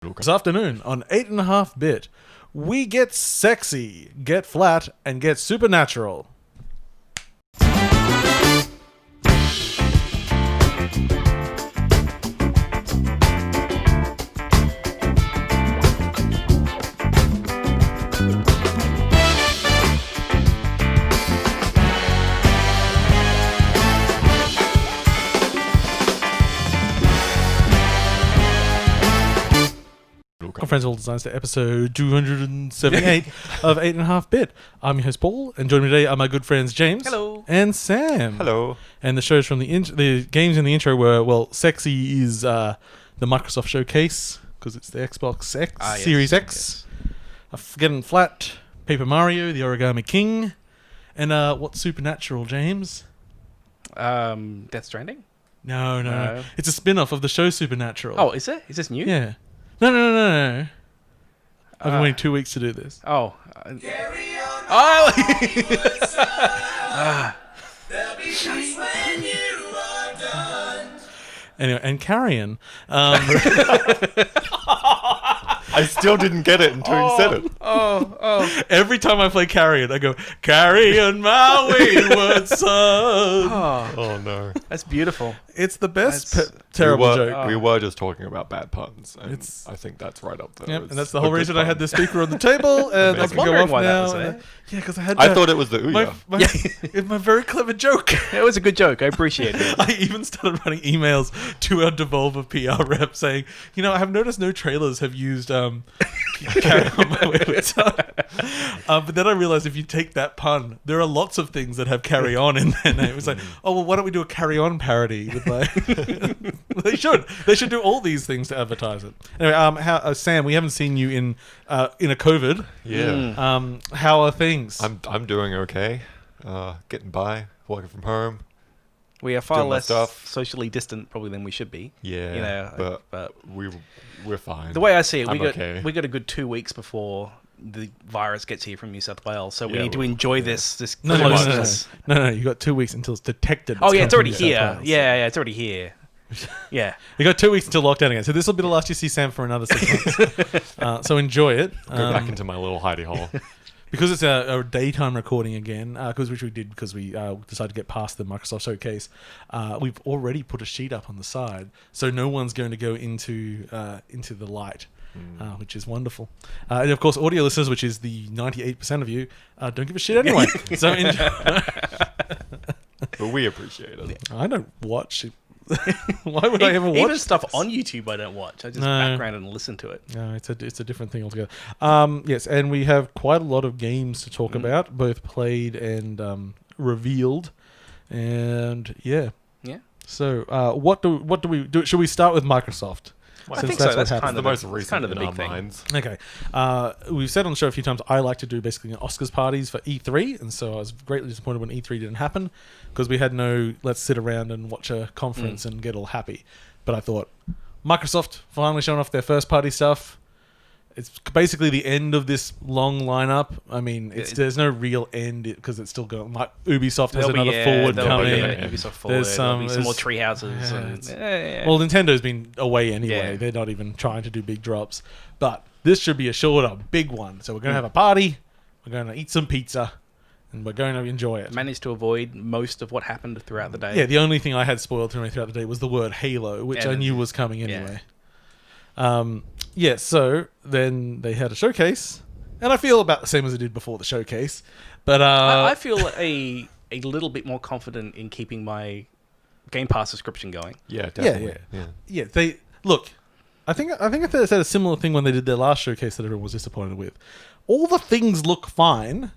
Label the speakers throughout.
Speaker 1: This afternoon on 8.5-bit, we get sexy, get flat, and get supernatural. Friends of all designs to episode 278 of 8.5-bit. I'm your host Paul, and joining me today are my good friends James.
Speaker 2: Hello.
Speaker 1: And Sam.
Speaker 3: Hello.
Speaker 1: And the shows from the games in the intro were, well, sexy is the Microsoft Showcase, because it's the Xbox X, Series X. Getting flat, Paper Mario, the Origami King. And what's supernatural, James?
Speaker 2: Death Stranding?
Speaker 1: No. It's a spin-off of the show Supernatural.
Speaker 2: Oh, is it? Is this new?
Speaker 1: Yeah. No. I've been waiting 2 weeks to do this.
Speaker 2: Oh.
Speaker 4: Carry on,
Speaker 2: Oh!
Speaker 4: there'll be peace when you are done.
Speaker 1: Anyway, and Carrion.
Speaker 3: I still didn't get it until you said it.
Speaker 2: Oh.
Speaker 1: Every time I play Carrion, I go, Carrion, my wayward son.
Speaker 3: Oh no.
Speaker 2: That's beautiful.
Speaker 1: It's the best
Speaker 2: That's-
Speaker 1: terrible joke.
Speaker 3: We were just talking about bad puns, and
Speaker 1: It's-
Speaker 3: I think that's right up there.
Speaker 1: Yep,
Speaker 3: It's
Speaker 1: and that's the
Speaker 3: a
Speaker 1: whole
Speaker 3: good
Speaker 1: reason I had
Speaker 3: pun.
Speaker 1: the speaker on the table, and I
Speaker 3: Amazing.
Speaker 1: can go
Speaker 2: Wondering
Speaker 1: off
Speaker 2: why that
Speaker 1: now.
Speaker 2: was there.
Speaker 1: Yeah, because I had
Speaker 3: I thought it was the
Speaker 1: my,
Speaker 3: Ouya.
Speaker 1: my, my very clever joke.
Speaker 2: It was a good joke. I appreciate it.
Speaker 1: I even started running emails to our Devolver PR rep saying, I have noticed no trailers have used Carry On My Wayward Son. But then I realized if you take that pun, there are lots of things that have Carry On in their name. It's like, oh, well, why don't we do a Carry On parody? With They should. They should do all these things to advertise it. Anyway, Sam, we haven't seen you in a COVID.
Speaker 3: Yeah.
Speaker 1: How are things?
Speaker 3: I'm doing okay. Getting by, working from home.
Speaker 2: We are far
Speaker 3: Doing my
Speaker 2: less
Speaker 3: stuff.
Speaker 2: socially distant probably than we should be.
Speaker 3: Yeah.
Speaker 2: But
Speaker 3: we're fine.
Speaker 2: the way I see it,
Speaker 3: I'm
Speaker 2: we
Speaker 3: okay.
Speaker 2: got a good 2 weeks before the virus gets here from New South Wales, so we
Speaker 3: Yeah,
Speaker 2: need to
Speaker 3: we-
Speaker 2: enjoy
Speaker 3: yeah.
Speaker 2: this
Speaker 1: No,
Speaker 2: closeness.
Speaker 1: you got 2 weeks until it's detected.
Speaker 2: Oh yeah,
Speaker 1: come
Speaker 2: it's already
Speaker 1: from New South
Speaker 2: here.
Speaker 1: Wales.
Speaker 2: Yeah, it's already here. Yeah.
Speaker 1: You got 2 weeks until lockdown again. So this will be the last you see Sam for another 6 months. So enjoy it.
Speaker 3: Go back into my little hidey hole.
Speaker 1: Because it's a daytime recording again, which we did because we decided to get past the Microsoft Showcase. We've already put a sheet up on the side, so no one's going to go into the light, which is wonderful. And of course, audio listeners, which is the 98% of you, don't give a shit anyway. So enjoy.
Speaker 3: But we appreciate it.
Speaker 1: I don't watch it. Why would I ever watch
Speaker 2: Even stuff
Speaker 1: this?
Speaker 2: on YouTube I don't watch. I just
Speaker 1: No.
Speaker 2: background and listen to it.
Speaker 1: No, it's a different thing altogether. Yes, and we have quite a lot of games to talk about, both played and revealed, and yeah.
Speaker 2: Yeah.
Speaker 1: So, what do we do? Should we start with Microsoft?
Speaker 2: I
Speaker 1: Since
Speaker 2: think so.
Speaker 1: what
Speaker 2: That's
Speaker 1: happened.
Speaker 2: kind
Speaker 3: The
Speaker 2: of
Speaker 3: most
Speaker 2: the,
Speaker 3: recent
Speaker 2: it's kind of the
Speaker 3: in
Speaker 2: big
Speaker 3: our
Speaker 2: thing.
Speaker 3: minds.
Speaker 1: Okay. We've said on the show a few times I like to do basically Oscars parties for E3, and so I was greatly disappointed when E3 didn't happen because we had no let's sit around and watch a conference and get all happy. But I thought Microsoft finally showing off their first party stuff. It's basically the end of this long lineup. I mean, there's no real end because it's still going. Like Ubisoft has another forward coming.
Speaker 2: Ubisoft forward.
Speaker 1: There's
Speaker 2: There'll be some more
Speaker 1: there's-
Speaker 2: tree houses.
Speaker 1: yeah,
Speaker 2: and,
Speaker 1: it's- Well, Nintendo's been away anyway.
Speaker 2: Yeah.
Speaker 1: They're not even trying to do big drops. But this should be a shorter, big one. So we're going to have a party. We're going to eat some pizza. And we're going to enjoy it.
Speaker 2: managed to avoid most of what happened throughout the day.
Speaker 1: Yeah, the only thing I had spoiled to me throughout the day was the word Halo, which I knew was coming anyway. So then they had a showcase. And I feel about the same as I did before the showcase. But
Speaker 2: I feel a little bit more confident in keeping my Game Pass subscription going.
Speaker 3: Yeah, definitely.
Speaker 1: Yeah, they look. I think they said a similar thing when they did their last showcase that everyone was disappointed with. All the things look fine.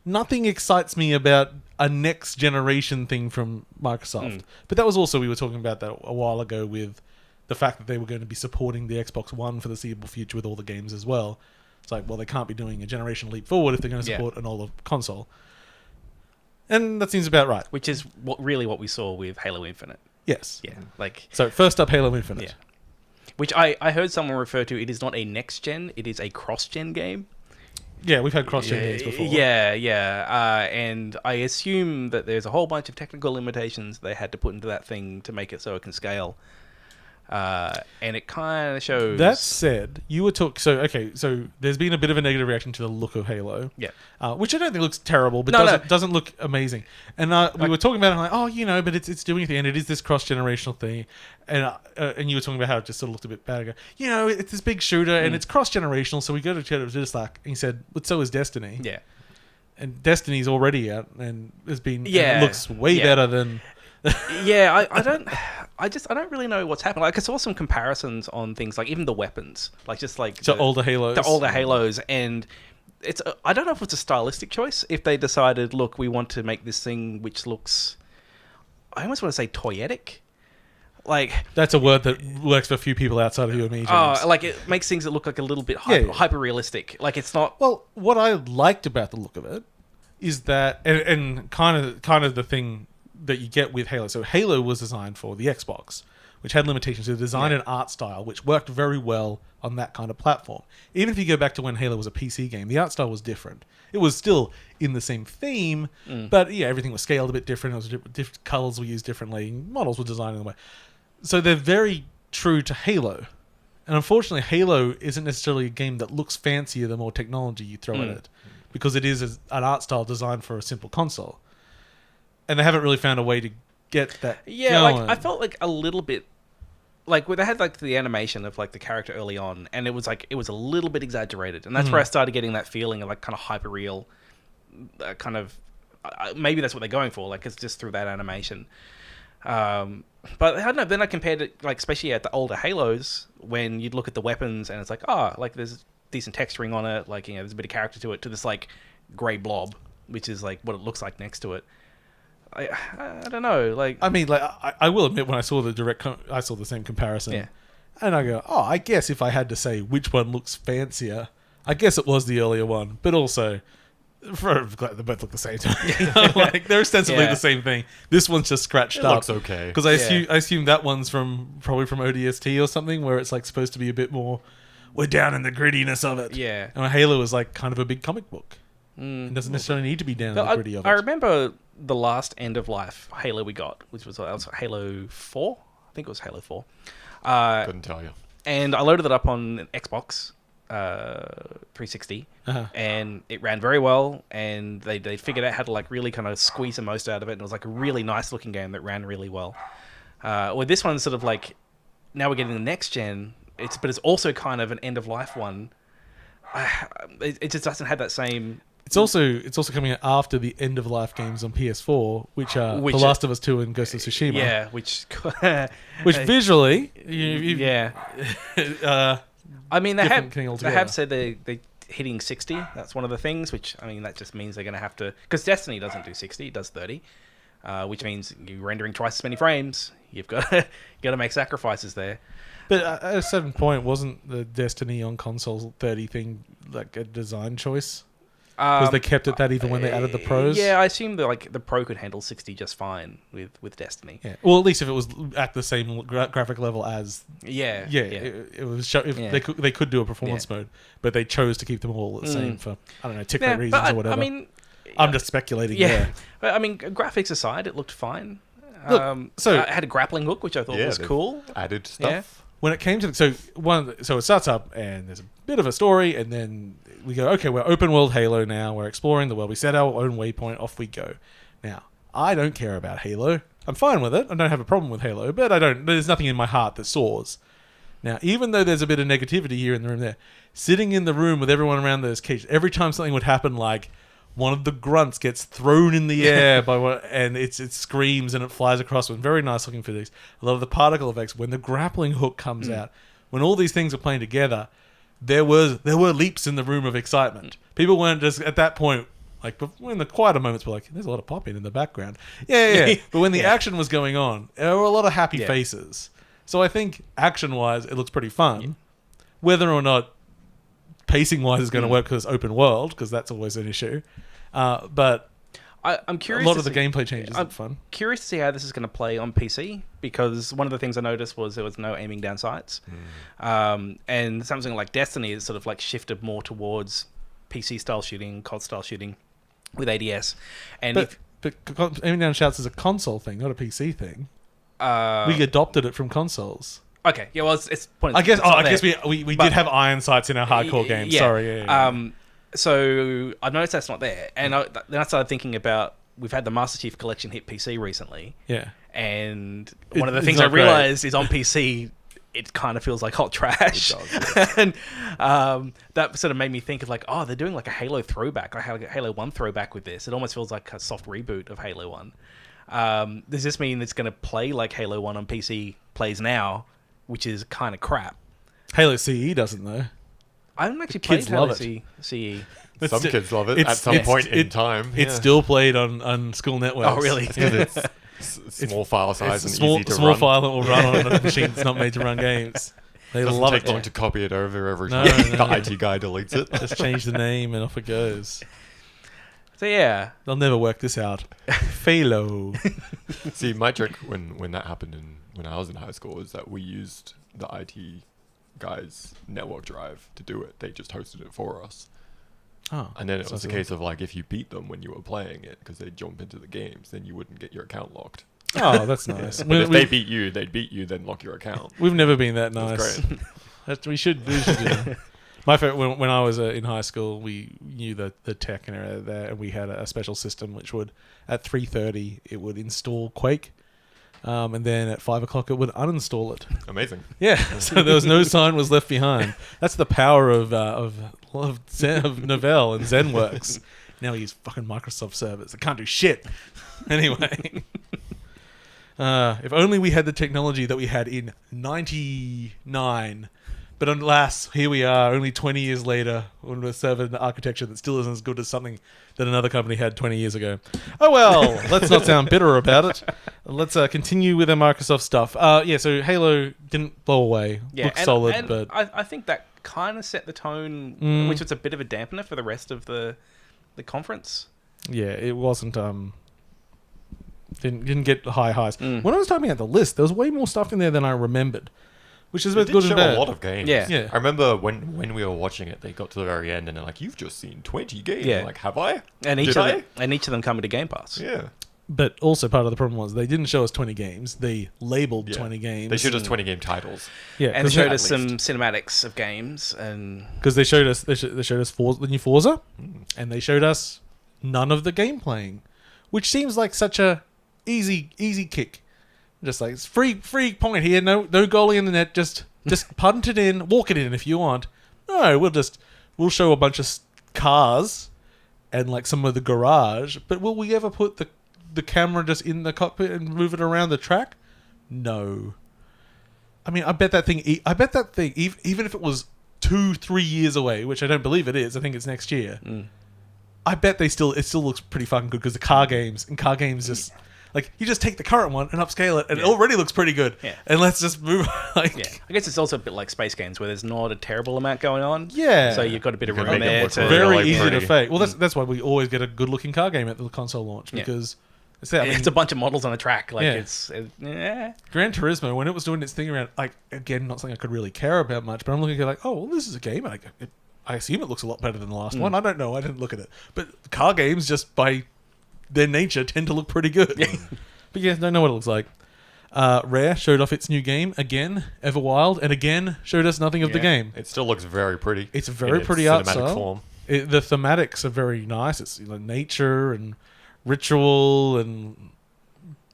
Speaker 1: Nothing excites me about a next generation thing from Microsoft. But that was also we were talking about that a while ago with the fact that they were going to be supporting the Xbox One for the foreseeable future with all the games as well. It's like, well, they can't be doing a generation leap forward if they're going to support an older console. And that seems about right.
Speaker 2: Which is what we saw with Halo Infinite.
Speaker 1: Yes.
Speaker 2: Yeah, like
Speaker 1: So first up, Halo Infinite.
Speaker 2: yeah, which I heard someone refer to. It is not a next gen; it is a cross gen game.
Speaker 1: Yeah, we've had cross-gen games before.
Speaker 2: Yeah. And I assume that there's a whole bunch of technical limitations they had to put into that thing to make it so it can scale. And it kind of shows...
Speaker 1: That said, you were talking... So there's been a bit of a negative reaction to the look of Halo.
Speaker 2: Yeah.
Speaker 1: Which I don't think looks terrible, but doesn't look amazing. And we were talking about it, like, but it's doing it, and it is this cross-generational thing. And you were talking about how it just sort of looked a bit bad. I go, it's this big shooter, and it's cross-generational, so we go to just like... And he said, but so is Destiny.
Speaker 2: Yeah.
Speaker 1: And Destiny's already out, and has been... Yeah. It looks way better than...
Speaker 2: I don't really know what's happened. Like, I saw some comparisons on things like even the weapons, like just like
Speaker 1: the older Halos.
Speaker 2: The older Halos, and it's I don't know if it's a stylistic choice. If they decided, look, we want to make this thing which looks, I almost want to say toyetic. Like
Speaker 1: that's a word that works for a few people outside of you and me. James.
Speaker 2: Like it makes things that look like a little bit hyper realistic. Like it's not.
Speaker 1: Well, what I liked about the look of it is that, and kind of the thing that you get with Halo. So Halo was designed for the Xbox, which had limitations to the design and art style, which worked very well on that kind of platform. Even if you go back to when Halo was a PC game, the art style was different. It was still in the same theme, but everything was scaled a bit different. It was different colors were used differently. Models were designed in a way. So they're very true to Halo. And unfortunately, Halo isn't necessarily a game that looks fancier the more technology you throw at it, because it is an art style designed for a simple console. And they haven't really found a way to get that going.
Speaker 2: Like I felt like a little bit like where they had like the animation of like the character early on, and it was a little bit exaggerated, and that's where I started getting that feeling of like kind of hyper real, kind of maybe that's what they're going for, like it's just through that animation. But I don't know. Then I compared it, like especially at the older Halos, when you'd look at the weapons and it's like, like there's decent texturing on it, like there's a bit of character to it, to this like grey blob, which is like what it looks like next to it. I don't know. Like
Speaker 1: I mean, like I will admit, when I saw the I saw the same comparison, and I go, I guess if I had to say which one looks fancier, I guess it was the earlier one. But also, they both look the same to me. Like they're ostensibly the same thing. This one's just scratched up.
Speaker 3: Looks okay.
Speaker 1: Because I assume that one's probably from ODST or something, where it's like supposed to be a bit more. We're down in the grittiness of it.
Speaker 2: Yeah.
Speaker 1: And Halo is like kind of a big comic book. It doesn't necessarily need to be down in the gritty of it.
Speaker 2: I remember the last end of life Halo we got, which was Halo 4. I think it was Halo 4.
Speaker 3: Couldn't tell you.
Speaker 2: And I loaded it up on Xbox 360, and it ran very well. And they figured out how to like really kind of squeeze the most out of it. And it was like a really nice looking game that ran really well. With this one, sort of like now we're getting the next gen. But it's also kind of an end of life one. It just doesn't have that same.
Speaker 1: It's also coming out after the end of life games on PS4, which are The Last of Us 2 and Ghost of Tsushima.
Speaker 2: Yeah, which
Speaker 1: visually,
Speaker 2: I mean, they have said they're hitting 60. That's one of the things. Which I mean, that just means they're going to have to, because Destiny doesn't do 60; it does 30, which means you're rendering twice as many frames. You've got to make sacrifices there.
Speaker 1: But at a certain point, wasn't the Destiny on console 30 thing like a design choice? Because they kept it that even when they added the pros?
Speaker 2: Yeah, I assume that the pro could handle 60 just fine with Destiny.
Speaker 1: Yeah. Well, at least if it was at the same graphic level as...
Speaker 2: Yeah.
Speaker 1: It was... They could do a performance mode, but they chose to keep them all the same for, I don't know, tick rate reasons or whatever.
Speaker 2: I mean...
Speaker 1: I'm just speculating.
Speaker 2: Yeah. But, I mean, graphics aside, it looked fine. Look, so it had a grappling hook, which I thought was cool.
Speaker 3: Added stuff.
Speaker 2: Yeah.
Speaker 1: When it came to so it starts up and there's a bit of a story, and then we go, okay, we're open world Halo now. We're exploring the world. We set our own waypoint. Off we go. Now, I don't care about Halo. I'm fine with it. I don't have a problem with Halo, but there's nothing in my heart that soars. Now, even though there's a bit of negativity here in the room, there, sitting in the room with everyone around those cages, every time something would happen, like one of the grunts gets thrown in the air and it screams and it flies across with very nice looking physics. A lot of the particle effects, when the grappling hook comes out, when all these things are playing together, there were leaps in the room of excitement. People weren't just at that point, like in the quieter moments, were like, there's a lot of popping in the background. Yeah. But when the action was going on, there were a lot of happy faces. So I think action-wise, it looks pretty fun. Yeah. Whether or not pacing-wise is going to work because it's open world, because that's always an issue. But
Speaker 2: I'm curious.
Speaker 1: A lot of the gameplay changes are fun.
Speaker 2: Curious to see how this is going to play on PC, because one of the things I noticed was there was no aiming down sights. And something like Destiny is sort of like shifted more towards PC-style shooting, COD-style shooting with ADS. And
Speaker 1: but aiming down shouts is a console thing, not a PC thing. We adopted it from consoles.
Speaker 2: Okay, yeah, well, it's pointless.
Speaker 1: I guess.
Speaker 2: It's not
Speaker 1: I guess
Speaker 2: there.
Speaker 1: we
Speaker 2: But-
Speaker 1: did have iron sights in our hardcore games.
Speaker 2: Yeah.
Speaker 1: Sorry. Yeah.
Speaker 2: So I noticed that's not there, and then I started thinking about we've had the Master Chief Collection hit PC recently,
Speaker 1: Yeah.
Speaker 2: and one of the
Speaker 1: It's
Speaker 2: things I
Speaker 1: not great.
Speaker 2: realized is on PC it kind of feels like hot trash,
Speaker 3: It does,
Speaker 2: and that sort of made me think of like, oh, they're doing like a Halo throwback, like a Halo 1 throwback with this. It almost feels like a soft reboot of Halo 1. Does this mean it's going to play like Halo 1 on PC plays now, which is kind of crap?
Speaker 1: Halo CE doesn't though.
Speaker 2: I haven't actually played
Speaker 1: Kids
Speaker 2: Halo
Speaker 1: love it.
Speaker 2: CE.
Speaker 3: Some
Speaker 1: sti-
Speaker 3: kids love it
Speaker 1: it's-
Speaker 3: at some
Speaker 1: it's-
Speaker 3: point in
Speaker 1: it-
Speaker 3: time.
Speaker 1: It's
Speaker 3: yeah.
Speaker 1: still played on school networks.
Speaker 2: Oh, really?
Speaker 3: It's small file size
Speaker 1: It's
Speaker 3: and
Speaker 1: a
Speaker 3: easy to
Speaker 1: small
Speaker 3: run.
Speaker 1: file that will run on a machine that's not made to run games. They
Speaker 3: Doesn't
Speaker 1: love
Speaker 3: take
Speaker 1: it.
Speaker 3: long to copy it over every
Speaker 1: No,
Speaker 3: time
Speaker 1: no.
Speaker 3: the IT guy deletes it.
Speaker 1: Just change the name and off it goes.
Speaker 2: So yeah,
Speaker 1: They'll never work this out. Phalo.
Speaker 3: See, my trick when that happened when I was in high school is that we used the IT guy's network drive to do it. They just hosted it for us.
Speaker 1: Oh,
Speaker 3: And then it was
Speaker 1: sounds
Speaker 3: a
Speaker 1: good.
Speaker 3: case of like if you beat them when you were playing it because they'd jump into the games, then you wouldn't get your account locked.
Speaker 1: Oh, that's nice.
Speaker 3: But if they beat you, they'd beat you, then lock your account.
Speaker 1: We've never been that
Speaker 3: That's
Speaker 1: nice.
Speaker 3: great.
Speaker 1: We should do that. My favorite, when I was in high school, we knew the tech and everything there, and we had a special system which would, at 3:30, it would install Quake, and then at 5 o'clock it would uninstall it.
Speaker 3: Amazing.
Speaker 1: Yeah, so there was no sign was left behind. That's the power of Novell and ZenWorks. Now we use fucking Microsoft servers. They can't do shit. Anyway. If only we had the technology that we had in 99. But alas, here we are, only 20 years later, with a server and architecture that still isn't as good as something that another company had 20 years ago. Oh well, let's not sound bitter about it. Let's continue with our Microsoft stuff. Yeah, so Halo didn't blow away.
Speaker 2: yeah,
Speaker 1: Looked
Speaker 2: and,
Speaker 1: solid,
Speaker 2: and
Speaker 1: but
Speaker 2: I think that kind of set the tone, which was a bit of a dampener for the rest of the conference.
Speaker 1: yeah, it wasn't. Didn't get high highs. When I was typing out the list, there was way more stuff in there than I remembered, which is
Speaker 3: They
Speaker 1: both
Speaker 3: did
Speaker 1: good
Speaker 3: show
Speaker 1: and bad.
Speaker 3: a lot of games.
Speaker 2: Yeah.
Speaker 1: Yeah.
Speaker 3: I remember when we were watching it, they got to the very end and they're like, "You've just seen 20 games."
Speaker 2: Yeah.
Speaker 3: I'm like, have I?
Speaker 2: And each
Speaker 3: Did
Speaker 2: of
Speaker 3: I?
Speaker 2: them, and each of them coming to Game Pass.
Speaker 3: Yeah.
Speaker 1: But also part of the problem was they didn't show us 20 games. They labeled
Speaker 3: Yeah.
Speaker 1: 20 games.
Speaker 3: They showed us 20 game titles.
Speaker 1: Yeah,
Speaker 2: And
Speaker 1: because
Speaker 2: showed
Speaker 3: at
Speaker 2: us some
Speaker 3: least.
Speaker 2: cinematics of games, and
Speaker 1: they showed us they showed us the new Forza, and they showed us none of the game playing, which seems like such a easy kick. Just like it's free point here, no goalie in the net, just punt it in, walk it in if you want. No, we'll show a bunch of cars and like some of the garage, but will we ever put the camera just in the cockpit and move it around the track? No. I mean, I bet that thing, even if it was 2-3 years away, which I don't believe it is, I think it's next year. I bet it still looks pretty fucking good because the car games just like you just take the current one and upscale it, and it already looks pretty good.
Speaker 2: Yeah.
Speaker 1: And let's just move. Like,
Speaker 2: yeah, I guess it's also a bit like space games where there's not a terrible amount going on.
Speaker 1: Yeah.
Speaker 2: So you've got a bit of
Speaker 3: You
Speaker 2: room
Speaker 3: can make it
Speaker 2: there
Speaker 3: look
Speaker 2: to
Speaker 1: very
Speaker 3: really
Speaker 1: easy to
Speaker 3: pretty.
Speaker 1: fake. Well, that's why we always get a good looking car game at the console launch
Speaker 2: Yeah.
Speaker 1: because it's that. I mean,
Speaker 2: it's a bunch of models on a track. Like
Speaker 1: Yeah.
Speaker 2: yeah.
Speaker 1: Gran Turismo, when it was doing its thing around, like, again, not something I could really care about much, but I'm looking at it like, oh, well, this is a game. And I assume it looks a lot better than the last one. I don't know. I didn't look at it. But car games, just by their nature, tend to look pretty good. But yeah, don't know what it looks like. Rare showed off its new game again, Everwild, and again showed us nothing of the
Speaker 2: Yeah.
Speaker 1: game.
Speaker 3: It still looks very pretty.
Speaker 1: It's a very
Speaker 3: in
Speaker 1: pretty
Speaker 3: its
Speaker 1: art
Speaker 3: cinematic
Speaker 1: style.
Speaker 3: form.
Speaker 1: The thematics are very nice. It's nature and ritual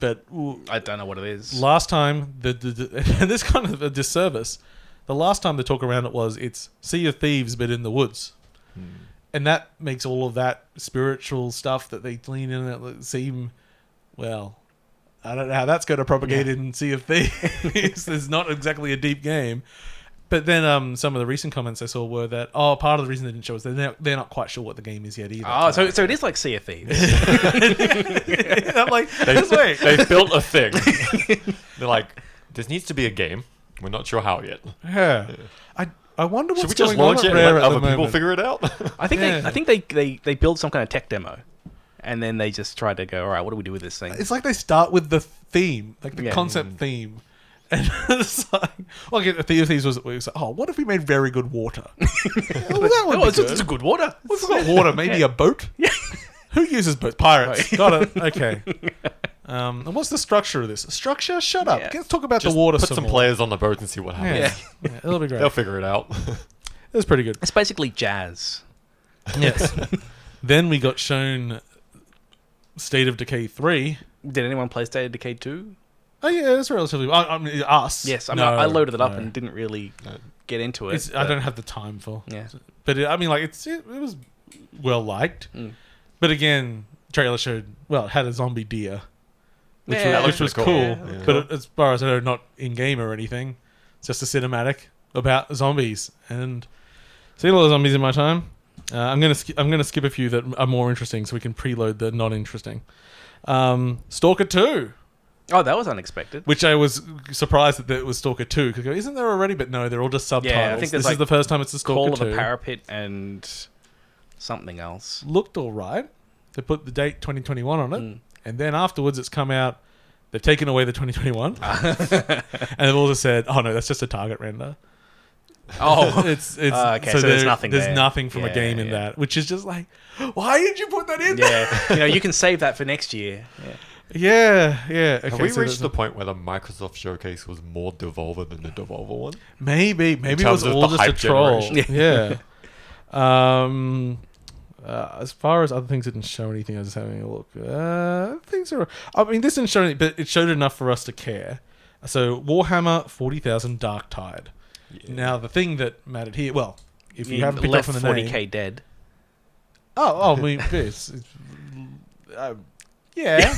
Speaker 1: but
Speaker 2: I don't know what it is.
Speaker 1: last time and this kind of a disservice. The last time the talk around it was it's Sea of Thieves but in the woods, and that makes all of that spiritual stuff that they lean in that seem well. I don't know how that's going to propagate in Sea of Thieves. It's not exactly a deep game. But then some of the recent comments I saw were that, part of the reason they didn't show us, they're not quite sure what the game is yet either.
Speaker 2: Oh, so it is like Sea of Thieves.
Speaker 1: I'm like, just wait.
Speaker 3: They've built a thing. They're like, this needs to be a game. We're not sure how yet.
Speaker 1: Yeah. I wonder what's
Speaker 3: Should we just
Speaker 1: going on
Speaker 3: launch
Speaker 1: at
Speaker 3: it
Speaker 1: Rare
Speaker 3: and let
Speaker 1: at the
Speaker 3: other people
Speaker 1: moment.
Speaker 3: figure it out?
Speaker 2: I think
Speaker 1: Yeah.
Speaker 2: they build some kind of tech demo, and then they just try to go, all right, what do we do with this thing?
Speaker 1: It's like they start with the theme, like the
Speaker 2: Yeah.
Speaker 1: concept theme. And it's like, okay, the Sea of Thieves was like, what if we made very good water? Well, that would be
Speaker 2: it's
Speaker 1: good.
Speaker 2: good water.
Speaker 1: What's got water? Maybe a boat? Who uses boats? Pirates. Got it. Okay. And what's the structure of this? Structure? Shut up.
Speaker 2: Yeah.
Speaker 1: Let's talk about
Speaker 3: Just
Speaker 1: the water
Speaker 3: put some
Speaker 1: more.
Speaker 3: players on the boat and see what happens.
Speaker 1: Yeah. It'll be great.
Speaker 3: They'll figure it out.
Speaker 1: It was pretty good.
Speaker 2: It's basically jazz.
Speaker 1: Yes. Then we got shown State of Decay 3.
Speaker 2: Did anyone play State of Decay 2?
Speaker 1: Oh yeah, it's relatively. I mean, us.
Speaker 2: Yes, I
Speaker 1: No,
Speaker 2: loaded it up
Speaker 1: no.
Speaker 2: and didn't really get into it.
Speaker 1: I
Speaker 2: but-
Speaker 1: don't have the time for.
Speaker 2: Yeah.
Speaker 1: But it was well liked.
Speaker 2: Mm.
Speaker 1: But again, trailer showed it had a zombie deer, which
Speaker 2: Yeah,
Speaker 1: was, which was
Speaker 3: pretty
Speaker 1: cool.
Speaker 3: cool. Yeah.
Speaker 1: But as far as I know, not in game or anything. It's just a cinematic about zombies, and seen a lot of zombies in my time. I'm gonna skip a few that are more interesting, so we can preload the not interesting. Stalker 2.
Speaker 2: Oh, that was unexpected.
Speaker 1: Which I was surprised that it was Stalker 2. Because isn't there already? But no, they're all just subtitles.
Speaker 2: Yeah, I think there's
Speaker 1: this is the first time it's a Stalker
Speaker 2: Call
Speaker 1: 2.
Speaker 2: of the Parapet and something else.
Speaker 1: Looked all right. They put the date 2021 on it.
Speaker 2: Mm.
Speaker 1: And then afterwards it's come out. They've taken away the 2021. And they've also said, oh no, that's just a target render.
Speaker 2: Oh,
Speaker 1: it's
Speaker 2: okay, so there's nothing
Speaker 1: There's
Speaker 2: there.
Speaker 1: nothing from a
Speaker 2: Yeah,
Speaker 1: game in
Speaker 2: yeah.
Speaker 1: that. Which is just like, why did you put that in?
Speaker 2: yeah. You can save that for next year. Yeah.
Speaker 1: Yeah. Okay,
Speaker 3: Have we
Speaker 1: so
Speaker 3: reached
Speaker 1: there's
Speaker 3: the point where the Microsoft showcase was more Devolver than the Devolver one?
Speaker 1: Maybe it
Speaker 3: terms
Speaker 1: was
Speaker 3: of
Speaker 1: all
Speaker 3: the
Speaker 1: just a
Speaker 3: hype
Speaker 1: troll.
Speaker 3: generation.
Speaker 1: Yeah. As far as other things didn't show anything, I was just having a look. Things are. I mean, this didn't show anything, but it showed enough for us to care. So Warhammer 40,000 Darktide.
Speaker 3: Yeah.
Speaker 1: Now the thing that mattered here, well, if you haven't picked
Speaker 2: left
Speaker 1: up on the
Speaker 2: 40k
Speaker 1: name,
Speaker 2: dead.
Speaker 1: I mean, yeah,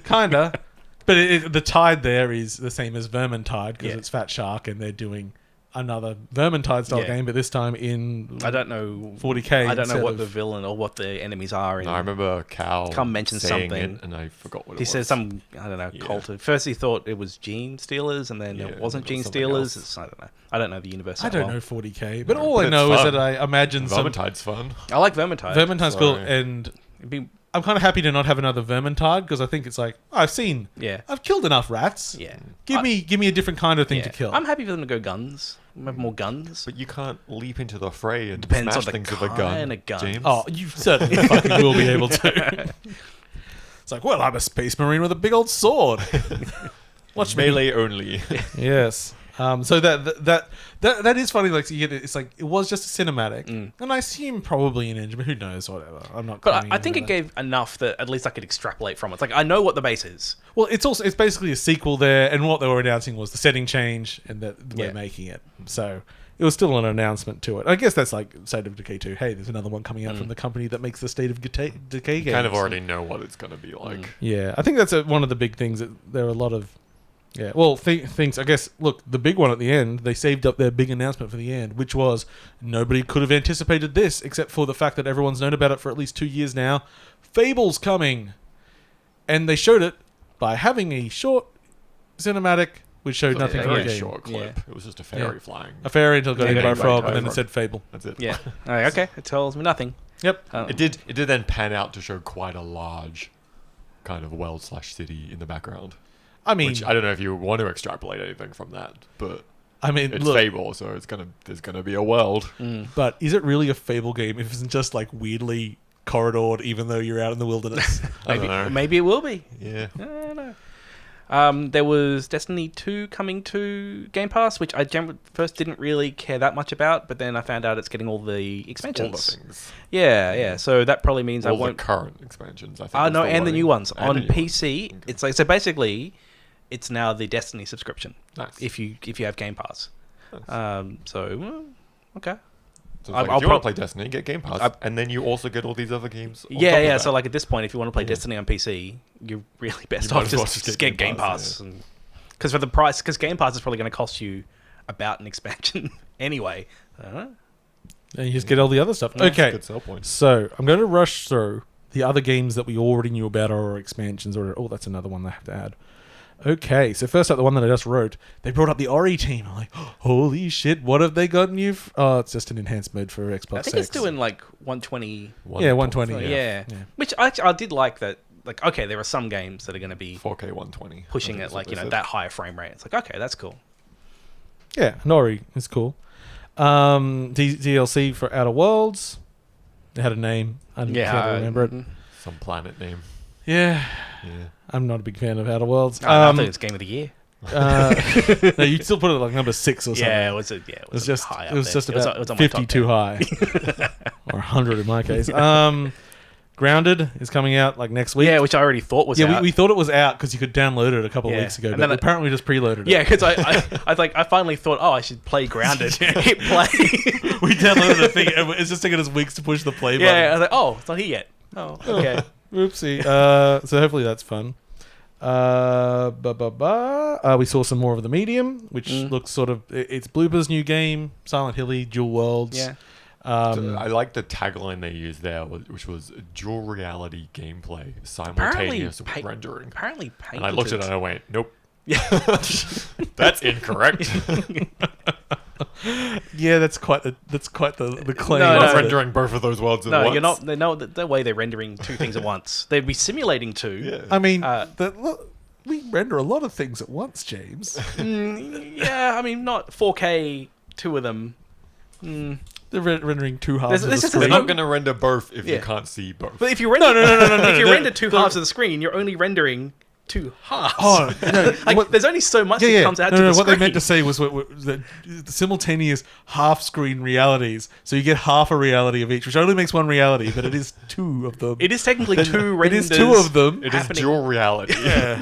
Speaker 1: kinda. But the tide there is the same as Vermintide because
Speaker 2: Yeah.
Speaker 1: it's Fat Shark and they're doing another Vermintide style
Speaker 2: Yeah.
Speaker 1: game, but this time in
Speaker 2: I don't know
Speaker 1: 40k.
Speaker 2: I don't know
Speaker 1: instead
Speaker 2: what
Speaker 1: of-
Speaker 2: the villain or what the enemies are.
Speaker 3: No, I remember Cal
Speaker 2: Come mention
Speaker 3: saying
Speaker 2: something.
Speaker 3: it, and I forgot what it
Speaker 2: He
Speaker 3: was.
Speaker 2: says some, I don't know,
Speaker 3: Yeah.
Speaker 2: cult. At first he thought it was Gene Stealers, and then
Speaker 3: Yeah,
Speaker 2: it wasn't
Speaker 3: it was
Speaker 2: Gene
Speaker 3: something
Speaker 2: Stealers.
Speaker 3: else.
Speaker 2: I don't know the universe.
Speaker 1: I
Speaker 2: that
Speaker 1: don't
Speaker 2: well.
Speaker 1: know 40k, but
Speaker 3: No,
Speaker 1: all
Speaker 3: but
Speaker 1: I
Speaker 3: it's
Speaker 1: know is
Speaker 3: fun.
Speaker 1: that I imagine some
Speaker 3: Vermintide's fun.
Speaker 2: I like Vermintide.
Speaker 1: Vermintide's
Speaker 3: So-
Speaker 1: cool, and
Speaker 2: It'd be-
Speaker 1: I'm kind of happy to not have another Vermintide because I think it's like I've killed enough rats.
Speaker 2: yeah.
Speaker 1: Give me a different kind of thing
Speaker 2: Yeah.
Speaker 1: to kill.
Speaker 2: I'm happy for them to go guns. Have more guns.
Speaker 3: But you can't leap into the fray and
Speaker 2: Depends
Speaker 3: smash
Speaker 2: on the
Speaker 3: things with a gun.
Speaker 2: kind of gun.
Speaker 3: James.
Speaker 1: Oh, you certainly fucking will be able to. It's like, well, I'm a space marine with a big old sword. Watch me.
Speaker 3: melee only.
Speaker 1: Yes. So that is funny. Like you get it, it's like it was just a cinematic, and I assume probably an engine, but who knows? Whatever. I'm not.
Speaker 2: But
Speaker 1: claiming
Speaker 2: I think
Speaker 1: any
Speaker 2: it
Speaker 1: of that.
Speaker 2: gave enough that at least I could extrapolate from it. It's like I know what the base is.
Speaker 1: Well, it's basically a sequel there, and what they were announcing was the setting change and that we're
Speaker 2: Yeah.
Speaker 1: making it. So it was still an announcement to it. I guess that's like State of Decay 2. Hey, there's another one coming out from the company that makes the State of Decay games.
Speaker 3: kind of already know what it's going to be like.
Speaker 1: Yeah, I think that's one of the big things. That there are a lot of, things. I guess. Look, the big one at the end. They saved up their big announcement for the end, which was nobody could have anticipated this, except for the fact that everyone's known about it for at least 2 years now. Fable's coming, and they showed it by having a short cinematic, which showed
Speaker 3: It was
Speaker 1: nothing
Speaker 3: a
Speaker 1: from the
Speaker 3: very
Speaker 1: game.
Speaker 3: short clip.
Speaker 2: Yeah.
Speaker 3: It was just a fairy
Speaker 1: Yeah.
Speaker 3: flying.
Speaker 1: A fairy until it got
Speaker 2: Yeah,
Speaker 1: eaten by a
Speaker 2: got
Speaker 1: frog,
Speaker 2: eaten by
Speaker 1: and
Speaker 2: a
Speaker 1: then it
Speaker 2: frog.
Speaker 1: said Fable.
Speaker 3: That's it.
Speaker 2: Yeah. Okay. It tells me nothing.
Speaker 1: Yep.
Speaker 2: Um,
Speaker 3: It did then pan out to show quite a large kind of world/city in the background.
Speaker 1: I mean,
Speaker 3: Which I don't know if you want to extrapolate anything from that, but it's
Speaker 1: look,
Speaker 3: Fable, so there's gonna be a world.
Speaker 1: but is it really a Fable game if it's just like weirdly corridored, even though you're out in the wilderness?
Speaker 3: I don't know.
Speaker 2: Maybe it will be.
Speaker 3: Yeah.
Speaker 2: I don't know. There was Destiny 2 coming to Game Pass, which I first didn't really care that much about, but then I found out it's getting all the
Speaker 3: All the
Speaker 2: expansions.
Speaker 3: things.
Speaker 2: Yeah. So that probably means I
Speaker 3: All the
Speaker 2: won't.
Speaker 3: current expansions, I think.
Speaker 2: Oh
Speaker 3: is
Speaker 2: no, and the
Speaker 3: wording.
Speaker 2: new ones
Speaker 3: And
Speaker 2: on
Speaker 3: the new ones.
Speaker 2: PC.
Speaker 3: Okay.
Speaker 2: It's like so basically, it's now the Destiny subscription
Speaker 3: Nice.
Speaker 2: if you have Game Pass.
Speaker 3: Nice.
Speaker 2: Okay.
Speaker 3: So
Speaker 2: I'll
Speaker 3: if you want to
Speaker 2: prob-
Speaker 3: play Destiny, get Game Pass, and then you also get all these other games. on top
Speaker 2: Yeah.
Speaker 3: of that.
Speaker 2: So like at this point, if you want to play
Speaker 3: Yeah.
Speaker 2: Destiny on PC, you're really best
Speaker 3: You might
Speaker 2: off
Speaker 3: as well
Speaker 2: just get Game Pass. Because for the price, because Game Pass is probably going to cost you about an expansion anyway.
Speaker 1: And you just get all the other stuff.
Speaker 3: That's a
Speaker 1: Okay.
Speaker 3: good sell point.
Speaker 1: So I'm going to rush through the other games that we already knew about or expansions. That's another one they have to add. Okay, so first up, the one that I just wrote, they brought up the Ori team. I'm like, holy shit, what have they got new? It's just an enhanced mode for Xbox
Speaker 2: I think
Speaker 1: 6.
Speaker 2: it's doing like 120.
Speaker 1: Yeah, 120.
Speaker 2: Yeah.
Speaker 1: Yeah.
Speaker 2: Which I did like that. Like, okay, there are some games that are going to be
Speaker 3: 4K 120.
Speaker 2: pushing
Speaker 3: I think
Speaker 2: it
Speaker 3: is
Speaker 2: like,
Speaker 3: what they said.
Speaker 2: that higher frame rate. It's like, okay, that's cool.
Speaker 1: Yeah, Nori is cool. DLC for Outer Worlds. They had a name. I can't remember it.
Speaker 2: mhm.
Speaker 3: Some planet name.
Speaker 1: Yeah. I'm not a big fan of Outer Worlds.
Speaker 2: I think it's Game of the Year.
Speaker 1: No, you'd still put it like number 6 or something.
Speaker 2: Yeah, it was just
Speaker 1: High
Speaker 2: high.
Speaker 1: it was just about
Speaker 2: it was on my
Speaker 1: 50
Speaker 2: top
Speaker 1: too
Speaker 2: 10.
Speaker 1: high, or 100 in my case. Grounded is coming out like next week.
Speaker 2: Yeah, which I already thought was out.
Speaker 1: We thought it was out because you could download it a couple of weeks ago,
Speaker 2: And
Speaker 1: but
Speaker 2: then
Speaker 1: apparently we just preloaded it.
Speaker 2: Yeah, because I finally thought, I should play Grounded. Hit play.
Speaker 1: We downloaded a thing. And it's just taking us weeks to push the play button.
Speaker 2: Yeah, I was like, it's not here yet. Oh, okay.
Speaker 1: Oopsie. So hopefully that's fun. We saw some more of The Medium, which looks sort of... It's Blooper's new game, Silent Hilly, Dual Worlds.
Speaker 2: Yeah.
Speaker 3: I like the tagline they used there, which was dual reality gameplay simultaneous with rendering.
Speaker 2: Apparently painted.
Speaker 3: And I looked at it and I went, nope. That's incorrect.
Speaker 1: Yeah, that's quite the claim.
Speaker 3: You're
Speaker 2: No,
Speaker 3: not
Speaker 2: no.
Speaker 3: rendering both of those worlds at
Speaker 2: No,
Speaker 3: once.
Speaker 2: you're not. No, the way they're rendering two things at once. They'd be simulating two.
Speaker 3: Yeah.
Speaker 1: I mean, we render a lot of things at once, James.
Speaker 2: Yeah, I mean, not 4K, two of them.
Speaker 1: They're rendering two halves of the
Speaker 2: This is
Speaker 3: They're
Speaker 1: screen.
Speaker 3: not going to render both if you
Speaker 2: Yeah.
Speaker 3: can't see both.
Speaker 2: But if you render,
Speaker 1: no,
Speaker 2: if you
Speaker 1: no,
Speaker 2: render two halves of the screen, you're only rendering two halves.
Speaker 1: Oh, no.
Speaker 2: Like, there's only so much that comes out to the
Speaker 1: What
Speaker 2: screen.
Speaker 1: they meant to say was the simultaneous half-screen realities. So you get half a reality of each, which only makes one reality, but it is two of them.
Speaker 2: It is technically two
Speaker 1: It
Speaker 2: renders.
Speaker 1: is two of them.
Speaker 3: It is
Speaker 2: happening.
Speaker 3: dual reality.
Speaker 1: Yeah.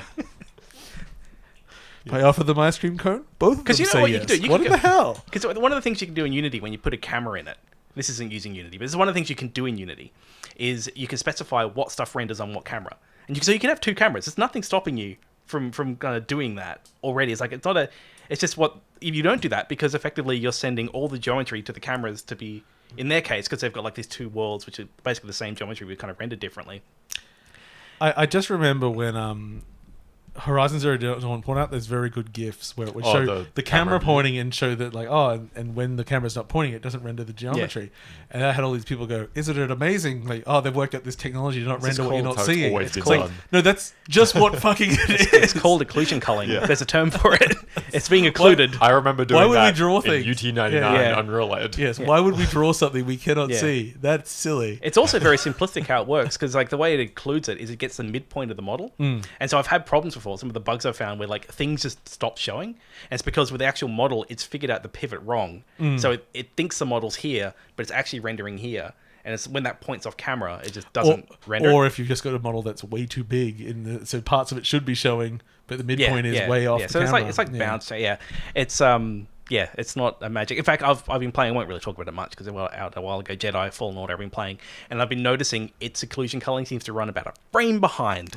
Speaker 1: If I offer them ice cream cone, both of them
Speaker 2: Because you know
Speaker 1: say
Speaker 2: what
Speaker 1: yes.
Speaker 2: you can do? You
Speaker 1: What
Speaker 2: can
Speaker 1: in the hell?
Speaker 2: Because one of the things you can do in Unity when you put a camera in it, this isn't using Unity, but this is one of the things you can do in Unity, is you can specify what stuff renders on what camera. And so you can have two cameras. There's nothing stopping you from kind of doing that already. It's like, it's just what, if you don't do that, because effectively you're sending all the geometry to the cameras to be, in their case, because they've got like these two worlds, which are basically the same geometry, but kind of rendered differently.
Speaker 1: I just remember when Horizon Zero Dawn point out there's very good GIFs where it would
Speaker 3: Oh,
Speaker 1: show the camera
Speaker 3: camera view.
Speaker 1: pointing and show that like and when the camera's not pointing it doesn't render the geometry. And I had all these people go, isn't it amazing? Like, they've worked out this technology to not
Speaker 3: This is
Speaker 1: render what you're
Speaker 3: called
Speaker 1: not
Speaker 3: how it's
Speaker 1: seeing.
Speaker 3: always
Speaker 1: It's
Speaker 3: been
Speaker 1: like,
Speaker 3: done.
Speaker 1: no, that's just what fucking it is.
Speaker 2: It's called occlusion culling.
Speaker 3: Yeah.
Speaker 2: There's a term for it. It's being occluded.
Speaker 3: I remember doing
Speaker 1: Why would we
Speaker 3: that
Speaker 1: draw
Speaker 3: in
Speaker 1: things?
Speaker 3: UT99
Speaker 2: Yeah.
Speaker 3: Unreal Ed.
Speaker 1: Yes, why would we draw something we cannot
Speaker 2: Yeah.
Speaker 1: see? That's silly.
Speaker 2: It's also very simplistic how it works, because like the way it includes it is it gets the midpoint of the model. And so I've had problems before. Some of the bugs I've found where like things just stop showing, and it's because with the actual model it's figured out the pivot wrong. So it thinks the model's here, but it's actually rendering here. And it's when that points off camera, it just doesn't render.
Speaker 1: Or if you've just got a model that's way too big, so parts of it should be showing, but the midpoint is way off.
Speaker 2: Yeah,
Speaker 1: the
Speaker 2: so
Speaker 1: camera.
Speaker 2: it's like bounce. Yeah, it's it's not a magic. In fact, I've been playing. I won't really talk about it much because it was out a while ago. Jedi Fallen Order I've been playing, and I've been noticing its occlusion culling seems to run about a frame behind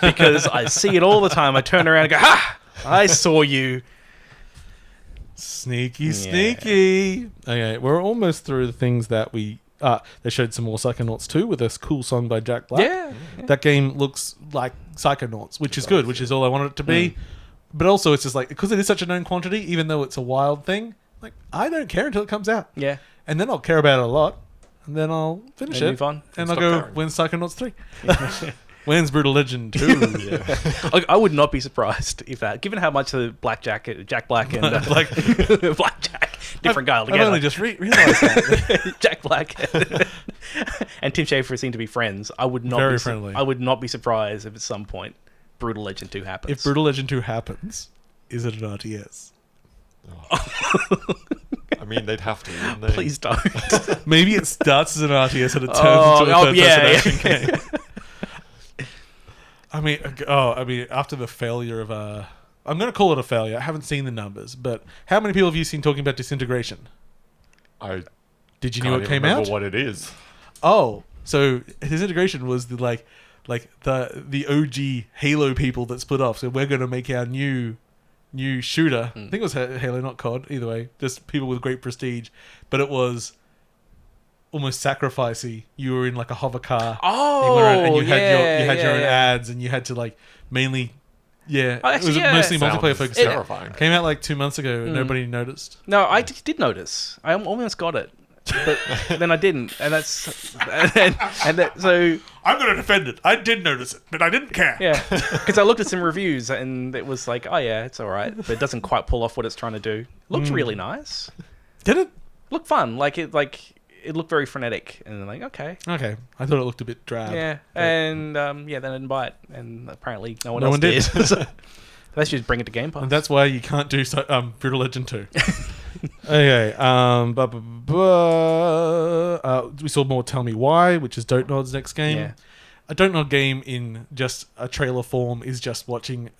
Speaker 2: because I see it all the time. I turn around and go, "Ha! I saw you."
Speaker 1: Sneaky. Okay, we're almost through the things that we... they showed some more Psychonauts 2 with a cool song by Jack Black.
Speaker 2: Yeah.
Speaker 1: That game looks like Psychonauts, which is good, which is all I wanted it to be. But also it's just like, because it is such a known quantity, even though it's a wild thing, like, I don't care until it comes out.
Speaker 2: Yeah.
Speaker 1: And then I'll care about it a lot, and then I'll finish
Speaker 2: And
Speaker 1: it.
Speaker 2: move on.
Speaker 1: And
Speaker 3: Stop
Speaker 1: I'll go,
Speaker 3: caring.
Speaker 1: when's Psychonauts 3? When's Brutal Legend 2?
Speaker 2: I would not be surprised if that, given how much the Jack Black and Blackjack, different guy
Speaker 1: I've
Speaker 2: altogether.
Speaker 1: only just realised that.
Speaker 2: Jack Black and Tim Schafer seem to be friends. I would not
Speaker 1: Very
Speaker 2: be
Speaker 1: friendly.
Speaker 2: I would not be surprised if at some point Brutal Legend 2 happens.
Speaker 1: If Brutal Legend 2 happens, is it an RTS?
Speaker 3: I mean, they'd have to, wouldn't they?
Speaker 2: Please don't.
Speaker 1: Maybe it starts as an RTS and it turns into a third-person action game. I mean, after the failure of I'm going to call it a failure. I haven't seen the numbers, but how many people have you seen talking about Disintegration?
Speaker 3: I
Speaker 1: Did you
Speaker 3: can't
Speaker 1: know it
Speaker 3: even
Speaker 1: came
Speaker 3: remember
Speaker 1: out?
Speaker 3: what it is.
Speaker 1: Oh, so Disintegration was the the OG Halo people that split off. So we're going to make our new shooter. I think it was Halo, not COD. Either way, just people with great prestige. But it was almost sacrificey. You were in like a hover car.
Speaker 2: Oh,
Speaker 1: and you had your own
Speaker 2: yeah.
Speaker 1: ads, and you had to like mainly. Yeah,
Speaker 2: Oh,
Speaker 1: it
Speaker 2: actually,
Speaker 1: was
Speaker 2: yeah.
Speaker 1: mostly
Speaker 3: Sounds
Speaker 1: multiplayer focused.
Speaker 3: terrifying.
Speaker 1: Came out like 2 months ago, and nobody noticed.
Speaker 2: No, I did notice. I almost got it, but then I didn't, and that's and that, so
Speaker 1: I'm going to defend it. I did notice it, but I didn't care.
Speaker 2: yeah, because I looked at some reviews and it was like, oh yeah, it's all right, but it doesn't quite pull off what it's trying to do. Looked really nice.
Speaker 1: Did it?
Speaker 2: Looked fun. Like it looked very frenetic, and like, okay,
Speaker 1: Okay, I thought it looked a bit drab.
Speaker 2: yeah, and then I didn't buy it, and apparently no one
Speaker 1: No
Speaker 2: else
Speaker 1: one did.
Speaker 2: did. So let's just bring it to Game Pass.
Speaker 1: And that's why you can't do Brutal Legend 2. Okay. We saw more Tell Me Why, which is Don't Nod's next game.
Speaker 2: Yeah.
Speaker 1: A Don't Nod game in just a trailer form is just watching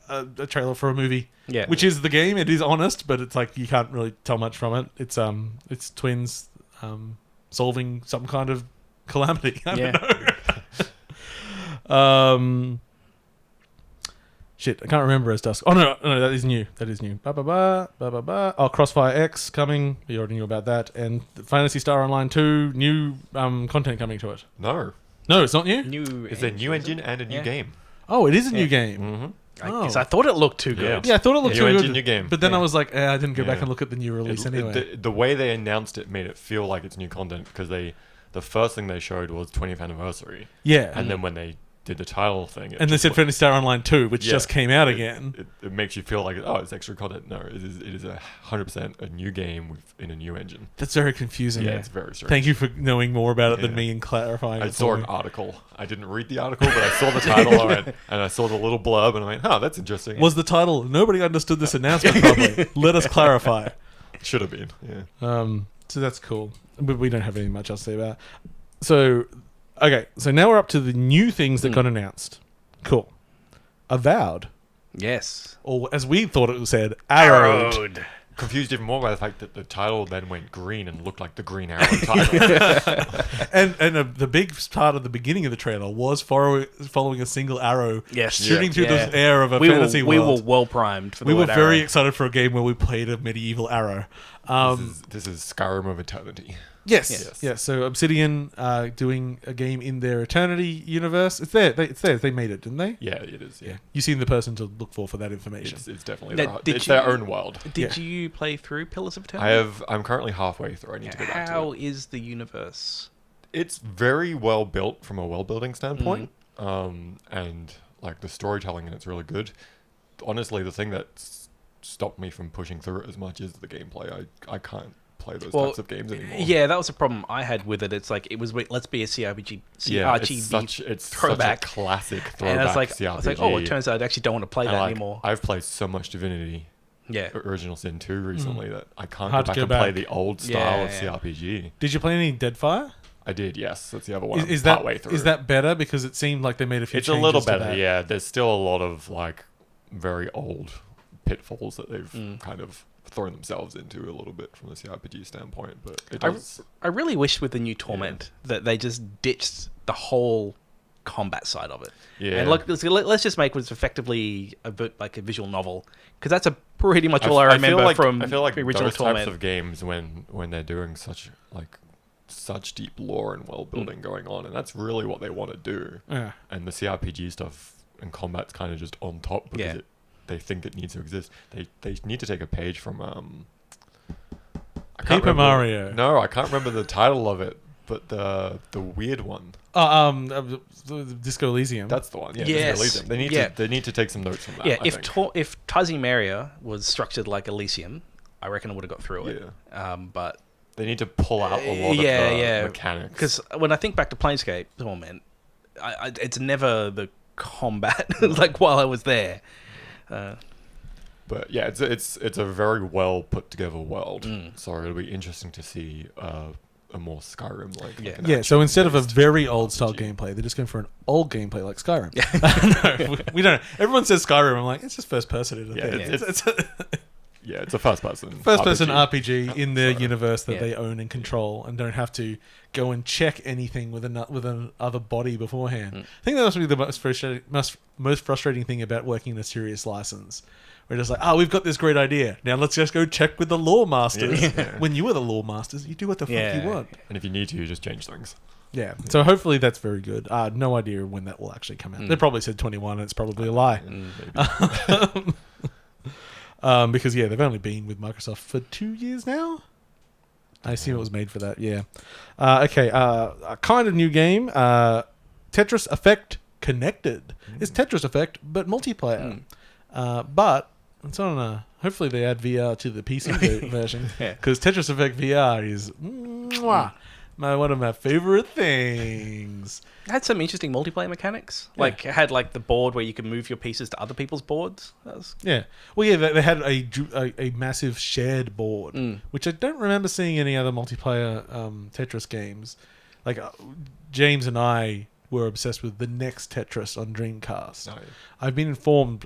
Speaker 1: a trailer for a movie.
Speaker 2: Yeah.
Speaker 1: Which is the game. It is honest, but it's like you can't really tell much from it. It's twins solving some kind of calamity. I don't know. Shit, I can't remember as Dusk. Oh no, that is new. Oh, Crossfire X coming. We already knew about that. And Phantasy Star Online 2, new content coming to it.
Speaker 3: No.
Speaker 1: No, it's not new.
Speaker 3: It's a new engine and a new game.
Speaker 1: Oh, it is a new game.
Speaker 3: Mm-hmm.
Speaker 2: Because I thought it looked too good.
Speaker 1: Yeah, I thought it looked
Speaker 3: New
Speaker 1: too
Speaker 3: engine,
Speaker 1: good.
Speaker 3: new game.
Speaker 1: But then
Speaker 3: Yeah.
Speaker 1: I was like, I didn't go back
Speaker 3: Yeah.
Speaker 1: and look at the new release anyway.
Speaker 3: The way they announced it made it feel like it's new content because the first thing they showed was 20th anniversary.
Speaker 1: Yeah.
Speaker 3: And then when they did the title thing,
Speaker 1: And they said Phantasy Star Online 2, which
Speaker 3: Yeah.
Speaker 1: just came out again.
Speaker 3: It makes you feel like, oh, it's extra content. No, it is 100% a new game in a new engine.
Speaker 1: That's very confusing.
Speaker 3: Yeah, it's very strange.
Speaker 1: Thank you for knowing more about it than
Speaker 3: Yeah.
Speaker 1: me and clarifying
Speaker 3: I
Speaker 1: it
Speaker 3: saw
Speaker 1: for
Speaker 3: an
Speaker 1: me.
Speaker 3: article. I didn't read the article, but I saw the title of it, and I saw the little blurb, and I went, oh, that's interesting.
Speaker 1: Was the title, nobody understood this announcement properly. Let us clarify.
Speaker 3: Should have been, yeah.
Speaker 1: So that's cool. But we don't have anything much else to say about it. So, okay. So now we're up to the new things that got announced. Cool. Avowed.
Speaker 2: Yes.
Speaker 1: Or as we thought it was said, Arrowed.
Speaker 2: Road.
Speaker 3: Confused even more by the fact that the title then went green and looked like the Green Arrow title.
Speaker 1: And the big part of the beginning of the trailer was following a single arrow
Speaker 2: Yes.
Speaker 1: shooting through
Speaker 2: Yeah.
Speaker 1: the air of a
Speaker 2: We
Speaker 1: fantasy
Speaker 2: were
Speaker 1: world.
Speaker 2: well primed for the
Speaker 1: We were
Speaker 2: word
Speaker 1: very
Speaker 2: arrow.
Speaker 1: excited for a game where we played a medieval arrow.
Speaker 3: This is Skyrim of Eternity.
Speaker 1: Yes. Yeah. So Obsidian doing a game in their Eternity universe. It's there. It's theirs. They made it, didn't they?
Speaker 3: Yeah, it is. Yeah,
Speaker 1: You seem the person to look for that information.
Speaker 3: it's definitely
Speaker 2: Now,
Speaker 3: it's their own world.
Speaker 2: Did
Speaker 1: Yeah.
Speaker 2: you play through Pillars of Eternity?
Speaker 3: I'm currently halfway through. I need to go back to
Speaker 2: How
Speaker 3: it.
Speaker 2: is the universe?
Speaker 3: It's very well built from a world building standpoint,
Speaker 2: Mm-hmm.
Speaker 3: and like the storytelling in it's really good. Honestly, the thing that stopped me from pushing through it as much is the gameplay. I can't play those types of games anymore.
Speaker 2: Yeah, that was a problem I had with it. It's like it was let's be a CRPG,
Speaker 3: Yeah, it's
Speaker 2: CRPG
Speaker 3: such
Speaker 2: throwback.
Speaker 3: a classic throwback
Speaker 2: and I was like,
Speaker 3: CRPG.
Speaker 2: oh, it turns out I actually don't want to play
Speaker 3: And,
Speaker 2: that
Speaker 3: like,
Speaker 2: anymore.
Speaker 3: I've played so much Divinity,
Speaker 2: Yeah,
Speaker 3: Original Sin 2 recently that I can't
Speaker 1: Hard
Speaker 3: go
Speaker 1: to
Speaker 3: back
Speaker 1: go
Speaker 3: and play
Speaker 1: back.
Speaker 3: the old style of
Speaker 2: Yeah.
Speaker 3: CRPG.
Speaker 1: Did you play any Deadfire?
Speaker 3: I did, yes. That's the other one.
Speaker 1: Is
Speaker 3: I'm
Speaker 1: that
Speaker 3: partway through.
Speaker 1: is that better? Because it seemed like they made a few
Speaker 3: It's a
Speaker 1: changes
Speaker 3: little
Speaker 1: to
Speaker 3: better,
Speaker 1: that.
Speaker 3: yeah. There's still a lot of like very old pitfalls that they've kind of thrown themselves into a little bit from the CRPG standpoint, but it does.
Speaker 2: I really wish with the new Torment that they just ditched the whole combat side of it.
Speaker 3: Yeah.
Speaker 2: And look, let's just make it effectively like a visual novel, because that's a pretty much all I remember from
Speaker 3: I feel like
Speaker 2: the original
Speaker 3: those
Speaker 2: Torment.
Speaker 3: types of games when they're doing such deep lore and world building going on, and that's really what they want to do.
Speaker 1: Yeah.
Speaker 3: And the CRPG stuff and combat's kind of just on top because
Speaker 2: Yeah.
Speaker 3: they think it needs to exist. They need to take a page from I can't
Speaker 1: Paper
Speaker 3: remember-
Speaker 1: Mario.
Speaker 3: No, I can't remember the title of it, but the weird one.
Speaker 1: The Disco Elysium.
Speaker 3: That's the one. Yeah,
Speaker 2: Yes.
Speaker 3: Elysium. They need
Speaker 2: Yeah.
Speaker 3: to take some notes from that.
Speaker 2: Yeah,
Speaker 3: I
Speaker 2: if
Speaker 3: think.
Speaker 2: if Tazimaria was structured like Elysium, I reckon I would have got through it. But
Speaker 3: They need to pull out a lot of the mechanics.
Speaker 2: because when I think back to Planescape Torment, it's never the combat like while I was there.
Speaker 3: But yeah, it's a very well put together world.
Speaker 2: Mm.
Speaker 3: So it'll be interesting to see a more Skyrim like.
Speaker 2: Yeah.
Speaker 1: Yeah, so instead of a
Speaker 3: action-based
Speaker 1: very old style
Speaker 3: RPG.
Speaker 1: gameplay, they're just going for an old gameplay like Skyrim. No, we don't. Everyone says Skyrim. I'm like, it's just first person. Isn't
Speaker 3: Yeah,
Speaker 1: it?
Speaker 3: it's a first person.
Speaker 1: First person RPG in their
Speaker 3: So,
Speaker 1: universe that
Speaker 2: yeah.
Speaker 1: they own and control, and don't have to go and check anything with another body beforehand. I think that must be the most frustrating thing about working in a serious license. We're just like, we've got this great idea. Now let's just go check with the lore masters.
Speaker 3: Yeah.
Speaker 1: When you are the lore masters, you do what the fuck you want.
Speaker 3: And if you need to, you just change things.
Speaker 1: Yeah. So hopefully that's very good. No idea when that will actually come out. They probably said 21, and it's probably a lie.
Speaker 3: Maybe.
Speaker 1: Because they've only been with Microsoft for 2 years now. I assume it was made for that. Yeah. Okay. A kind of new game. Tetris Effect Connected. It's Tetris Effect, but multiplayer. But it's on hopefully they add VR to the PC version.
Speaker 2: Yeah.
Speaker 1: Because Tetris Effect VR is One of my favorite things.
Speaker 2: It had some interesting multiplayer mechanics. Like, it had like the board where you could move your pieces to other people's boards. That was...
Speaker 1: Yeah. Well, yeah, they had a massive shared board, which I don't remember seeing any other multiplayer Tetris games. Like, James and I were obsessed with the next Tetris on Dreamcast.
Speaker 3: Oh, yeah.
Speaker 1: I've been informed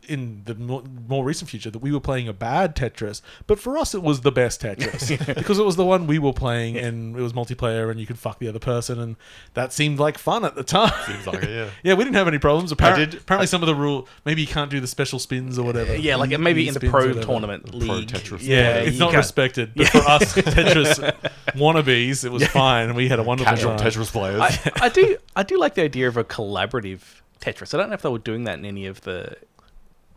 Speaker 1: in the more recent future that we were playing a bad Tetris, but for us it was the best Tetris because it was the one we were playing and it was multiplayer and you could fuck the other person, and that seemed like fun at the time.
Speaker 3: Seems like it, yeah.
Speaker 1: Yeah, we didn't have any problems. Apparently some of the rule, maybe you can't do the special spins or whatever.
Speaker 2: Yeah, like maybe in the pro tournament league.
Speaker 3: Pro Tetris.
Speaker 1: Yeah, it's not respected. But for us Tetris wannabes, it was fine, and we had a wonderful
Speaker 3: Casual
Speaker 1: time.
Speaker 3: Tetris players.
Speaker 2: I do like the idea of a collaborative Tetris. I don't know if they were doing that in any of the...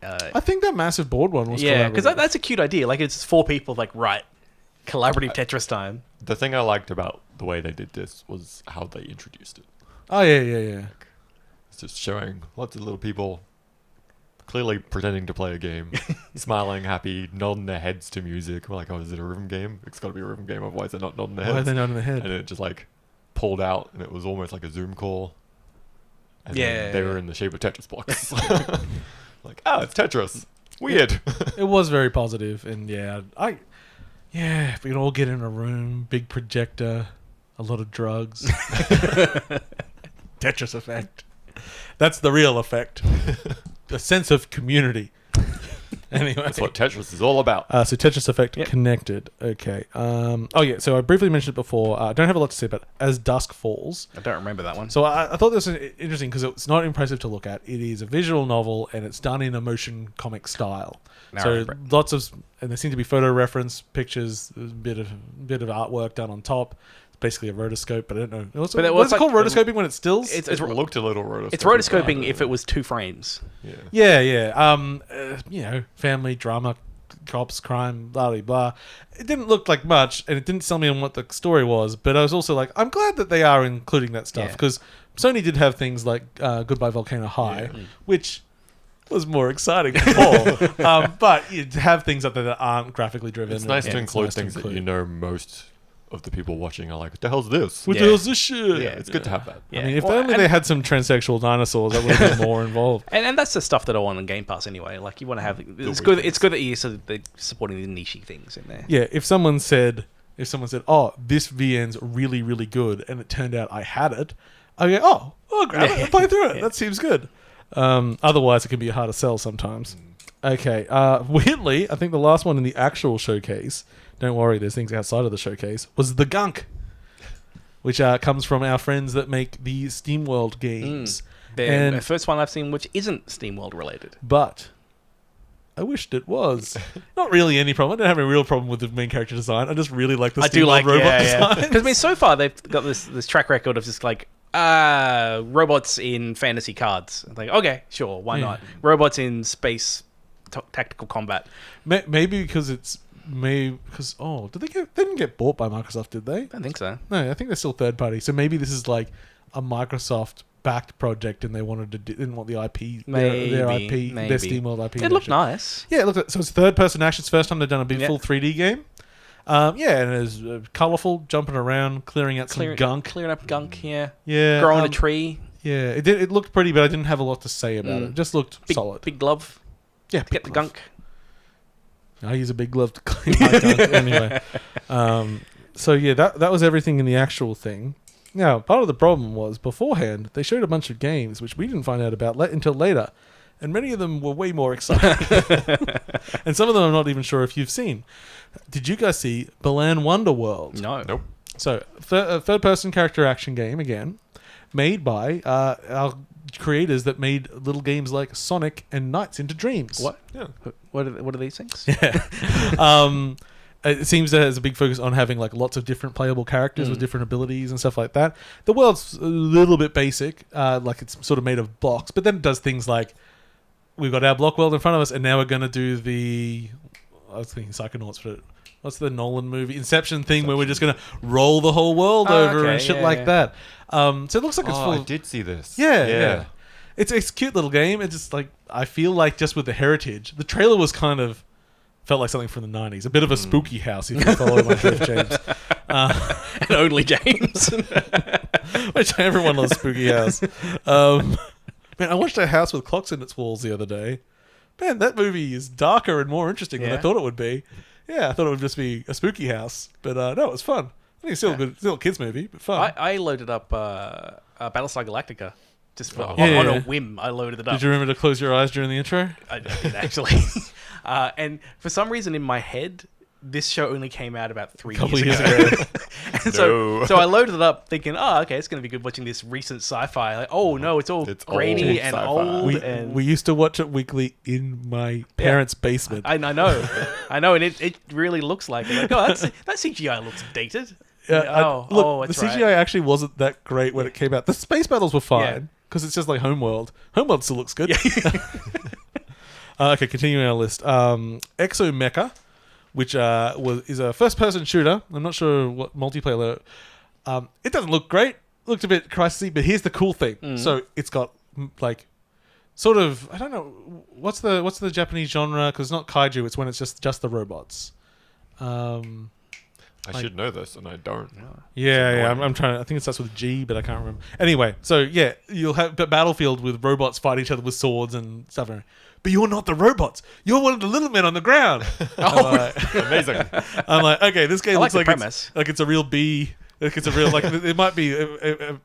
Speaker 1: I think that massive board one was
Speaker 2: yeah, because
Speaker 1: collaborative.
Speaker 2: that's a cute idea. Like, it's 4 people, like, right, collaborative Tetris time.
Speaker 3: The thing I liked about the way they did this was how they introduced it.
Speaker 1: Oh, yeah.
Speaker 3: It's just showing lots of little people clearly pretending to play a game, smiling, happy, nodding their heads to music. We're like, oh, is it a rhythm game? It's got to be a rhythm game, otherwise they're not nodding their heads.
Speaker 1: Why are they nodding their head?
Speaker 3: And it just like pulled out, and it was almost like a Zoom call. And
Speaker 2: Yeah,
Speaker 3: then they were in the shape of Tetris blocks. Like, it's Tetris. Weird.
Speaker 1: It was very positive, and if we could all get in a room, big projector, a lot of drugs. Tetris effect. That's the real effect. A sense of community. Anyway.
Speaker 3: That's what Tetris is all about.
Speaker 1: So Tetris Effect connected. Okay. So I briefly mentioned it before. I don't have a lot to say about As Dusk Falls.
Speaker 2: I don't remember that one.
Speaker 1: So I thought this was interesting because it's not impressive to look at. It is a visual novel and it's done in a motion comic style. So lots of, and there seem to be photo reference pictures, a bit of artwork done on top. Basically a rotoscope, but I don't know. What's it called? Rotoscoping when it stills?
Speaker 3: It looked a little rotoscoping.
Speaker 2: It's rotoscoping if it was 2 frames.
Speaker 1: Yeah. Family, drama, cops, crime, blah, blah, blah. It didn't look like much, and it didn't tell me on what the story was, but I was also like, I'm glad that they are including that stuff, because Sony did have things like Goodbye Volcano High, which was more exciting before. But you have things up there that aren't graphically driven.
Speaker 3: It's nice to include things that you know most of the people watching are like, what the hell's this?
Speaker 1: What the hell's this shit?
Speaker 3: Yeah, it's good to have that.
Speaker 2: Yeah.
Speaker 1: I mean, if only they had some transsexual dinosaurs, that would have been more involved.
Speaker 2: And that's the stuff that I want on Game Pass anyway. Like, you want to have... It's good that they're supporting the niche things in there.
Speaker 1: Yeah, if someone said, oh, this VN's really, really good, and it turned out I had it, I go, I'll grab it and play through it. That seems good. Otherwise, it can be hard to sell sometimes. Okay, weirdly, I think the last one in the actual showcase... Don't worry, there's things outside of the showcase. Was the Gunk, which comes from our friends that make the SteamWorld games.
Speaker 2: The first one I've seen which isn't SteamWorld related.
Speaker 1: But I wished it was. Not really any problem. I don't have a real problem with the main character design. I just really like the SteamWorld robot design.
Speaker 2: Because I mean, so far they've got this track record of just like robots in fantasy cards. Like, okay, sure, why not? Robots in space tactical combat.
Speaker 1: Maybe because it's. They didn't get bought by Microsoft, did they?
Speaker 2: I don't think so.
Speaker 1: No, I think they're still third party. So maybe this is like a Microsoft backed project, and they didn't want the IP, their IP, their SteamWorld IP.
Speaker 2: It looked nice.
Speaker 1: Yeah, it looked. So it's third person action. It's the first time they've done a big full 3D game. And it's colourful, jumping around, clearing out some gunk,
Speaker 2: clearing up gunk. Yeah,
Speaker 1: growing
Speaker 2: a tree.
Speaker 1: Yeah, it looked pretty, but I didn't have a lot to say about it. It just looked solid.
Speaker 2: Big glove.
Speaker 1: Yeah,
Speaker 2: get the gunk.
Speaker 1: I use a big glove to clean my gunk anyway. So yeah, that was everything in the actual thing. Now, part of the problem was beforehand they showed a bunch of games which we didn't find out about until later, and many of them were way more exciting. And some of them I'm not even sure if you've seen. Did you guys see Balan Wonderworld?
Speaker 2: No.
Speaker 3: Nope.
Speaker 1: So third-person character action game again, made by our creators that made little games like Sonic and Nights into Dreams.
Speaker 2: What?
Speaker 3: Yeah.
Speaker 2: What are these things?
Speaker 1: Yeah. It seems that there's a big focus on having like lots of different playable characters with different abilities and stuff like that. The world's a little bit basic, like it's sort of made of blocks, but then it does things like we've got our block world in front of us, and now we're going to do I was thinking Psychonauts, but what's the Nolan movie? Inception thing where we're just going to roll the whole world over and shit like that. So it looks like it's full.
Speaker 3: I did see this.
Speaker 1: Yeah. It's a cute little game. It's just like, I feel like just with the heritage, the trailer was kind of felt like something from the 90s, a bit of a spooky house if you follow my drift, James.
Speaker 2: And only James.
Speaker 1: Which everyone loves Spooky House. Man, I watched a house with clocks in its walls the other day. Man, that movie is darker and more interesting than I thought it would be. Yeah, I thought it would just be a spooky house, but no, it was fun. I think it's still a good, still a kids movie, but fun.
Speaker 2: I loaded up Battlestar Galactica just on a whim. I loaded it up.
Speaker 1: Did you remember to close your eyes during the intro?
Speaker 2: I did actually. And for some reason in my head, this show only came out about 3 years ago. And so I loaded it up thinking, oh, okay, it's going to be good watching this recent sci-fi. Like, oh, no, it's grainy
Speaker 3: old
Speaker 2: and
Speaker 3: sci-fi.
Speaker 2: old.
Speaker 1: We used to watch it weekly in my parents' basement.
Speaker 2: I know. And it really looks like it. Like, oh, that CGI looks dated.
Speaker 1: Yeah,
Speaker 2: Look,
Speaker 1: the CGI actually wasn't that great when it came out. The space battles were
Speaker 2: Yeah.
Speaker 1: fine, because it's just like Homeworld. Homeworld still looks good. Okay, continuing our list. Exo Mecha, which is a first-person shooter. I'm not sure what multiplayer. It doesn't look great. Looked a bit crisisy, but here's the cool thing. So it's got like sort of, I don't know, what's the Japanese genre? Because it's not kaiju. It's when it's just the robots.
Speaker 3: I should know this, and I don't.
Speaker 1: Yeah. I'm trying. I think it starts with G, but I can't remember. Anyway, so yeah, you'll have a battlefield with robots fight each other with swords and stuff. But you're not the robots. You're one of the little men on the ground.
Speaker 3: Amazing.
Speaker 1: I'm like, okay, this game looks
Speaker 2: the
Speaker 1: like
Speaker 2: premise.
Speaker 1: it's a real B. Like it's a real it might be.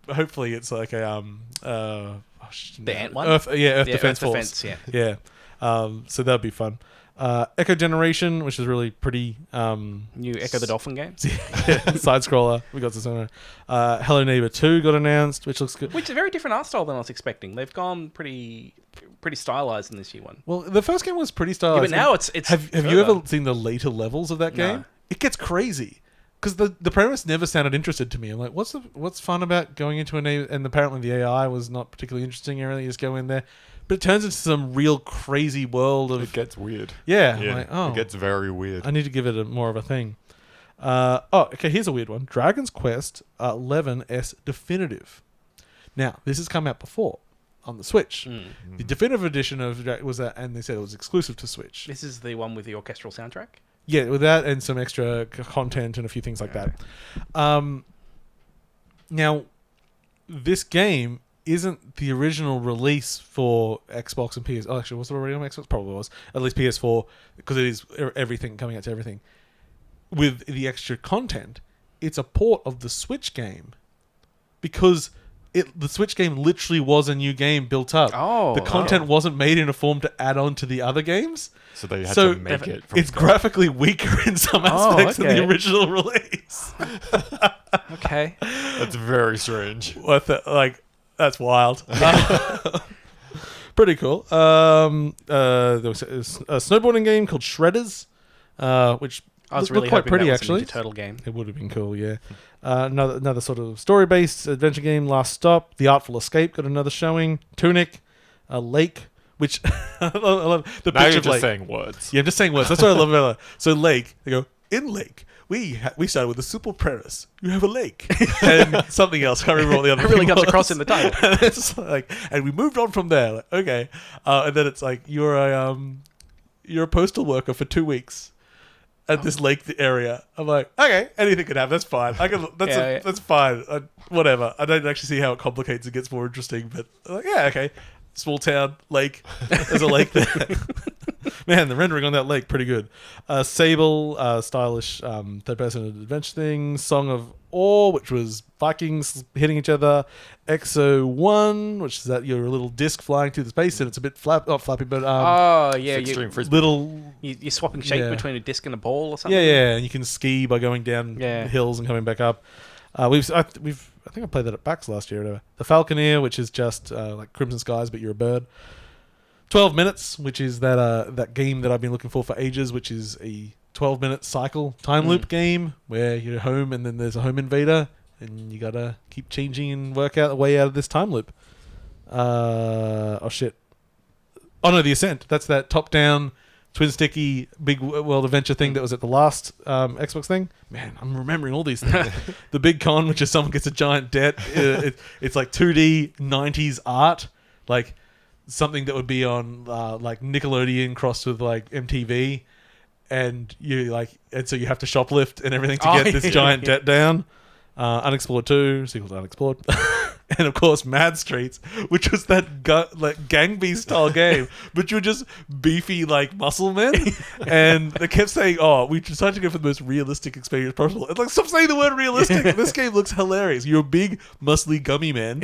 Speaker 1: Hopefully, it's like a
Speaker 2: The ant one.
Speaker 1: Earth Defense
Speaker 2: Earth
Speaker 1: Force.
Speaker 2: Defense,
Speaker 1: Yeah. So that'd be fun. Echo Generation, which is really pretty.
Speaker 2: New Echo the Dolphin game.
Speaker 1: Side scroller. We got this one. Hello Neighbor 2 got announced, which looks good.
Speaker 2: Which is a very different art style than I was expecting. They've gone pretty stylized in this year one.
Speaker 1: Well, the first game was pretty stylized.
Speaker 2: Yeah, but now it's
Speaker 1: Have you ever seen the later levels of that game?
Speaker 2: No.
Speaker 1: It gets crazy. Because the premise never sounded interested to me. I'm like, what's fun about going into a name? And apparently the AI was not particularly interesting. You really just go in there. But it turns into some real crazy world of...
Speaker 3: It gets weird.
Speaker 1: Yeah. I'm like,
Speaker 3: It gets very weird.
Speaker 1: I need to give it more of a thing. Okay, here's a weird one. Dragon's Quest 11S Definitive. Now, this has come out before on the Switch. The definitive edition of was that, and they said it was exclusive to Switch.
Speaker 2: This is the one with the orchestral soundtrack?
Speaker 1: Yeah, with that and some extra content and a few things like that. Now, this game isn't the original release for Xbox and PS. Oh, actually, was it already on Xbox? Probably was. At least PS4, because it is everything coming out to everything. With the extra content, it's a port of the Switch game. Because the Switch game literally was a new game built up.
Speaker 2: Oh,
Speaker 1: the content wasn't made in a form to add on to the other games.
Speaker 3: So they had to make it.
Speaker 1: It's graphically weaker in some aspects than the original release.
Speaker 2: Okay.
Speaker 3: That's very strange.
Speaker 1: That's wild. Pretty cool. There was a snowboarding game called Shredders, which
Speaker 2: I was
Speaker 1: looked
Speaker 2: really
Speaker 1: quite
Speaker 2: hoping
Speaker 1: pretty
Speaker 2: that was
Speaker 1: actually.
Speaker 2: a Ninja Turtle game.
Speaker 1: It would have been cool, yeah. Another sort of story-based adventure game, Last Stop. The Artful Escape got another showing. Tunic, Lake, which I love the
Speaker 3: Now
Speaker 1: picture
Speaker 3: you're
Speaker 1: of
Speaker 3: just
Speaker 1: Lake.
Speaker 3: saying words.
Speaker 1: Yeah, I'm just saying words. That's what I love about it. So Lake, they go, in Lake, we started with a simple premise. You have a lake. And something else. I can't remember what the other
Speaker 2: It really
Speaker 1: thing
Speaker 2: comes
Speaker 1: was.
Speaker 2: across in the title.
Speaker 1: And it's like, and we moved on from there. Like, okay. And then it's like, you're a postal worker for 2 weeks at this lake area. I'm like, okay, anything could happen. That's fine. That's fine. Whatever. I don't actually see how it complicates. It gets more interesting, but I'm like, yeah, okay. Small town, lake. There's a lake there. Man, the rendering on that lake, pretty good. Sable, stylish third-person adventure thing. Song of Awe, which was Vikings hitting each other. Exo 1, which is that you're a little disc flying through the space, and it's a bit not flappy, but
Speaker 2: Oh, yeah.
Speaker 3: Extreme Frisbee.
Speaker 1: little...
Speaker 2: You're swapping shape
Speaker 1: Yeah.
Speaker 2: between a disc and a ball or something?
Speaker 1: Yeah, and you can ski by going down hills and coming back up. I think I played that at PAX last year. Or whatever. The Falconeer, which is just like Crimson Skies, but you're a bird. 12 Minutes, which is that game that I've been looking for ages, which is a 12-minute cycle time loop game where you're home and then there's a home invader and you gotta keep changing and work out the way out of this time loop. Oh shit! Oh no, The Ascent. That's that top-down twin sticky big world adventure thing that was at the last Xbox thing. Man, I'm remembering all these things. The Big Con, which is someone gets a giant debt. It's like 2D 90s art, like something that would be on like Nickelodeon crossed with like MTV. and so you have to shoplift and everything to get this giant jet down. Unexplored 2, sequel to Unexplored. And of course Mad Streets, which was that Gang Beast style game, but you were just beefy like muscle men. And they kept saying, we decided to go for the most realistic experience possible. It's like, stop saying the word realistic. This game looks hilarious. You're a big muscly gummy man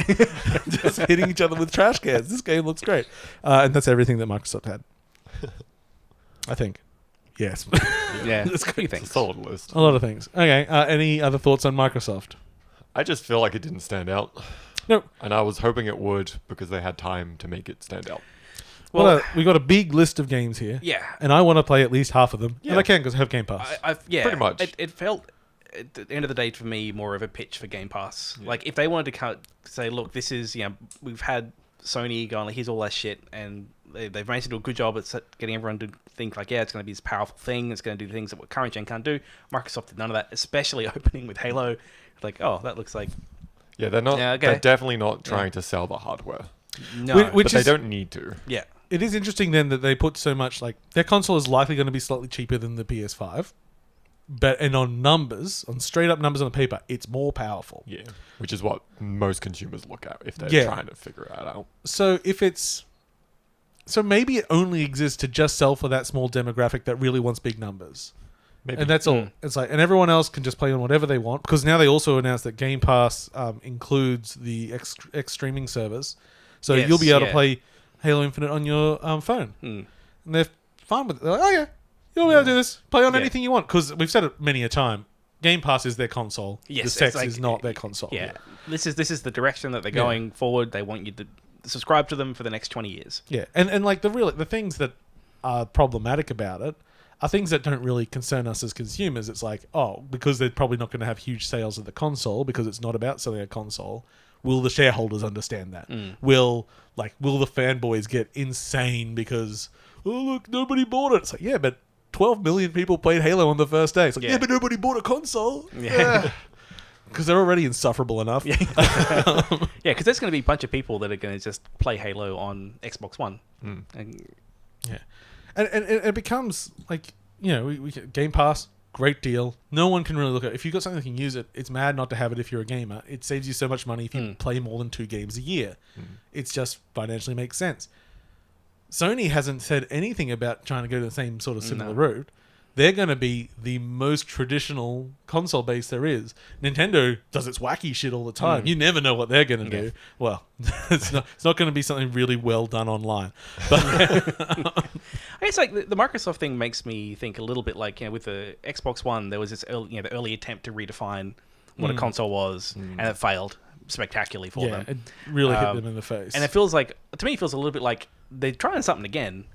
Speaker 1: just hitting each other with trash cans. This game looks great. And that's everything that Microsoft had, I think. Yes.
Speaker 2: Yeah.
Speaker 1: That's
Speaker 2: What do you
Speaker 3: It's a
Speaker 2: think?
Speaker 3: solid list.
Speaker 1: a lot of things. Okay. Any other thoughts on Microsoft?
Speaker 3: I just feel like it didn't stand out.
Speaker 1: No.
Speaker 3: And I was hoping it would because they had time to make it stand out.
Speaker 2: Well,
Speaker 1: We got a big list of games here.
Speaker 2: yeah.
Speaker 1: And I want to play at least half of them.
Speaker 3: Yeah.
Speaker 1: And I can because I have Game Pass.
Speaker 2: Yeah,
Speaker 3: Pretty much.
Speaker 2: It felt at the end of the day for me more of a pitch for Game Pass. Like if they wanted to say, look, this is we've had Sony going like, here's all that shit, and they've managed to do a good job at getting everyone to think like, yeah, it's going to be this powerful thing. It's going to do things that what current gen can't do. Microsoft did none of that, especially opening with Halo. Like, that looks like
Speaker 3: Yeah, they're not.
Speaker 2: Yeah, okay.
Speaker 3: They're definitely not trying to sell the hardware,
Speaker 2: no.
Speaker 1: Which
Speaker 3: but they
Speaker 1: is-
Speaker 3: don't need to.
Speaker 2: Yeah.
Speaker 1: It is interesting then that they put so much, like, their console is likely going to be slightly cheaper than the PS5. And on numbers, on straight up numbers on the paper, it's more powerful.
Speaker 3: Yeah, which is what most consumers look at if they're
Speaker 1: Yeah.
Speaker 3: trying to figure it out.
Speaker 1: So maybe it only exists to just sell for that small demographic that really wants big numbers.
Speaker 3: Maybe.
Speaker 1: And that's all. It's like, and everyone else can just play on whatever they want, because now they also announced that Game Pass includes the X streaming service, so
Speaker 2: Yes,
Speaker 1: you'll be able to
Speaker 2: yeah.
Speaker 1: play Halo Infinite on your phone,
Speaker 2: Mm.
Speaker 1: and they're fine with it. They're like, oh yeah, you'll be able to do this. Play on
Speaker 2: Yeah.
Speaker 1: anything you want, because we've said it many a time. Game Pass is their console.
Speaker 2: Yes,
Speaker 1: the
Speaker 2: it's
Speaker 1: sex
Speaker 2: like-
Speaker 1: is not their console.
Speaker 2: Yeah. This is the direction that they're going forward. They want you to subscribe to them for the next 20 years.
Speaker 1: Yeah, and like the things that are problematic about it are things that don't really concern us as consumers. It's like, because they're probably not going to have huge sales of the console because it's not about selling a console. Will the shareholders understand that? Will the fanboys get insane because look, nobody bought it? It's like, yeah, but 12 million people played Halo on the first day. It's like, yeah, but nobody bought a console.
Speaker 2: Yeah.
Speaker 1: Because they're already insufferable enough.
Speaker 2: Yeah, because there's going to be a bunch of people that are going to just play Halo on Xbox One. And,
Speaker 1: Yeah, and it becomes like, we Game Pass, great deal. No one can really look at it. If you've got something that can use it, it's mad not to have it if you're a gamer. It saves you so much money if you play more than 2 games a year. It's just financially makes sense. Sony hasn't said anything about trying to go to the same sort of similar route. They're going to be the most traditional console base there is. Nintendo does its wacky shit all the time. You never know what they're going to do. Well, it's not going to be something really well done online. But
Speaker 2: I guess like the Microsoft thing makes me think a little bit like with the Xbox One, there was this early, the early attempt to redefine what a console was, and it failed spectacularly for them.
Speaker 1: it really hit them in the face.
Speaker 2: And it feels like, to me, it feels a little bit like they're trying something again,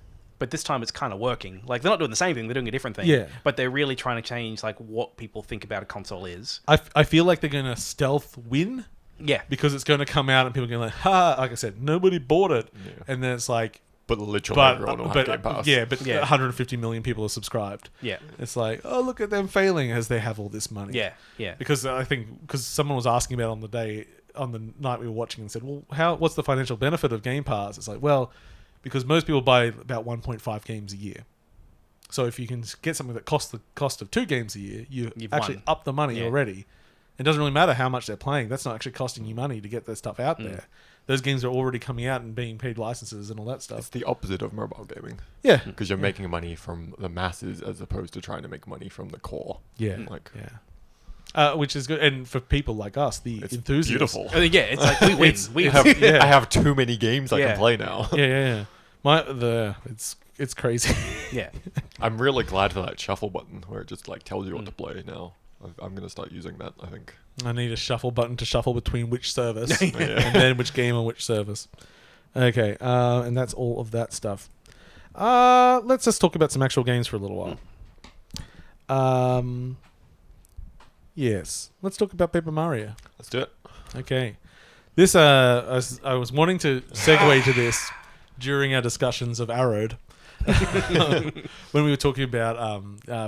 Speaker 2: but this time it's kind of working. Like they're not doing the same thing; they're doing a different thing.
Speaker 1: Yeah.
Speaker 2: But they're really trying to change like what people think about a console is.
Speaker 1: I feel like they're going to stealth win
Speaker 2: Yeah.
Speaker 1: because it's going to come out and people are going to like, like I said, nobody bought it.
Speaker 3: Yeah.
Speaker 1: And then it's like,
Speaker 3: But literally everyone will have Game Pass.
Speaker 1: but 150 million people are subscribed.
Speaker 2: Yeah.
Speaker 1: It's like, look at them failing as they have all this money.
Speaker 2: Yeah. Yeah.
Speaker 1: Because I think someone was asking about on the night we were watching and said, well, what's the financial benefit of Game Pass? It's like, well, because most people buy about 1.5 games a year. So if you can get something that costs the cost of 2 games a year, you've actually
Speaker 2: won.
Speaker 1: up the money already. It doesn't really matter how much they're playing. That's not actually costing you money to get their stuff out there. Those games are already coming out and being paid licenses and all that
Speaker 3: It's
Speaker 1: stuff.
Speaker 3: the opposite of mobile gaming.
Speaker 1: Yeah.
Speaker 3: Because you're making money from the masses as opposed to trying to make money from the core.
Speaker 1: Yeah.
Speaker 3: Like,
Speaker 1: Which is good. And for people like us, the
Speaker 3: it's
Speaker 1: enthusiasts.
Speaker 3: beautiful.
Speaker 2: Yeah, it's like we win. We
Speaker 3: I have,
Speaker 1: Yeah.
Speaker 3: I have too many games I
Speaker 2: Yeah.
Speaker 3: can play now.
Speaker 1: Yeah. It's crazy.
Speaker 2: Yeah.
Speaker 3: I'm really glad for that shuffle button where it just like tells you what to play now. I'm going to start using that, I think.
Speaker 1: I need a shuffle button to shuffle between which service
Speaker 3: Yeah.
Speaker 1: and then which game on which service. Okay, and that's all of that stuff. Let's just talk about some actual games for a little while. Yes, let's talk about Paper Mario.
Speaker 3: Let's do it.
Speaker 1: Okay, this I was wanting to segue to this during our discussions of Arrowed. When we were talking about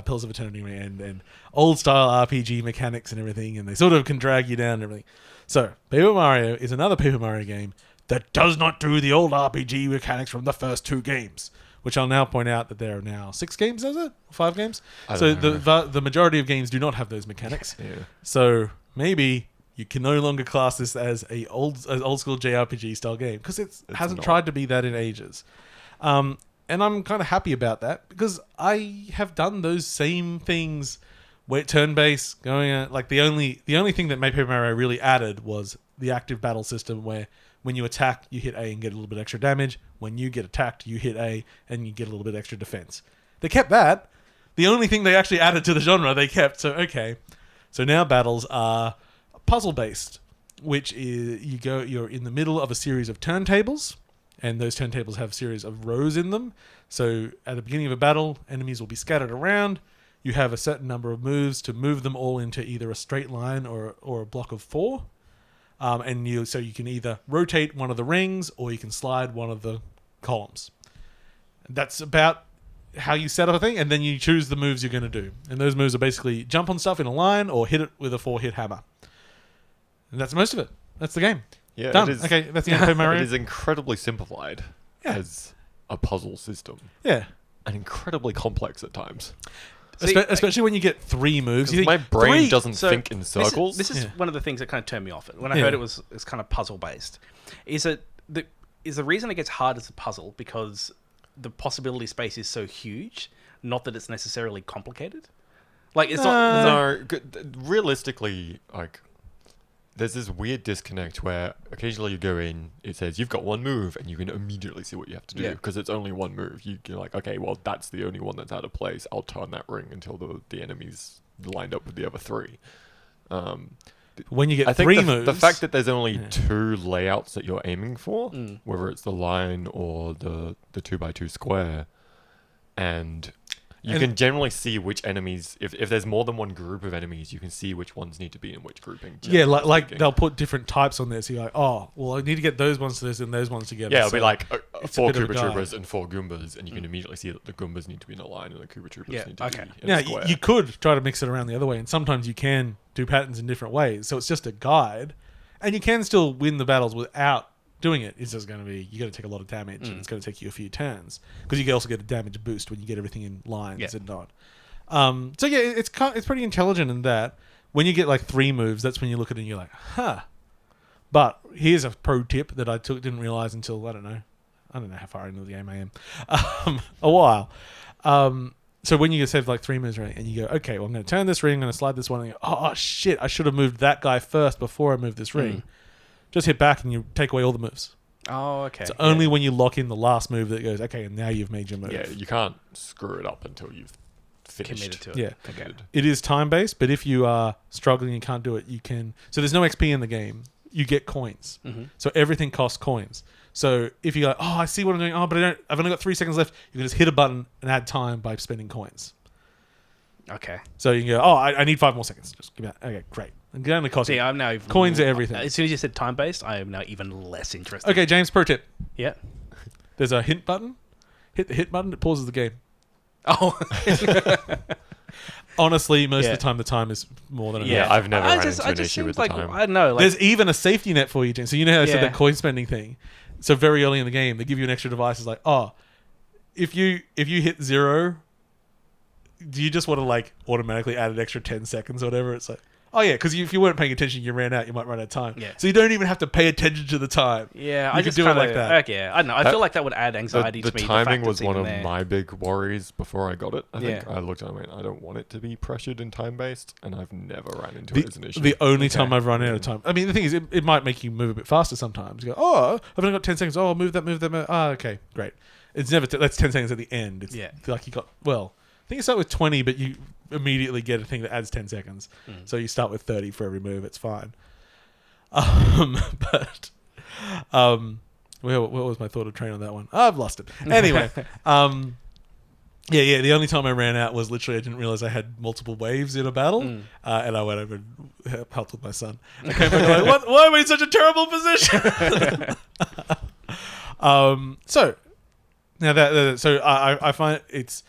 Speaker 1: Pillars of Eternity and old style RPG mechanics and everything, and they sort of can drag you down and everything. So, Paper Mario is another Paper Mario game that does not do the old RPG mechanics from the first 2 games. which I'll now point out that there are now 6 games, is it? 5 games?
Speaker 3: I
Speaker 1: So
Speaker 3: don't know.
Speaker 1: the majority of games do not have those mechanics.
Speaker 3: Yeah.
Speaker 1: So maybe you can no longer class this as an old school JRPG style game because it hasn't
Speaker 3: not.
Speaker 1: tried to be that in ages. And I'm kind of happy about that because I have done those same things where turn-based going at, like the only thing that Paper Mario really added was the active battle system where when you attack you hit A and get a little bit extra damage. When you get attacked you hit A and you get a little bit extra defense. They kept that. The only thing they actually added to the genre they kept. So okay. So now battles are puzzle-based, which is you're in the middle of a series of turntables, and those turntables have a series of rows in them. So at the beginning of a battle, enemies will be scattered around. You have a certain number of moves to move them all into either a straight line or a block of 4. So you can either rotate one of the rings or you can slide one of the columns. That's about how you set up a thing, and then you choose the moves you're going to do. And those moves are basically jump on stuff in a line or hit it with a 4-hit hammer. And that's most of it. That's the game.
Speaker 3: Yeah,
Speaker 1: Done.
Speaker 3: it is.
Speaker 1: Okay, that's the end of Paper Mario.
Speaker 3: It is incredibly simplified as a puzzle system,
Speaker 1: Yeah.
Speaker 3: and incredibly complex at times.
Speaker 1: Especially when you get 3 moves. You think,
Speaker 3: My brain
Speaker 1: 3?
Speaker 3: doesn't
Speaker 2: So
Speaker 3: think in circles.
Speaker 2: This is
Speaker 1: Yeah.
Speaker 2: one of the things that kind of turned me off. When I
Speaker 1: Yeah.
Speaker 2: heard it's kind of puzzle based, is the reason it gets hard as a puzzle because the possibility space is so huge. Not that it's necessarily complicated. Like it's not.
Speaker 3: No, realistically, like, there's this weird disconnect where occasionally you go in, it says you've got 1 move, and you can immediately see what you have to do
Speaker 2: Yeah.
Speaker 3: because it's only 1 move. You're like, okay, well, that's the only one that's out of place. I'll turn that ring until the enemy's lined up with the other 3.
Speaker 1: When you get
Speaker 3: I think
Speaker 1: 3
Speaker 3: the,
Speaker 1: moves.
Speaker 3: the fact that there's only
Speaker 1: Yeah.
Speaker 3: 2 layouts that you're aiming for,
Speaker 2: Mm.
Speaker 3: whether it's the line or the 2x2 square, and you can generally see which enemies, if there's more than 1 group of enemies, you can see which ones need to be in which grouping.
Speaker 1: Yeah,
Speaker 3: generally
Speaker 1: like
Speaker 3: speaking.
Speaker 1: they'll put different types on there. So you're like, oh, well, I need to get those ones to this and those ones together.
Speaker 3: Yeah, it'll
Speaker 1: So
Speaker 3: be like
Speaker 1: it's a
Speaker 3: 4
Speaker 1: bit of a
Speaker 3: Koopa
Speaker 1: guide.
Speaker 3: Troopers and 4 Goombas, and you can immediately see that the Goombas need to be in a line and the Koopa Troopers
Speaker 2: Yeah,
Speaker 3: need to
Speaker 2: okay.
Speaker 3: be in
Speaker 1: Now,
Speaker 3: a square.
Speaker 1: you could try to mix it around the other way, and sometimes you can do patterns in different ways. So it's just a guide, and you can still win the battles without doing it. It's just going to be, you got to take a lot of damage, and it's going to take you a few turns because you can also get a damage boost when you get everything in lines
Speaker 2: Yeah.
Speaker 1: and not. So yeah, it's pretty intelligent in that. When you get like 3 moves, that's when you look at it and you're like, huh. But here's a pro tip that I didn't realize until I don't know how far into the game I am, a while. So when you just have like 3 moves, right, and you go, okay, well, I'm going to turn this ring, I'm going to slide this one, and you go, oh shit, I should have moved that guy first before I moved this ring. Just hit back and you take away all the moves.
Speaker 2: Oh, okay.
Speaker 1: It's only when you lock in the last move that it goes, okay, and now you've made your move.
Speaker 3: Yeah, you can't screw it up until you've finished.
Speaker 2: Committed to it.
Speaker 1: Yeah.
Speaker 2: Okay.
Speaker 1: It is time-based, but if you are struggling and can't do it, you can... So there's no XP in the game. You get coins.
Speaker 2: Mm-hmm.
Speaker 1: So everything costs coins. So if you go, oh, I see what I'm doing, oh, but I've only got 3 seconds left, you can just hit a button and add time by spending coins.
Speaker 2: Okay.
Speaker 1: So you can go, oh, I need 5 more seconds. Just give me that. Okay, great. And it only costs
Speaker 2: See,
Speaker 1: you.
Speaker 2: I'm now even,
Speaker 1: Coins are everything.
Speaker 2: As soon as you said time based, I am now even less interested.
Speaker 1: Okay, James, pro tip.
Speaker 2: Yeah.
Speaker 1: There's a hint button. Hit the hit button, it pauses the game.
Speaker 2: Oh.
Speaker 1: Honestly, most
Speaker 2: Yeah.
Speaker 1: of the time is more than
Speaker 3: Yeah,
Speaker 1: enough.
Speaker 3: I've never ran into
Speaker 2: I
Speaker 3: an
Speaker 2: just
Speaker 3: issue
Speaker 2: seems
Speaker 3: with the
Speaker 2: like,
Speaker 3: time.
Speaker 2: I don't know. Like,
Speaker 1: There's even a safety net for you, James. So you know how I said
Speaker 2: Yeah.
Speaker 1: that coin spending thing? So very early in the game, they give you an extra device. It's like, oh, if you hit 0, do you just want to like automatically add an extra 10 seconds or whatever? It's like, oh yeah, because if you weren't paying attention, you ran out. You might run out of time.
Speaker 2: Yeah.
Speaker 1: So you don't even have to pay attention to the time.
Speaker 2: yeah,
Speaker 1: You
Speaker 2: I
Speaker 1: could
Speaker 2: just
Speaker 1: do it
Speaker 2: kinda,
Speaker 1: like that.
Speaker 2: Yeah, I don't know. I feel like that would add anxiety
Speaker 3: The
Speaker 2: to me.
Speaker 3: timing
Speaker 2: the
Speaker 3: was
Speaker 2: fact
Speaker 3: one
Speaker 2: it's
Speaker 3: of
Speaker 2: even there.
Speaker 3: my big worries before I got it. I think
Speaker 2: Yeah.
Speaker 3: I looked at it and went, I don't want it to be pressured and time-based, and I've never ran into it as an issue.
Speaker 1: The only
Speaker 2: Okay.
Speaker 1: time I've run out of time. I mean, the thing is, it might make you move a bit faster sometimes. You go, oh, I've only got 10 seconds. Oh, move that. Oh, okay, great. It's never, that's 10 seconds at the end. It's
Speaker 2: Yeah.
Speaker 1: like you got, well, I think you start with 20, but you immediately get a thing that adds 10 seconds. So you start with 30 for every move. It's fine. But, what was my thought of train on that one? I've lost it. Anyway, yeah. The only time I ran out was literally I didn't realize I had multiple waves in a battle, and I went over and helped with my son. I came back and like, why am I in such a terrible position? So now so I find it's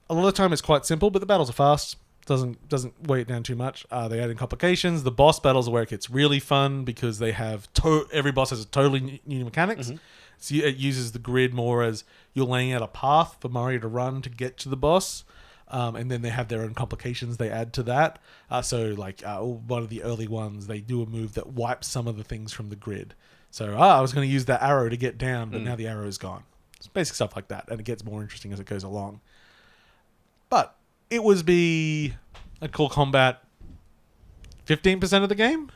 Speaker 1: a lot of the time it's quite simple, but the battles are fast. Doesn't weigh it down too much. They add in complications. The boss battles are where it gets really fun because they have every boss has a totally new mechanics, So it uses the grid more as you're laying out a path for Mario to run to get to the boss. And then they have their own complications they add to that. One of the early ones, they do a move that wipes some of the things from the grid. So I was going to use that arrow to get down, but now the arrow is gone. It's basic stuff like that, and it gets more interesting as it goes along. But it would be, I'd call combat 15% of the game.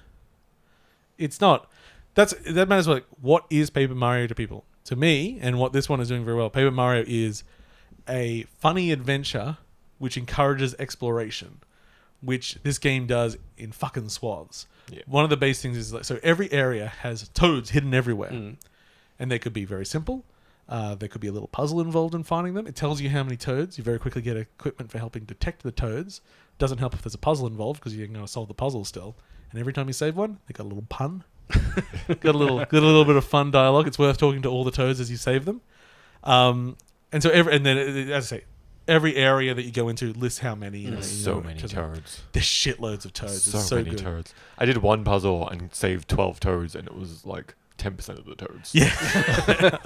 Speaker 1: It's not. That matters. Like, what is Paper Mario to people? To me, and what this one is doing very well, Paper Mario is a funny adventure which encourages exploration, which this game does in fucking swaths. Yeah. One of the base things is so every area has toads hidden everywhere, and they could be very simple. There could be a little puzzle involved in finding them. It tells you how many toads. You very quickly get equipment for helping detect the toads. Doesn't help if there's a puzzle involved because you're going to solve the puzzle still. And every time you save one, they got a little pun. got a little bit of fun dialogue. It's worth talking to all the toads as you save them. And so as I say, every area that you go into lists how many.
Speaker 3: So many toads.
Speaker 1: There's shitloads of toads.
Speaker 3: So many toads. I did one puzzle and saved 12 toads, and it was like 10% of the toads.
Speaker 1: Yeah,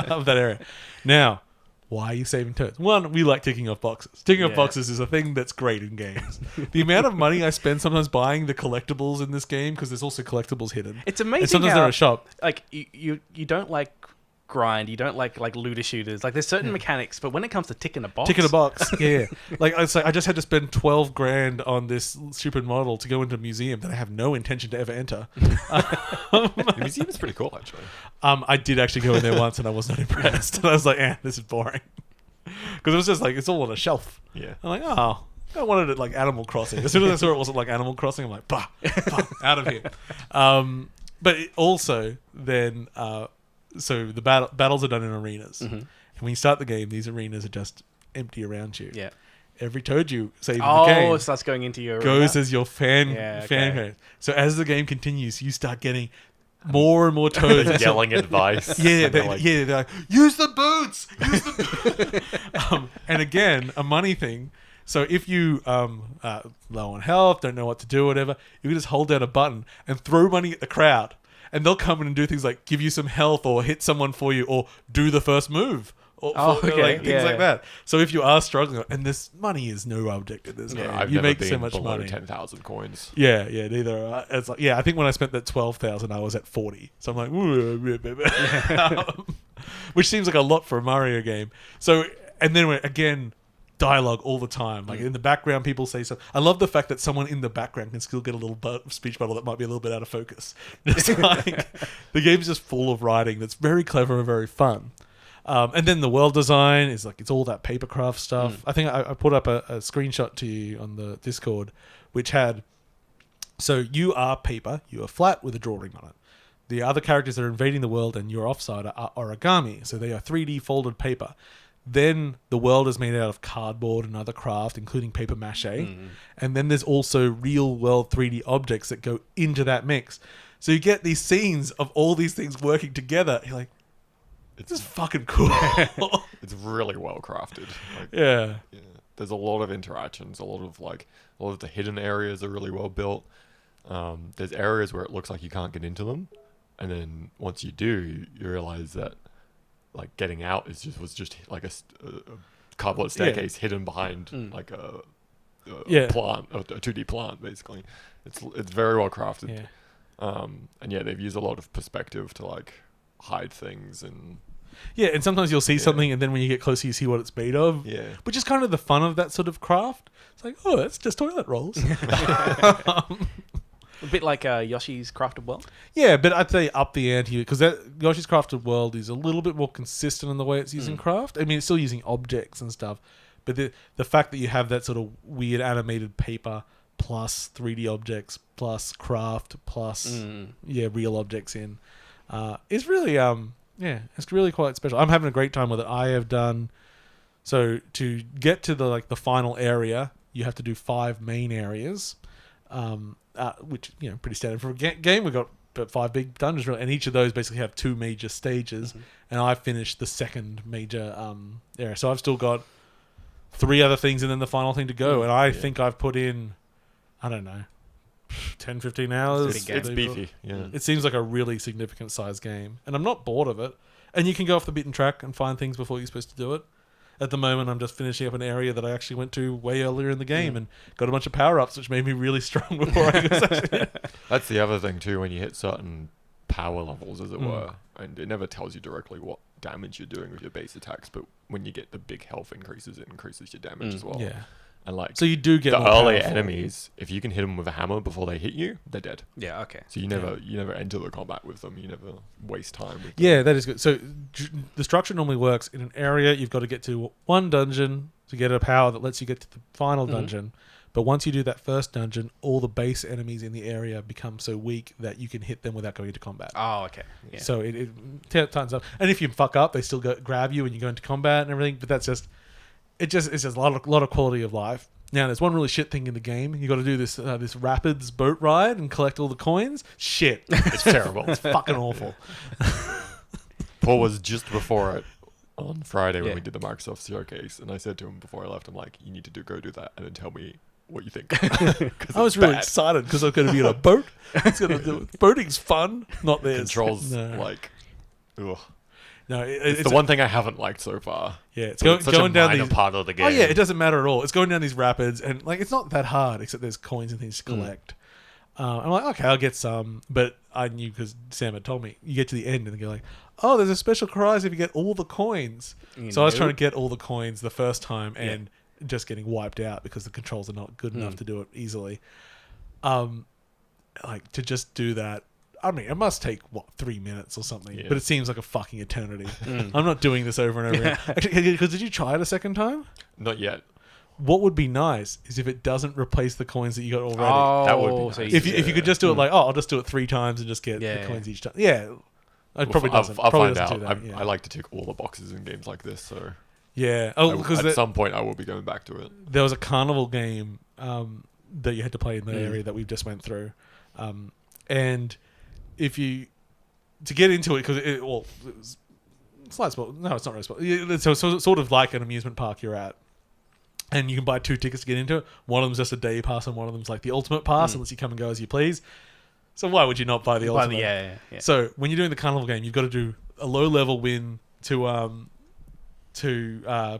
Speaker 1: of that area. Now, why are you saving toads? One, we like ticking off boxes. Ticking off boxes is a thing that's great in games. The amount of money I spend sometimes buying the collectibles in this game, because there's also collectibles hidden.
Speaker 2: It's amazing.
Speaker 1: And sometimes they're in a shop.
Speaker 2: Like you don't like grind, you don't like looter shooters. Like there's certain mechanics, but when it comes to ticking a box, yeah. Like I just had to spend 12 grand on this stupid model to go into a museum that I have no intention to ever enter.
Speaker 3: The museum is pretty cool, actually.
Speaker 1: I did actually go in there once, and I was not impressed. And I was like, this is boring, because it was just like it's all on a shelf.
Speaker 3: Yeah,
Speaker 1: I'm like, I wanted it like Animal Crossing. As soon as I saw it wasn't like Animal Crossing, I'm like, bah, out of here. But it also then. So the battles are done in arenas. And when you start the game, these arenas are just empty around you.
Speaker 2: Yeah.
Speaker 1: Every toad you save in the game
Speaker 2: it starts going into your
Speaker 1: goes as your fan code. So as the game continues, you start getting more and more toads
Speaker 3: yelling advice.
Speaker 1: They're like, use the boots. And again, a money thing. So if you low on health, don't know what to do, whatever, you can just hold down a button and throw money at the crowd. And they'll come in and do things like give you some health or hit someone for you or do the first move. Or things like that. So if you are struggling, and this money is no object in this game.
Speaker 3: I've
Speaker 1: you
Speaker 3: never
Speaker 1: make
Speaker 3: been
Speaker 1: so much
Speaker 3: below
Speaker 1: money.
Speaker 3: 10,000 coins.
Speaker 1: Yeah, neither. It's like, I think when I spent that 12,000, I was at 40. So I'm like, which seems like a lot for a Mario game. So, and then again, dialogue all the time. Like in the background, people say something. I love the fact that someone in the background can still get a little speech bubble that might be a little bit out of focus. It's like the game's just full of writing that's very clever and very fun. And then the world design is like it's all that papercraft stuff. I think I put up a screenshot to you on the Discord, which had so you are paper, you are flat with a drawing on it. The other characters that are invading the world and you're offside are origami, so they are 3D folded paper. Then the world is made out of cardboard and other craft, including paper mache. And then there's also real world 3D objects that go into that mix. So you get these scenes of all these things working together. You're like, this is fucking cool.
Speaker 3: It's really well crafted. Like,
Speaker 1: yeah.
Speaker 3: There's a lot of interactions. A lot of the hidden areas are really well built. There's areas where it looks like you can't get into them, and then once you do, you realize that like getting out was just like a cardboard staircase hidden behind like a plant, a 2D plant, basically. It's very well crafted. And they've used a lot of perspective to like hide things and
Speaker 1: and sometimes you'll see something and then when you get closer you see what it's made of. Which is kind of the fun of that sort of craft. It's like, oh, it's just toilet rolls.
Speaker 2: A bit like Yoshi's Crafted World.
Speaker 1: Yeah, but I'd say up the ante because Yoshi's Crafted World is a little bit more consistent in the way it's using craft. I mean, it's still using objects and stuff, but the fact that you have that sort of weird animated paper plus 3D objects plus craft plus real objects in is really it's really quite special. I'm having a great time with it. I have done so to get to the final area, you have to do 5 main areas. Which pretty standard for a game. We've got 5 big dungeons, and each of those basically have 2 major stages. And I finished the second major area, so I've still got 3 other things, and then the final thing to go. And I think I've put in, I don't know, 10-15 hours.
Speaker 3: It's beefy. Yeah,
Speaker 1: it seems like a really significant size game, and I'm not bored of it. And you can go off the beaten track and find things before you're supposed to do it. At the moment, I'm just finishing up an area that I actually went to way earlier in the game and got a bunch of power-ups, which made me really strong before I was actually...
Speaker 3: That's the other thing too, when you hit certain power levels, as it were, and it never tells you directly what damage you're doing with your base attacks, but when you get the big health increases, it increases your damage as well.
Speaker 1: Yeah.
Speaker 3: And like,
Speaker 1: So you do get
Speaker 3: the
Speaker 1: more
Speaker 3: early
Speaker 1: powerful.
Speaker 3: enemies, if you can hit them with a hammer before they hit you, they're dead.
Speaker 2: Yeah, okay.
Speaker 3: So you never enter the combat with them. You never waste time with them.
Speaker 1: Yeah, that is good. So the structure normally works in an area. You've got to get to one dungeon to get a power that lets you get to the final dungeon. But once you do that first dungeon, all the base enemies in the area become so weak that you can hit them without going into combat.
Speaker 2: Oh, okay. Yeah.
Speaker 1: So it tightens up. And if you fuck up, they still grab you and you go into combat and everything. But that's just... it's just a lot of quality of life. Now, there's one really shit thing in the game. You got to do this this rapids boat ride and collect all the coins. Shit,
Speaker 3: It's terrible.
Speaker 1: it's fucking awful.
Speaker 3: Paul was just before it on Friday when
Speaker 2: Yeah.
Speaker 3: we did the Microsoft showcase, and I said to him before I left, I'm like, you need to go do that and then tell me what you think. 'Cause
Speaker 1: I was
Speaker 3: it's
Speaker 1: really
Speaker 3: bad.
Speaker 1: excited because I'm going to be on a boat. It's going to do boating's fun, not this.
Speaker 3: Controls
Speaker 1: No.
Speaker 3: like, ugh.
Speaker 1: No,
Speaker 3: It's the one thing I haven't liked so far.
Speaker 1: Yeah, it's
Speaker 3: But it's such
Speaker 1: going
Speaker 3: a
Speaker 1: down
Speaker 3: minor
Speaker 1: these.
Speaker 3: part of the game.
Speaker 1: Oh yeah, it doesn't matter at all. It's going down these rapids, and like it's not that hard, except there's coins and things to collect. I'm like, okay, I'll get some, but I knew because Sam had told me. You get to the end and you're like, oh, there's a special prize if you get all the coins. So I was trying to get all the coins the first time and just getting wiped out because the controls are not good enough to do it easily. Like to just do that. I mean, it must take, 3 minutes or something.
Speaker 3: Yeah.
Speaker 1: But it seems like a fucking eternity. I'm not doing this over and over again. Actually, because did you try it a second time?
Speaker 3: Not yet.
Speaker 1: What would be nice is if it doesn't replace the coins that you got already.
Speaker 2: Oh,
Speaker 3: That would be nice.
Speaker 2: so
Speaker 1: If you could just do it like, I'll just do it 3 times and just get the
Speaker 2: Yeah.
Speaker 1: coins each time. Yeah. It probably
Speaker 3: I'll
Speaker 1: doesn't.
Speaker 3: find
Speaker 1: Probably
Speaker 3: out.
Speaker 1: doesn't do that. Yeah.
Speaker 3: I like to tick all the boxes in games like this, so
Speaker 1: Yeah. Oh, because
Speaker 3: at some point I will be going back to it.
Speaker 1: there was a carnival game that you had to play in the area that we just went through, and if you to get into it because it was slide sport. No, it's not really sport. It's sort of like an amusement park you're at, and you can buy 2 tickets to get into it. One of them's just a day pass, and one of them's like the ultimate pass, and lets you come and go as you please. So why would you not buy the ultimate?
Speaker 2: Yeah.
Speaker 1: So when you're doing the carnival game, you've got to do a low level win to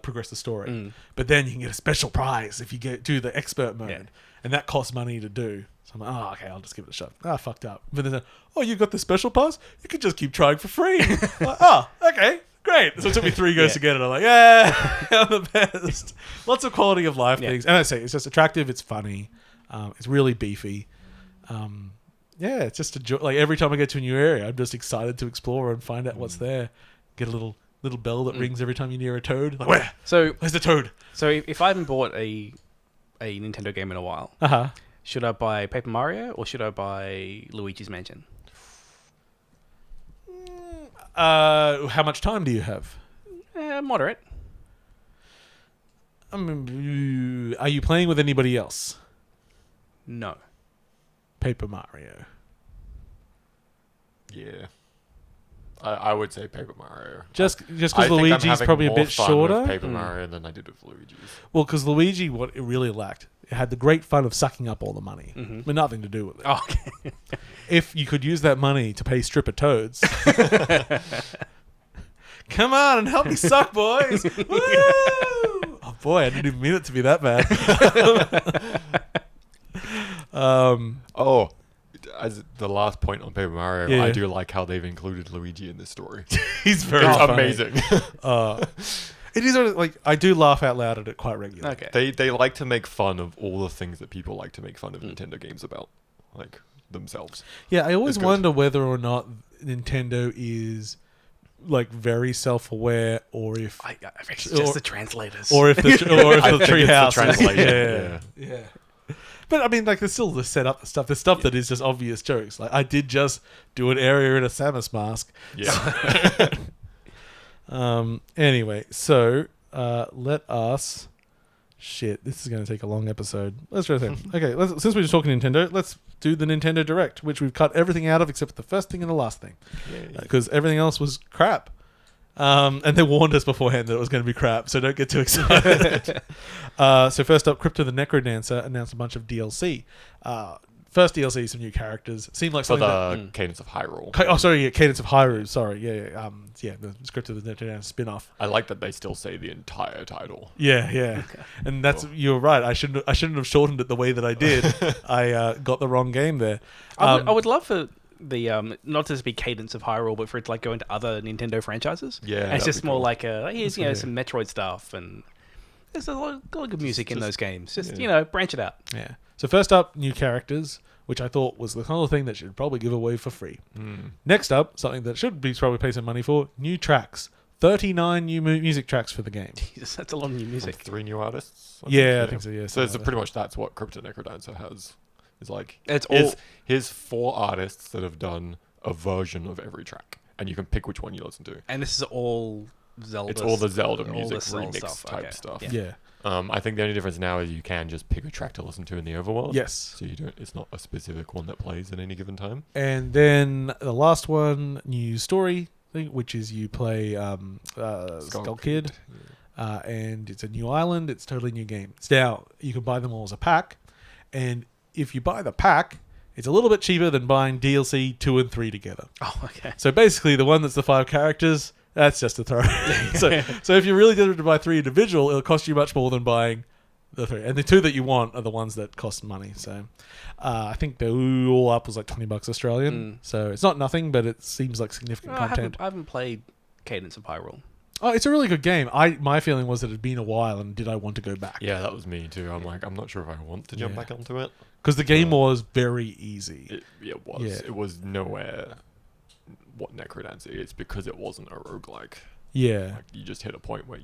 Speaker 1: progress the story. But then you can get a special prize if you do the expert mode, and that costs money to do. So I'm like, oh, okay, I'll just give it a shot. Fucked up. But then, you got the special pass? You can just keep trying for free. Like, oh, okay, great. So it took me 3 goes to get it. I'm like, yeah, I'm the best. Lots of quality of life things. And I say, it's just attractive. It's funny. It's really beefy. Yeah, it's just a joy. Like every time I get to a new area, I'm just excited to explore and find out what's there. Get a little bell that rings every time you're near a toad. Like, where's the toad?
Speaker 2: So if I haven't bought a Nintendo game in a while, should I buy Paper Mario or should I buy Luigi's Mansion?
Speaker 1: How much time do you have?
Speaker 2: Moderate.
Speaker 1: Are you playing with anybody else?
Speaker 2: No.
Speaker 1: Paper Mario.
Speaker 3: Yeah. I would say Paper Mario.
Speaker 1: Just
Speaker 3: I
Speaker 1: because
Speaker 3: think I'm
Speaker 1: Luigi's
Speaker 3: having
Speaker 1: probably a
Speaker 3: more
Speaker 1: bit
Speaker 3: fun
Speaker 1: shorter.
Speaker 3: with Paper Mario than I did with Luigi's.
Speaker 1: Well, because Luigi, what it really lacked, it had the great fun of sucking up all the money, but nothing to do with it.
Speaker 2: Oh, okay.
Speaker 1: If you could use that money to pay stripper toads, come on and help me suck, boys! Woo! Oh boy, I didn't even mean it to be that bad.
Speaker 3: As the last point on Paper Mario,
Speaker 1: Yeah.
Speaker 3: I do like how they've included Luigi in this story.
Speaker 1: He's very
Speaker 3: It's
Speaker 1: funny.
Speaker 3: amazing.
Speaker 1: It is like I do laugh out loud at it quite regularly.
Speaker 2: Okay.
Speaker 3: They like to make fun of all the things that people like to make fun of Nintendo games about, like themselves.
Speaker 1: Yeah, I always
Speaker 3: It's good.
Speaker 1: wonder whether or not Nintendo is like very self-aware, or if
Speaker 2: I think it's just the translators.
Speaker 1: or if the
Speaker 3: I think
Speaker 1: tree
Speaker 3: it's the
Speaker 1: house.
Speaker 3: translation,
Speaker 1: Yeah. But I mean, like, there's still the setup stuff. There's stuff that is just obvious jokes. Like, I did just do an area in a Samus mask.
Speaker 3: Yeah.
Speaker 1: Anyway, so let us. Shit, this is going to take a long episode. Let's try to think. Okay, since we're just talking Nintendo, let's do the Nintendo Direct, which we've cut everything out of except for the first thing and the last thing, because everything else was crap. And they warned us beforehand that it was going to be crap, so don't get too excited. So first up, Crypto the Necrodancer announced a bunch of DLC. first DLC, some new characters. Seemed like
Speaker 3: For
Speaker 1: something
Speaker 3: the
Speaker 1: that...
Speaker 3: Cadence of Hyrule.
Speaker 1: Cadence of Hyrule. Sorry, yeah, the script of the NetGen spin-off.
Speaker 3: I like that they still say the entire title.
Speaker 1: Yeah, and that's you're right. I shouldn't have shortened it the way that I did. I got the wrong game there.
Speaker 2: I would love for the not to just be Cadence of Hyrule, but for it to like go into other Nintendo franchises.
Speaker 3: Yeah,
Speaker 2: and it's
Speaker 3: that'd
Speaker 2: just
Speaker 3: be
Speaker 2: more
Speaker 3: cool.
Speaker 2: like here's some Metroid stuff, and there's a lot of good music in those games. Just branch it out.
Speaker 1: Yeah. So first up, new characters, which I thought was the kind of thing that should probably give away for free. Next up, something that should be probably pay some money for, new tracks. 39 new music tracks for the game.
Speaker 2: Jesus, that's a lot of new music.
Speaker 3: 3 new artists.
Speaker 1: I think so. Yeah.
Speaker 3: So it's pretty much that's what Crypto Necrodancer has. It's like
Speaker 2: It's all
Speaker 3: here's 4 artists that have done a version of every track, and you can pick which one you listen to.
Speaker 2: and this is all Zelda.
Speaker 3: It's all the Zelda
Speaker 2: all
Speaker 3: music
Speaker 2: the Zelda
Speaker 3: remix
Speaker 2: stuff.
Speaker 3: type
Speaker 2: Okay.
Speaker 3: stuff.
Speaker 1: Yeah.
Speaker 3: I think the only difference now is you can just pick a track to listen to in the overworld.
Speaker 1: Yes.
Speaker 3: So you don't. It's not a specific one that plays at any given time.
Speaker 1: And then the last one, new story thing, which is you play Skull Kid, and it's a new island. It's a totally new game. Now you can buy them all as a pack, and if you buy the pack, it's a little bit cheaper than buying DLC 2 and 3 together.
Speaker 2: Oh, okay.
Speaker 1: So basically, the one that's the 5 characters, that's just a throw. so if you really did it to buy 3 individual, it'll cost you much more than buying the 3. And the 2 that you want are the ones that cost money. So I think the all up was like $20 Australian. So it's not nothing, but it seems like significant content.
Speaker 2: I haven't played Cadence of Hyrule.
Speaker 1: Oh, it's a really good game. My feeling was that it had been a while, and did I want to go back?
Speaker 3: Yeah, that was me too. I'm like, I'm not sure if I want to jump
Speaker 1: Yeah.
Speaker 3: back onto it.
Speaker 1: Because the game was very easy.
Speaker 3: It was.
Speaker 1: Yeah.
Speaker 3: It was nowhere what Necrodancer is because it wasn't a roguelike.
Speaker 1: Yeah.
Speaker 3: Like you just hit a point where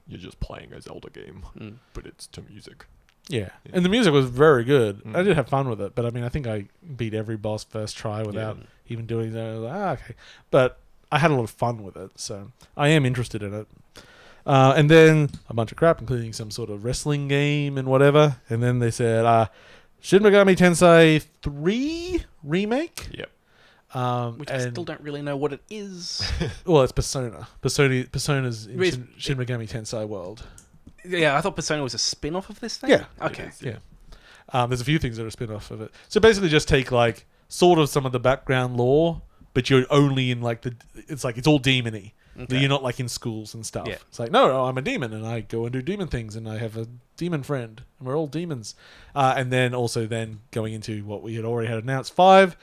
Speaker 3: you're just playing a Zelda game, but it's to music.
Speaker 1: Yeah. And the music was very good.
Speaker 3: Mm.
Speaker 1: I did have fun with it, but I mean, I think I beat every boss first try without even doing that. I was like, okay. But I had a lot of fun with it, so I am interested in it. And then a bunch of crap, including some sort of wrestling game and whatever. And then they said, Shin Megami Tensei 3 remake.
Speaker 3: Yep.
Speaker 2: Which I still don't really know what it is.
Speaker 1: Well, it's Persona. Persona's in
Speaker 2: It's-
Speaker 1: Shin Megami Tensei world.
Speaker 2: Yeah, I thought Persona was a spin-off of this thing.
Speaker 1: Yeah.
Speaker 2: Okay.
Speaker 3: It is,
Speaker 1: Yeah. There's a few things that are spin-off of it. So basically just take like sort of some of the background lore, but you're only in like it's all demon-y.
Speaker 2: Okay.
Speaker 1: You're not like in schools and stuff.
Speaker 2: Yeah.
Speaker 1: It's like, no, I'm a demon and I go and do demon things and I have a demon friend and we're all demons. And then also then going into what we had already had announced, 5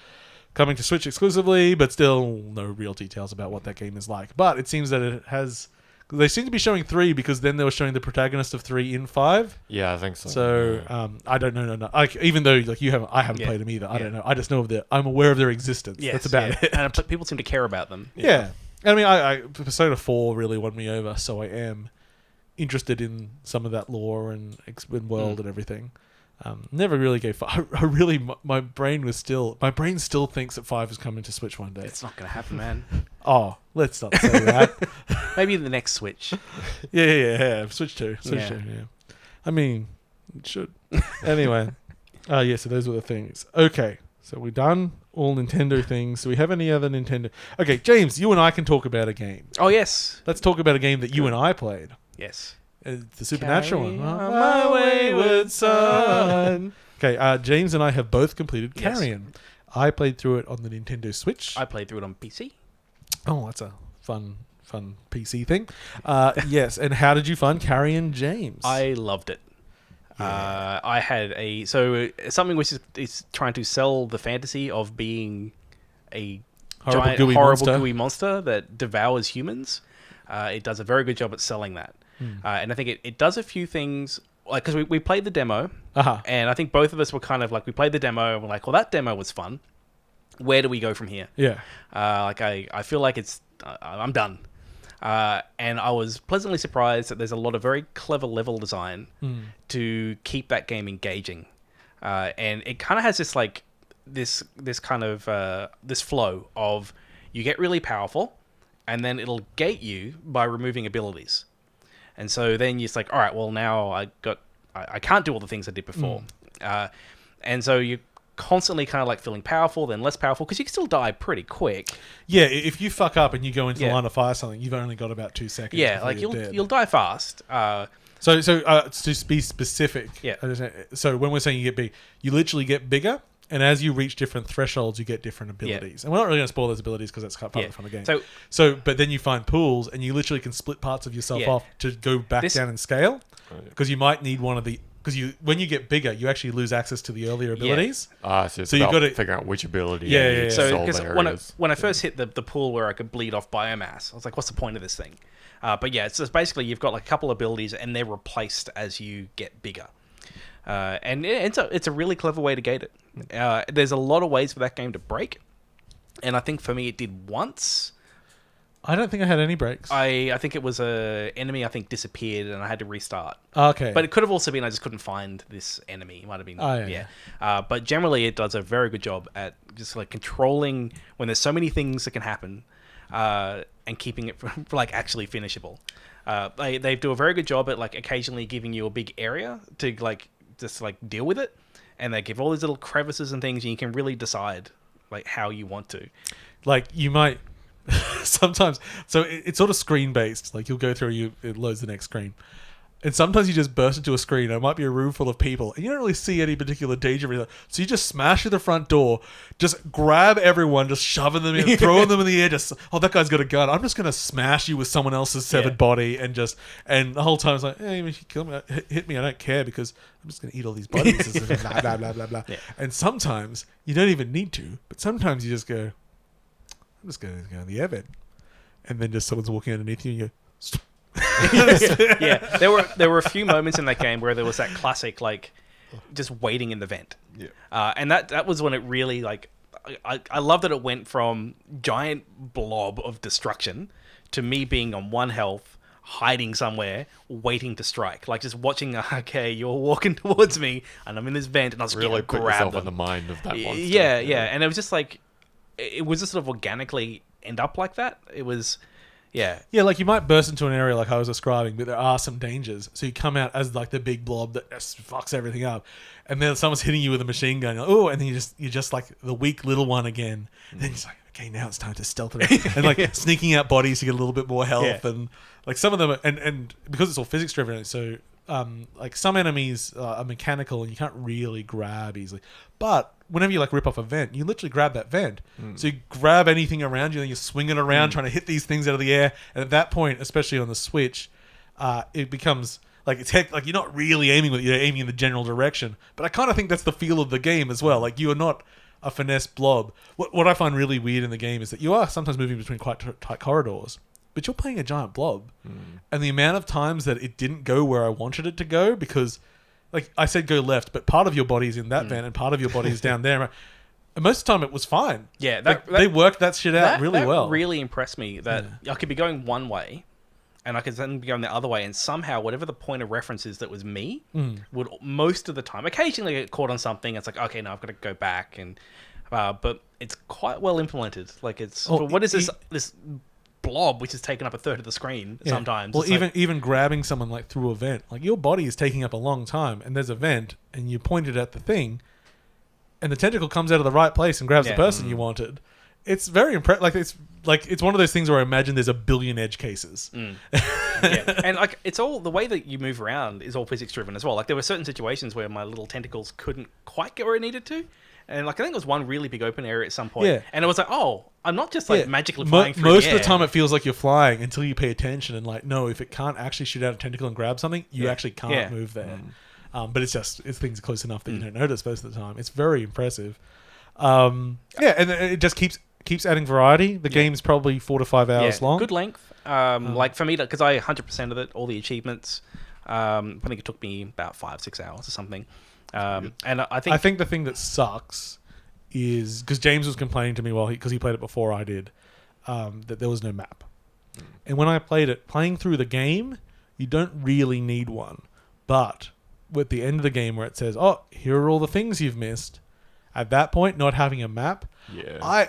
Speaker 1: coming to Switch exclusively, but still no real details about what that game is like. But it seems that it has... They seem to be showing 3 because then they were showing the protagonist of 3 in 5.
Speaker 3: Yeah, I think so.
Speaker 1: So I don't know. No. Even though like you haven't, I haven't played them either. I don't know. I just know I'm aware of their existence.
Speaker 2: Yes,
Speaker 1: That's about it.
Speaker 2: And people seem to care about them.
Speaker 1: Yeah. I mean, I Persona 4 really won me over, so I am interested in some of that lore and world and everything. Never really gave. My brain still thinks that 5 is coming to Switch one day.
Speaker 2: It's not going to happen, man.
Speaker 1: Oh, let's not say that.
Speaker 2: Maybe the next Switch.
Speaker 1: Yeah. Switch 2. Switch 2. Yeah. I mean, it should. Anyway. So those were the things. Okay. So we're done. All Nintendo things. Do we have any other Nintendo? Okay, James, you and I can talk about a game.
Speaker 2: Oh, yes.
Speaker 1: Let's talk about a game that you and I played.
Speaker 2: Yes.
Speaker 1: The Supernatural one.
Speaker 2: Carry
Speaker 1: Huh?
Speaker 2: on my wayward son.
Speaker 1: Okay, James and I have both completed Carrion. I played through it on the Nintendo Switch.
Speaker 2: I played through it on PC.
Speaker 1: Oh, that's a fun PC thing. Yes, and how did you find Carrion, James?
Speaker 2: I loved it. I had something which is trying to sell the fantasy of being a
Speaker 1: Horrible
Speaker 2: gooey monster that devours humans. It does a very good job at selling that. And I think it does a few things, like, because we played the demo, and I think both of us were kind of like, we played the demo and we're like, well, that demo was fun. Where do we go from here?
Speaker 1: Yeah.
Speaker 2: I feel like I'm done. And I was pleasantly surprised that there's a lot of very clever level design to keep that game engaging. And it kind of has this like this kind of this flow of you get really powerful and then it'll gate you by removing abilities. And so then you're like, all right, well now I can't do all the things I did before. And so you constantly kind of like feeling powerful, then less powerful, because you can still die pretty quick.
Speaker 1: Yeah, if you fuck up and you go into the line of fire something, you've only got about 2 seconds.
Speaker 2: Yeah, like you'll die fast.
Speaker 1: So to be specific,
Speaker 2: Yeah.
Speaker 1: so when we're saying you get big, you literally get bigger And as you reach different thresholds, you get different abilities. And we're not really going to spoil those abilities because that's part of the fun of the game. But then you find pools, and you literally can split parts of yourself off to go back down in scale. Because you might need one of the... Because when you get bigger, you actually lose access to the earlier abilities.
Speaker 3: So you've got to figure out which ability.
Speaker 2: So because when I first hit the pool where I could bleed off biomass, I was like, what's the point of this thing? But yeah, it's just basically you've got like a couple abilities, and they're replaced as you get bigger. And it's a really clever way to gate it. There's a lot of ways for that game to break, and I think for me it did once.
Speaker 1: I don't think I had any breaks.
Speaker 2: I think it was a enemy disappeared, and I had to restart.
Speaker 1: Okay.
Speaker 2: But it could have also been I just couldn't find this enemy. It might have been but generally it does a very good job at just like controlling when there's so many things that can happen, and keeping it like actually finishable. They do a very good job at like occasionally giving you a big area to like just like deal with it, and they give all these little crevices and things, and you can really decide like how you want to.
Speaker 1: Like you might sometimes, so it's sort of screen based. Like you'll go through, it loads the next screen, and sometimes you just burst into a screen. And it might be a room full of people, and you don't really see any particular danger. So you just smash through the front door, just grab everyone, just shoving them in, throwing them in the air. Just that guy's got a gun. I'm just gonna smash you with someone else's severed body, and the whole time it's like, hey, if you kill me, hit me, I don't care because I'm just gonna eat all these bodies. blah blah blah blah blah. Yeah. And sometimes you don't even need to, but sometimes you just go, I'm just going to go in the air vent, and then just someone's walking underneath you, and you go, stop.
Speaker 2: There were a few moments in that game where there was that classic like just waiting in the vent. And that was when it really like I love that it went from giant blob of destruction to me being on 1 health, hiding somewhere, waiting to strike. Like just watching, okay, you're walking towards me, and I'm in this vent, and I was
Speaker 3: really put yourself in the mind of that monster.
Speaker 2: And it was just like it was just sort of organically end up like that. It was. Yeah,
Speaker 1: like you might burst into an area like I was describing, but there are some dangers. So you come out as like the big blob that just fucks everything up, and then someone's hitting you with a machine gun. You're like, oh, and then you're just like the weak little one again. And then you're just like, okay, now it's time to stealth it, and like sneaking out bodies to get a little bit more health, and like some of them, and because it's all physics driven, so like some enemies are mechanical and you can't really grab easily, but whenever you like rip off a vent, you literally grab that vent. So you grab anything around you and you swing it around trying to hit these things out of the air. And at that point, especially on the Switch, it becomes like like you're not really aiming with it, you're aiming in the general direction. But I kind of think that's the feel of the game as well. Like you are not a finesse blob. What I find really weird in the game is that you are sometimes moving between quite tight corridors, but you're playing a giant blob. And the amount of times that it didn't go where I wanted it to go because... Like I said, go left, but part of your body's in that vent and part of your body's down there. And most of the time it was fine.
Speaker 2: Yeah,
Speaker 1: they worked that shit out really well.
Speaker 2: That really impressed me that I could be going one way and I could then be going the other way, and somehow whatever the point of reference is that was me would most of the time, occasionally get caught on something. It's like, okay, now I've got to go back. And but it's quite well implemented. Like it's what is this blob which has taken up a third of the screen sometimes.
Speaker 1: Well, even grabbing someone like through a vent, like your body is taking up a long time, and there's a vent, and you point it at the thing, and the tentacle comes out of the right place and grabs the person you wanted. It's very impressive. Like it's one of those things where I imagine there's a billion edge cases.
Speaker 2: And like it's all the way that you move around is all physics driven as well. Like there were certain situations where my little tentacles couldn't quite get where it needed to. And like I think it was one really big open area at some point, and it was like, oh, I'm not just like magically flying through
Speaker 1: most
Speaker 2: the air.
Speaker 1: of the time it feels like you're flying until you pay attention and like, no, if it can't actually shoot out a tentacle and grab something, you actually can't move there. But it's things are close enough that you don't notice most of the time. It's very impressive. And it just keeps adding variety. The game's probably 4 to 5 hours long.
Speaker 2: Good length. Like for me, because I 100% of it, all the achievements. I think it took me about 5-6 hours or something. And I think
Speaker 1: the thing that sucks is because James was complaining to me because he played it before I did, that there was no map. And when I played it, playing through the game, you don't really need one. But at the end of the game where it says, "Oh, here are all the things you've missed," at that point, not having a map,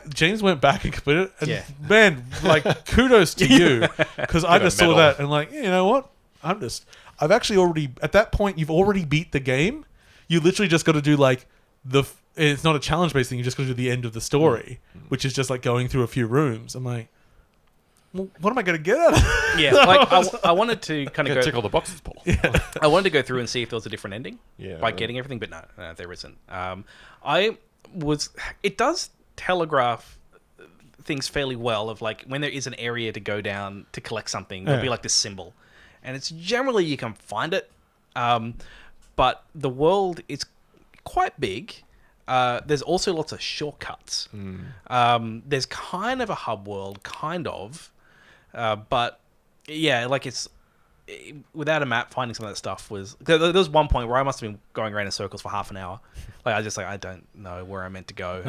Speaker 1: James went back and completed it, and man, like kudos to you, because I just saw that and like, you know what? I've actually already at that point you've already beat the game. You literally just got to do like it's not a challenge based thing. You just got to do the end of the story, which is just like going through a few rooms. I'm like, well, what am I going to get out of it?
Speaker 2: Yeah, like I wanted to kind of
Speaker 3: tick all the boxes, Paul.
Speaker 2: I wanted to go through and see if there was a different ending by
Speaker 3: right.
Speaker 2: getting everything, but no, there isn't. it does telegraph things fairly well of like when there is an area to go down to collect something, there'll be like this symbol, and it's generally you can find it, but the world is quite big. There's also lots of shortcuts. There's kind of a hub world, but yeah, like it's without a map. Finding some of that stuff was there was one point where I must have been going around in circles for half an hour. Like I don't know where I'm meant to go.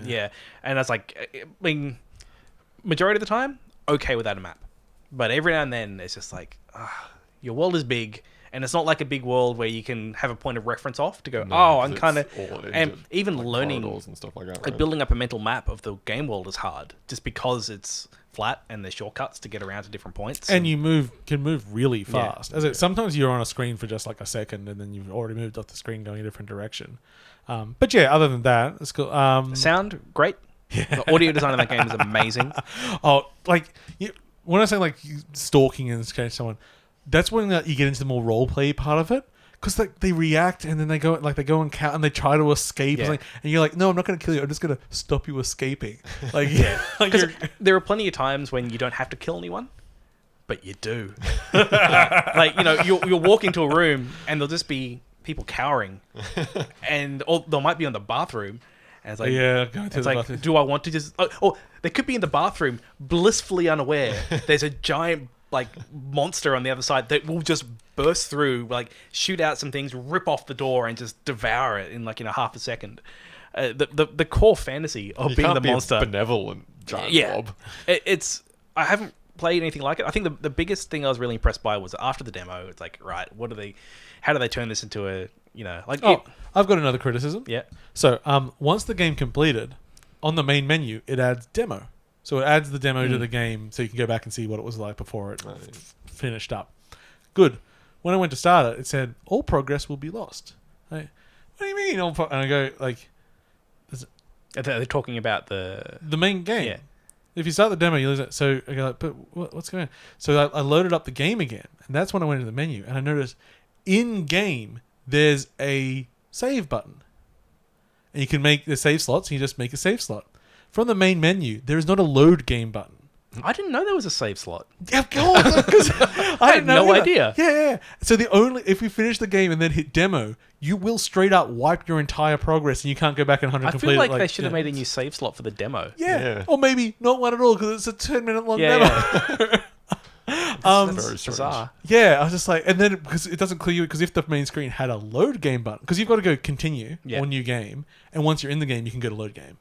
Speaker 2: Yeah, and I was like, I mean, majority of the time, okay without a map, but every now and then it's just like, your world is big. And it's not like a big world where you can have a point of reference off to go, I'm kind of... And even like learning...
Speaker 3: and stuff like that,
Speaker 2: like building up a mental map of the game world is hard. Just because it's flat and there's shortcuts to get around to different points.
Speaker 1: And you can move really fast. Sometimes you're on a screen for just like a second and then you've already moved off the screen going a different direction. But yeah, other than that, it's cool.
Speaker 2: Sound, great. The audio design of that game is amazing.
Speaker 1: When I say like stalking and catch someone... That's when you get into the more role play part of it, because like they react and then they go and count and they try to escape, and you're like, no, I'm not going to kill you. I'm just going to stop you escaping. Like,
Speaker 2: because there are plenty of times when you don't have to kill anyone, but you do. Like you're walking to a room and there'll just be people cowering, or they might be on the bathroom. And it's like, bathroom. Do I want to just? Oh, they could be in the bathroom, blissfully unaware. There's a giant like monster on the other side that will just burst through, like shoot out some things, rip off the door, and just devour it in like half a second. The core fantasy of being the monster,
Speaker 3: benevolent giant blob.
Speaker 2: It's I haven't played anything like it. I think the biggest thing I was really impressed by was after the demo. It's like, right, how do they turn this into a
Speaker 1: I've got another criticism.
Speaker 2: Yeah.
Speaker 1: So once the game completed, on the main menu it adds demo. So it adds the demo to the game so you can go back and see what it was like before it finished up. Good. When I went to start it, it said, all progress will be lost. What do you mean? And I go, like...
Speaker 2: They're talking about the
Speaker 1: main game.
Speaker 2: Yeah.
Speaker 1: If you start the demo, you lose it. So I go, like, but what's going on? So I loaded up the game again, and that's when I went into the menu, and I noticed in-game, there's a save button. And you can make the save slots, and you just make a save slot. From the main menu, there is not a load game button.
Speaker 2: I didn't know there was a save slot.
Speaker 1: Yeah, of course, because I had
Speaker 2: no idea.
Speaker 1: Yeah. So if we finish the game and then hit demo, you will straight up wipe your entire progress and you can't go back and 100 complete it.
Speaker 2: I feel like they should have made a new save slot for the demo.
Speaker 1: Yeah. Or maybe not one at all because it's a 10-minute long demo.
Speaker 2: That's very bizarre.
Speaker 1: Yeah, I was just like, and then because it doesn't clear you, because if the main screen had a load game button, because you've got to go continue or new game, and once you're in the game, you can go to load game.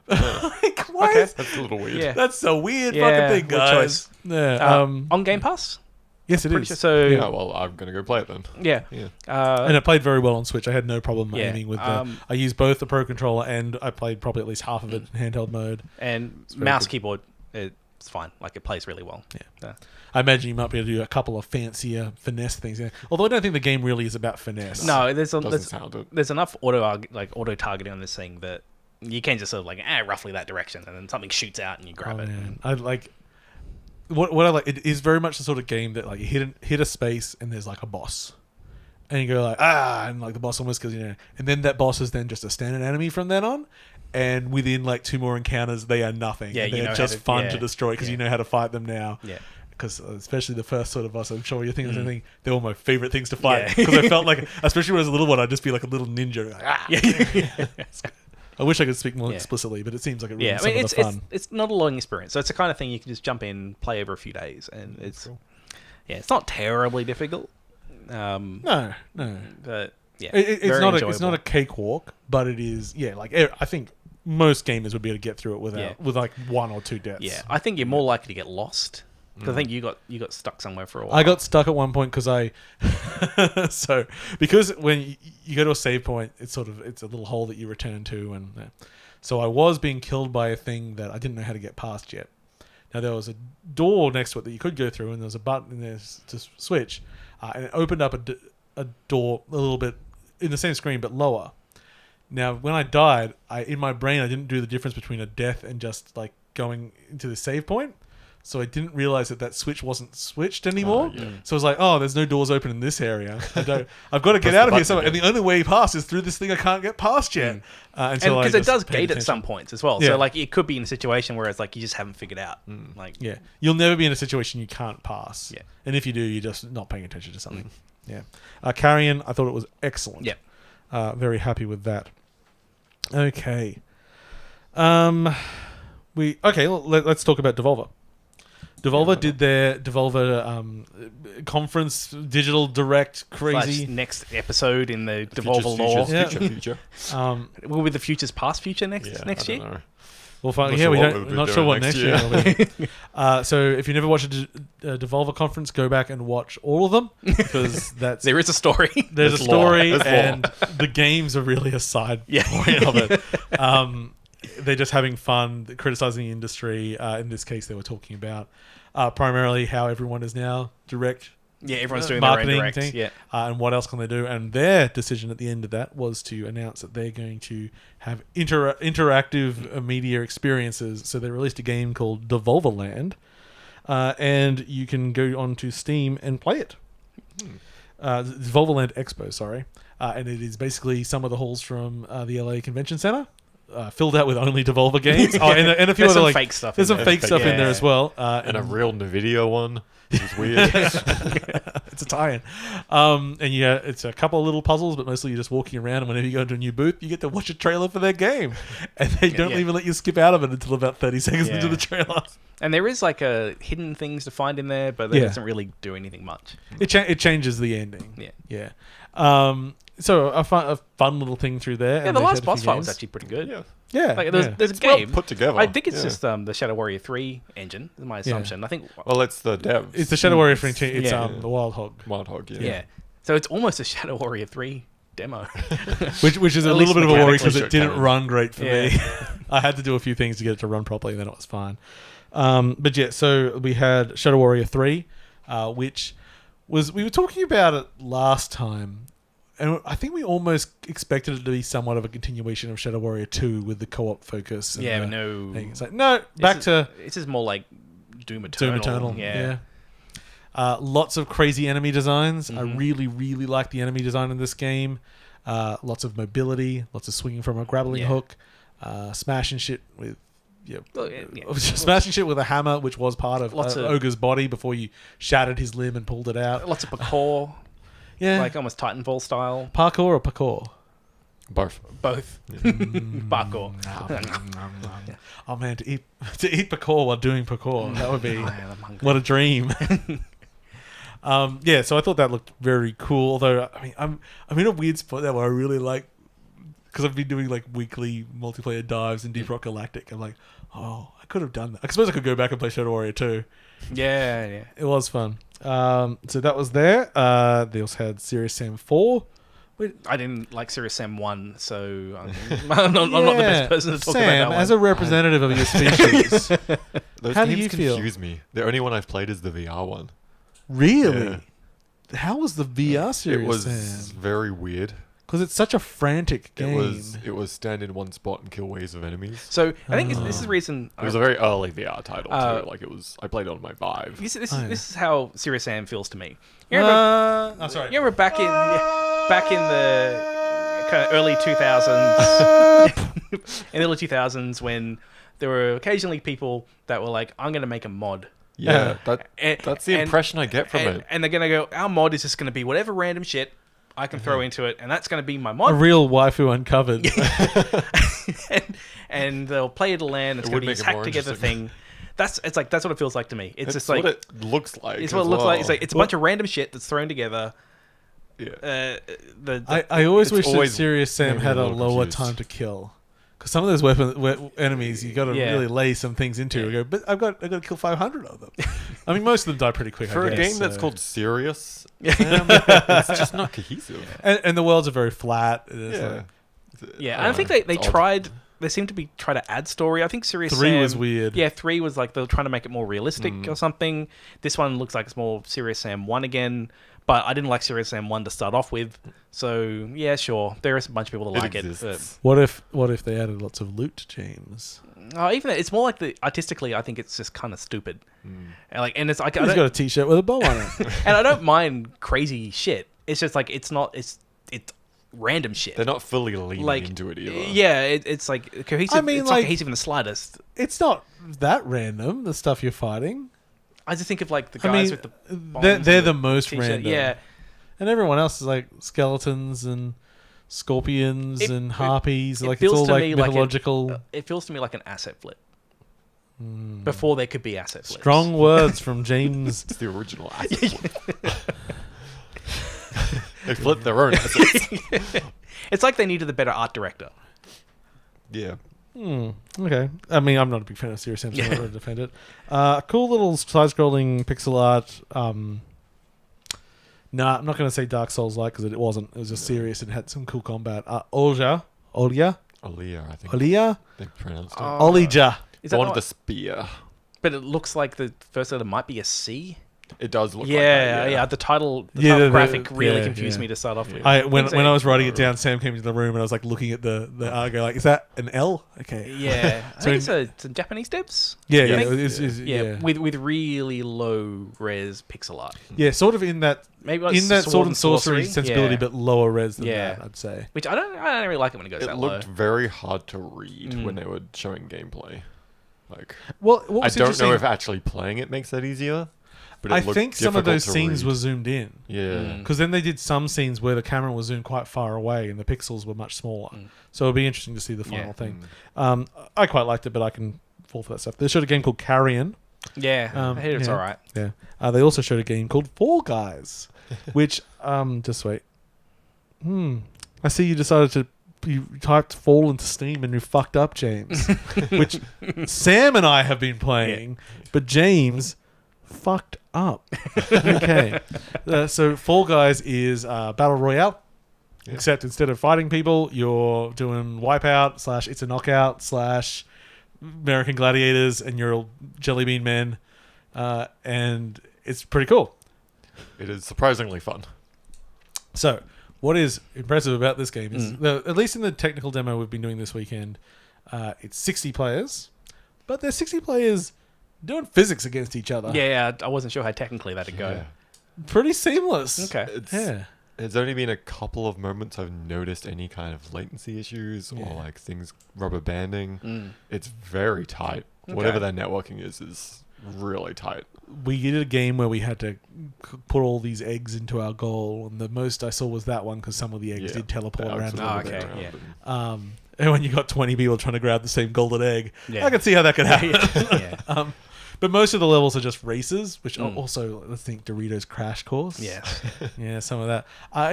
Speaker 1: Like, why
Speaker 3: okay, that's a little weird.
Speaker 1: Yeah. That's a weird fucking thing, guys. Yeah.
Speaker 2: On Game Pass?
Speaker 1: Yes, it is.
Speaker 2: Sure, so
Speaker 3: yeah, well, I'm going to go play it then.
Speaker 2: Yeah.
Speaker 1: And it played very well on Switch. I had no problem aiming with I used both the Pro Controller and I played probably at least half of it in handheld mode.
Speaker 2: And mouse keyboard, it's fine. Like, it plays really well.
Speaker 1: Yeah. I imagine you might be able to do a couple of fancier finesse things. Yeah. Although I don't think the game really is about finesse.
Speaker 2: No, there's enough auto targeting on this thing that you can just sort of like roughly that direction, and then something shoots out and you grab it.
Speaker 1: Man. I like what I like. It is very much the sort of game that like you hit a space and there's like a boss, and you go like and like the boss almost because and then that boss is then just a standard enemy from then on, and within like 2 more encounters they are nothing. Yeah, they're just fun to destroy because you know how to fight them now. Yeah. Because especially the first sort of boss, I'm sure you're thinking the same thing. They were my favorite things to fight because I felt like, especially when I was a little one, I'd just be like a little ninja. Like, I wish I could speak more explicitly, but it seems like it ruins some of the fun.
Speaker 2: It's not a long experience, so it's the kind of thing you can just jump in, play over a few days, and it's cool. It's not terribly difficult.
Speaker 1: No,
Speaker 2: but yeah,
Speaker 1: it's not a cakewalk, but it is. Yeah, like I think most gamers would be able to get through it with like 1 or 2 deaths.
Speaker 2: Yeah, I think you're more likely to get lost. Because I think you got stuck somewhere for a while.
Speaker 1: I got stuck at one point because because when you go to a save point, it's a little hole that you return to, and so I was being killed by a thing that I didn't know how to get past yet. Now there was a door next to it that you could go through, and there was a button in there to switch, and it opened up a door a little bit in the same screen but lower. Now when I died, in my brain I didn't do the difference between a death and just like going into the save point. So I didn't realize that switch wasn't switched anymore.
Speaker 3: Yeah.
Speaker 1: So I was like, oh, there's no doors open in this area. I've got to get out of here somewhere. And the only way past is through this thing I can't get past yet.
Speaker 2: And because it does gate at some points as well.
Speaker 1: Yeah.
Speaker 2: So like it could be in a situation where it's like you just haven't figured out. Like
Speaker 1: Yeah. You'll never be in a situation you can't pass.
Speaker 2: Yeah.
Speaker 1: And if you do, you're just not paying attention to something. Yeah. Carrion, I thought it was excellent.
Speaker 2: Yeah.
Speaker 1: Very happy with that. Okay. Let's talk about Devolver. Devolver did their Devolver conference, digital direct, crazy.
Speaker 2: / next episode in the Devolver lore.
Speaker 3: Future.
Speaker 2: Will be the future's past future next year?
Speaker 3: Know.
Speaker 1: We'll find.
Speaker 3: Not
Speaker 1: Yeah,
Speaker 3: sure
Speaker 1: we
Speaker 3: what
Speaker 1: don't.
Speaker 3: we'll be
Speaker 1: Not
Speaker 3: doing
Speaker 1: sure what
Speaker 3: next
Speaker 1: next year will be. So if you never watched a Devolver conference, go back and watch all of them because that's
Speaker 2: There is a story.
Speaker 1: there's a
Speaker 3: There's lore.
Speaker 1: story
Speaker 3: There's lore.
Speaker 1: and the games are really a side point of it. They're just having fun, criticizing the industry. In this case, they were talking about primarily how everyone is now direct.
Speaker 2: Yeah, everyone's doing their own
Speaker 1: marketing
Speaker 2: direct.
Speaker 1: thing,
Speaker 2: Yeah.
Speaker 1: and what else can they do? And their decision at the end of that was to announce that they're going to have interactive media experiences. So they released a game called Devolverland, and you can go onto Steam and play it. Devolverland Expo, sorry. And it is basically some of the halls from the LA Convention Center. Filled out with only Devolver games. And a few
Speaker 2: There's
Speaker 1: other
Speaker 2: some
Speaker 1: like
Speaker 2: fake stuff
Speaker 1: There's
Speaker 2: in
Speaker 1: some
Speaker 2: there.
Speaker 1: fake stuff in there
Speaker 2: Yeah.
Speaker 1: as well.
Speaker 3: And a real NVIDIA one. It was weird.
Speaker 1: It's a tie-in. And yeah, it's a couple of little puzzles, but mostly you're just walking around, and whenever you go into a new booth, you get to watch a trailer for their game. And they don't even let you skip out of it until about 30 seconds into the trailer.
Speaker 2: And there is like hidden things to find in there, but it doesn't really do anything much.
Speaker 1: It changes the ending.
Speaker 2: Yeah.
Speaker 1: So a fun little thing through there.
Speaker 2: Yeah,
Speaker 1: and
Speaker 2: the
Speaker 1: they
Speaker 2: last
Speaker 1: showed a
Speaker 2: boss
Speaker 1: few
Speaker 2: fight
Speaker 1: games.
Speaker 2: was actually pretty good.
Speaker 1: Yeah.
Speaker 2: Like there's a
Speaker 3: It's well
Speaker 2: game
Speaker 3: put together.
Speaker 2: I think it's
Speaker 3: Yeah.
Speaker 2: just the Shadow Warrior 3 engine, is my assumption. I think
Speaker 3: Well, it's the devs.
Speaker 1: It's the Shadow Warrior 3. It's
Speaker 2: Yeah.
Speaker 1: the Wild Hog.
Speaker 3: Wild Hog,
Speaker 2: yeah. So it's almost a Shadow Warrior 3 demo.
Speaker 1: Which is a
Speaker 2: At
Speaker 1: little
Speaker 2: least
Speaker 1: bit of a worry because
Speaker 3: mechanically
Speaker 1: it didn't
Speaker 3: short-term.
Speaker 1: run great for
Speaker 2: Yeah.
Speaker 1: me. I had to do a few things to get it to run properly, and then it was fine. But yeah, so we had Shadow Warrior 3, which was... We were talking about it last time, and I think we almost expected it to be somewhat of a continuation of Shadow Warrior 2 with the co-op focus. And
Speaker 2: Yeah,
Speaker 1: the
Speaker 2: but no.
Speaker 1: thing. It's like, no, back to
Speaker 2: This is more like Doom Eternal.
Speaker 1: Doom Eternal.
Speaker 2: Yeah.
Speaker 1: Lots of crazy enemy designs. I
Speaker 2: Mhm.
Speaker 1: really, really like the enemy design in this game. Lots of mobility, lots of swinging from a grappling
Speaker 2: Yeah.
Speaker 1: hook, smashing shit with...
Speaker 2: Well, yeah.
Speaker 1: smashing shit with a hammer, which was part of
Speaker 2: Lots of-
Speaker 1: Ogre's body before you shattered his limb and pulled it out.
Speaker 2: Lots of parkour,
Speaker 1: Yeah.
Speaker 2: like almost Titanfall style.
Speaker 1: Parkour or parkour?
Speaker 3: Both.
Speaker 2: Both. Parkour.
Speaker 1: Oh man, to eat parkour while doing parkour, that would be...
Speaker 2: I'm hungry.
Speaker 1: What a dream. Yeah, so I thought that looked very cool. Although, I mean, I'm in a weird spot there where I really like... Because I've been doing like weekly multiplayer dives in Deep Rock Galactic. I'm like, oh, I could have done that. I suppose I could go back and play Shadow Warrior 2.
Speaker 2: Yeah.
Speaker 1: It was fun. So that was there. They also had Serious Sam 4.
Speaker 2: I didn't like Serious Sam 1, so I'm not the best person to talk
Speaker 1: Sam,
Speaker 2: about that one.
Speaker 1: as a representative of your species.
Speaker 3: Those
Speaker 1: How do
Speaker 3: games
Speaker 1: you feel?
Speaker 3: confuse me. The only one I've played is the VR one.
Speaker 1: Really? How was the VR Serious
Speaker 3: It was
Speaker 1: Sam?
Speaker 3: very weird.
Speaker 1: Because it's such a frantic game.
Speaker 3: It was stand in one spot and kill waves of enemies.
Speaker 2: So I think this is the reason.
Speaker 3: It was a very early VR title too. Like I played it on my Vive.
Speaker 2: This
Speaker 1: Oh, yeah.
Speaker 2: is how Serious Sam feels to me. You remember,
Speaker 1: sorry.
Speaker 2: you remember back in the kind of early 2000s, in the early 2000s when there were occasionally people that were like, "I'm going to make a mod."
Speaker 3: Yeah,
Speaker 2: And-
Speaker 3: that's the
Speaker 2: and-
Speaker 3: impression I get from it.
Speaker 2: And they're going to go, "Our mod is just going to be whatever random shit I can throw into it, and that's going to be my
Speaker 1: A
Speaker 2: mod."
Speaker 1: real waifu uncovered.
Speaker 2: and they'll play it a land. It's
Speaker 3: It
Speaker 2: going
Speaker 3: would
Speaker 2: to be
Speaker 3: make
Speaker 2: this
Speaker 3: it
Speaker 2: hack
Speaker 3: more
Speaker 2: together
Speaker 3: interesting.
Speaker 2: thing. That's what it feels like to me. It's just like
Speaker 3: what it looks like.
Speaker 2: it's what it
Speaker 3: as
Speaker 2: looks like. It's
Speaker 3: well.
Speaker 2: like it's a bunch of random shit that's thrown together.
Speaker 3: Yeah.
Speaker 1: I always
Speaker 3: It's
Speaker 1: wish that
Speaker 3: always
Speaker 1: Serious Sam
Speaker 3: made me
Speaker 1: had
Speaker 3: a
Speaker 1: a
Speaker 3: little
Speaker 1: lower
Speaker 3: confused.
Speaker 1: time to kill. Because some of those enemies, you got to
Speaker 2: Yeah.
Speaker 1: really lay some things into. You go, but I've got to kill 500 of them. I mean, most of them die pretty quick.
Speaker 3: For
Speaker 1: I
Speaker 3: a
Speaker 1: guess,
Speaker 3: game that's
Speaker 1: so.
Speaker 3: called Serious, Sam, it's just not cohesive.
Speaker 1: and the worlds are very flat. It's
Speaker 3: Yeah.
Speaker 1: like-
Speaker 2: Yeah, and I think they
Speaker 3: it's odd.
Speaker 2: tried. They seem to be trying to add story. I think Serious
Speaker 1: 3
Speaker 2: Sam
Speaker 1: was weird.
Speaker 2: Yeah, 3 was like they were trying to make it more realistic or something. This one looks like it's more Serious Sam 1 again. But I didn't like Serious Sam 1 to start off with. So, yeah, sure. There is a bunch of people that like
Speaker 3: exists.
Speaker 2: it.
Speaker 1: What if they added lots of loot, James?
Speaker 2: Oh, even it's more like artistically, I think it's just kind of stupid. And it's like
Speaker 1: He's got a T-shirt with a bow on it.
Speaker 2: and I don't mind crazy shit. It's just like it's random shit.
Speaker 3: They're not fully leaning
Speaker 2: like
Speaker 3: into it either.
Speaker 2: Yeah, it's like cohesive.
Speaker 1: I mean,
Speaker 2: it's
Speaker 1: like-
Speaker 2: not cohesive in the slightest.
Speaker 1: It's not that random, the stuff you're fighting.
Speaker 2: I just think of like the
Speaker 1: I
Speaker 2: guys
Speaker 1: mean,
Speaker 2: with the bombs
Speaker 1: they're
Speaker 2: and
Speaker 1: the most
Speaker 2: t-shirt.
Speaker 1: random.
Speaker 2: Yeah,
Speaker 1: And everyone else is like skeletons and scorpions and harpies.
Speaker 2: it
Speaker 1: Like, it's
Speaker 2: feels
Speaker 1: all
Speaker 2: to
Speaker 1: like
Speaker 2: me like
Speaker 1: mythological.
Speaker 2: it feels to me like an asset flip. Before there could be asset flips.
Speaker 1: Strong words from James.
Speaker 3: It's the original asset flip. They flipped their own assets.
Speaker 2: It's like they needed a better art director.
Speaker 3: Yeah.
Speaker 1: Okay. I mean, I'm not a big fan of Serious Sam, so I'm not going to defend it. Cool little side-scrolling pixel art. Nah, I'm not going to say Dark Souls-like because it wasn't. It was just serious and had some cool combat. Olja?
Speaker 3: Aliyah, I think
Speaker 1: Olia?
Speaker 3: they pronounced it.
Speaker 1: Olija.
Speaker 2: Is
Speaker 3: The
Speaker 2: that
Speaker 3: one
Speaker 2: not,
Speaker 3: with the spear.
Speaker 2: but it looks like the first letter might be a C.
Speaker 3: It does look like
Speaker 2: Yeah,
Speaker 3: that,
Speaker 2: yeah. The title,
Speaker 1: Yeah,
Speaker 2: title
Speaker 1: the-
Speaker 2: graphic really
Speaker 1: yeah,
Speaker 2: confused
Speaker 1: yeah.
Speaker 2: me to start off with.
Speaker 1: When
Speaker 2: Tensei.
Speaker 1: I was writing it down, Sam came into the room and I was like looking at the art, go like, is that an L? Okay.
Speaker 2: Yeah, I
Speaker 1: So
Speaker 2: think it's a Japanese devs.
Speaker 1: Yeah,
Speaker 3: Yeah,
Speaker 1: yeah,
Speaker 3: I think-
Speaker 1: it's-
Speaker 2: Yeah,
Speaker 1: yeah.
Speaker 2: with really low res pixel art.
Speaker 1: Yeah, sort of in that
Speaker 2: Maybe like
Speaker 1: in that
Speaker 2: Sword
Speaker 1: sword
Speaker 2: and
Speaker 1: and sorcery
Speaker 2: Sorcery?
Speaker 1: sensibility,
Speaker 2: Yeah.
Speaker 1: but lower res than
Speaker 2: Yeah.
Speaker 1: that, I'd say.
Speaker 2: Which I don't really like it when it goes
Speaker 3: It
Speaker 2: that
Speaker 3: looked
Speaker 2: low.
Speaker 3: very hard to read when they were showing gameplay. Like,
Speaker 1: Well, what
Speaker 3: I
Speaker 1: was
Speaker 3: don't know
Speaker 1: interesting-
Speaker 3: if actually playing it makes that easier. But it
Speaker 1: I
Speaker 3: looked
Speaker 1: think some of
Speaker 3: difficult
Speaker 1: those
Speaker 3: to
Speaker 1: scenes
Speaker 3: read.
Speaker 1: were zoomed in.
Speaker 3: Yeah.
Speaker 1: Because then they did some scenes where the camera was zoomed quite far away and the pixels were much smaller. So it'll be interesting to see the final
Speaker 2: Yeah.
Speaker 1: thing. I quite liked it, but I can fall for that stuff. They showed a game called Carrion.
Speaker 2: Yeah, I hear it's
Speaker 1: yeah.
Speaker 2: alright.
Speaker 1: Yeah. They also showed a game called Fall Guys, which just wait. I see you decided to. You typed Fall into Steam and you fucked up, James. Which Sam and I have been playing, but James fucked up. Okay. So Fall Guys is Battle Royale.
Speaker 3: Yeah.
Speaker 1: Except instead of fighting people, you're doing Wipeout / It's a Knockout / American Gladiators, and you're all Jelly Bean Men. And it's pretty cool.
Speaker 3: It is surprisingly fun.
Speaker 1: So, what is impressive about this game is, at least in the technical demo we've been doing this weekend, it's 60 players, but they're 60 players doing physics against each other.
Speaker 2: Yeah, I wasn't sure how technically that'd go.
Speaker 3: Yeah.
Speaker 1: Pretty seamless.
Speaker 2: Okay.
Speaker 3: It's only been a couple of moments I've noticed any kind of latency issues
Speaker 1: Yeah.
Speaker 3: or like things rubber banding. It's very tight. Whatever their networking is really tight.
Speaker 1: We did a game where we had to put all these eggs into our goal, and the most I saw was that one because some of the eggs did teleport around a little
Speaker 2: okay.
Speaker 1: bit.
Speaker 2: Yeah.
Speaker 1: And when you got 20 people trying to grab the same golden egg,
Speaker 2: Yeah.
Speaker 1: I could see how that could happen.
Speaker 2: Yeah.
Speaker 1: But most of the levels are just races, which are also, let's think, Doritos Crash Course.
Speaker 2: Yeah.
Speaker 1: Yeah, some of that.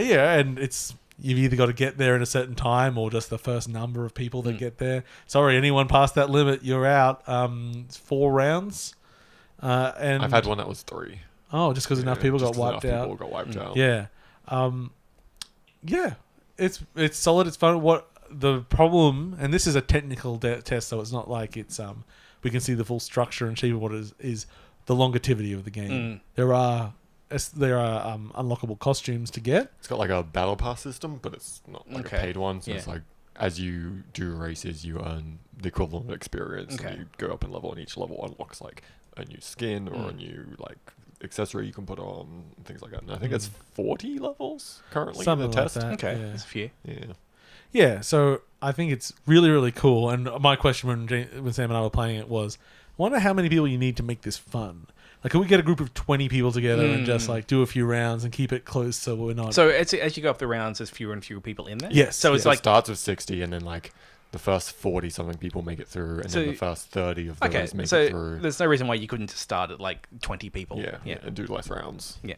Speaker 1: Yeah, and it's you've either got to get there in a certain time or just the first number of people that get there. Sorry, anyone past that limit, you're out. It's 4 rounds. And
Speaker 3: I've had one that was 3.
Speaker 1: Oh, just because enough people
Speaker 3: just
Speaker 1: got
Speaker 3: 'cause
Speaker 1: wiped
Speaker 3: enough
Speaker 1: out.
Speaker 3: People got wiped out.
Speaker 1: Yeah. Yeah. It's solid. It's fun. What the problem, and this is a technical test, so it's not like it's we can see the full structure and achieve what is the longevity of the game. There are unlockable costumes to get.
Speaker 3: It's got like a battle pass system, but it's not like
Speaker 2: Okay.
Speaker 3: a paid one. So
Speaker 2: Yeah.
Speaker 3: it's like as you do races, you earn the equivalent of experience.
Speaker 2: Okay.
Speaker 3: And you go up in level, and each level unlocks like a new skin or a new like accessory you can put on, and things like that. And I think it's 40 levels currently
Speaker 1: Something
Speaker 3: in the
Speaker 1: like
Speaker 3: test.
Speaker 1: that.
Speaker 2: Okay.
Speaker 1: Yeah.
Speaker 2: There's a few.
Speaker 3: Yeah.
Speaker 1: Yeah, so I think it's really, really cool. And my question when Sam and I were playing it was, I wonder how many people you need to make this fun. Like, can we get a group of 20 people together and just like do a few rounds and keep it close so we're not...
Speaker 2: So as you go up the rounds, there's fewer and fewer people in there?
Speaker 1: Yes,
Speaker 2: So it's
Speaker 3: So it
Speaker 2: like...
Speaker 3: starts with 60, and then like the first 40 something people make it through, and
Speaker 2: So-
Speaker 3: then the first 30 of those
Speaker 2: Okay,
Speaker 3: make
Speaker 2: so
Speaker 3: it through.
Speaker 2: there's no reason why you couldn't just start at like 20 people.
Speaker 3: Yeah, and do less rounds.
Speaker 2: Yeah.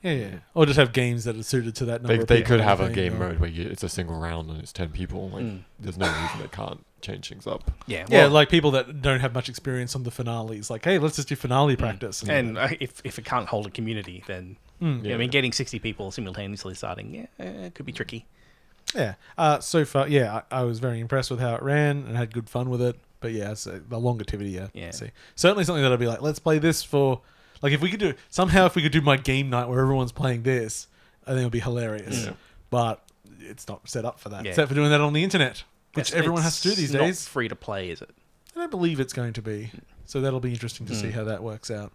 Speaker 1: Yeah. Or just have games that are suited to that number
Speaker 3: They,
Speaker 1: of
Speaker 3: they
Speaker 1: people.
Speaker 3: could have
Speaker 1: I
Speaker 3: a
Speaker 1: think,
Speaker 3: game
Speaker 1: or-
Speaker 3: mode where it's a single round and it's 10 people. Like, there's no reason they can't change things up.
Speaker 2: Yeah.
Speaker 1: Yeah,
Speaker 2: well,
Speaker 1: like people that don't have much experience on the finales. Like, hey, let's just do finale practice.
Speaker 2: and if it can't hold a community, then...
Speaker 3: Yeah.
Speaker 2: I mean, getting 60 people simultaneously starting, it could be tricky.
Speaker 1: Yeah. So far, I was very impressed with how it ran and had good fun with it. But yeah, so the longevity,
Speaker 2: Yeah.
Speaker 1: See. Certainly something that I'd be like, let's play this for... Like, if we could do my game night where everyone's playing this, I think it would be hilarious.
Speaker 3: Yeah.
Speaker 1: But it's not set up for that.
Speaker 2: Yeah.
Speaker 1: It's set for doing that on the internet, which everyone has to do these
Speaker 2: It's
Speaker 1: days.
Speaker 2: not free to play, is it?
Speaker 1: I don't believe it's going to be. So that'll be interesting to see how that works out.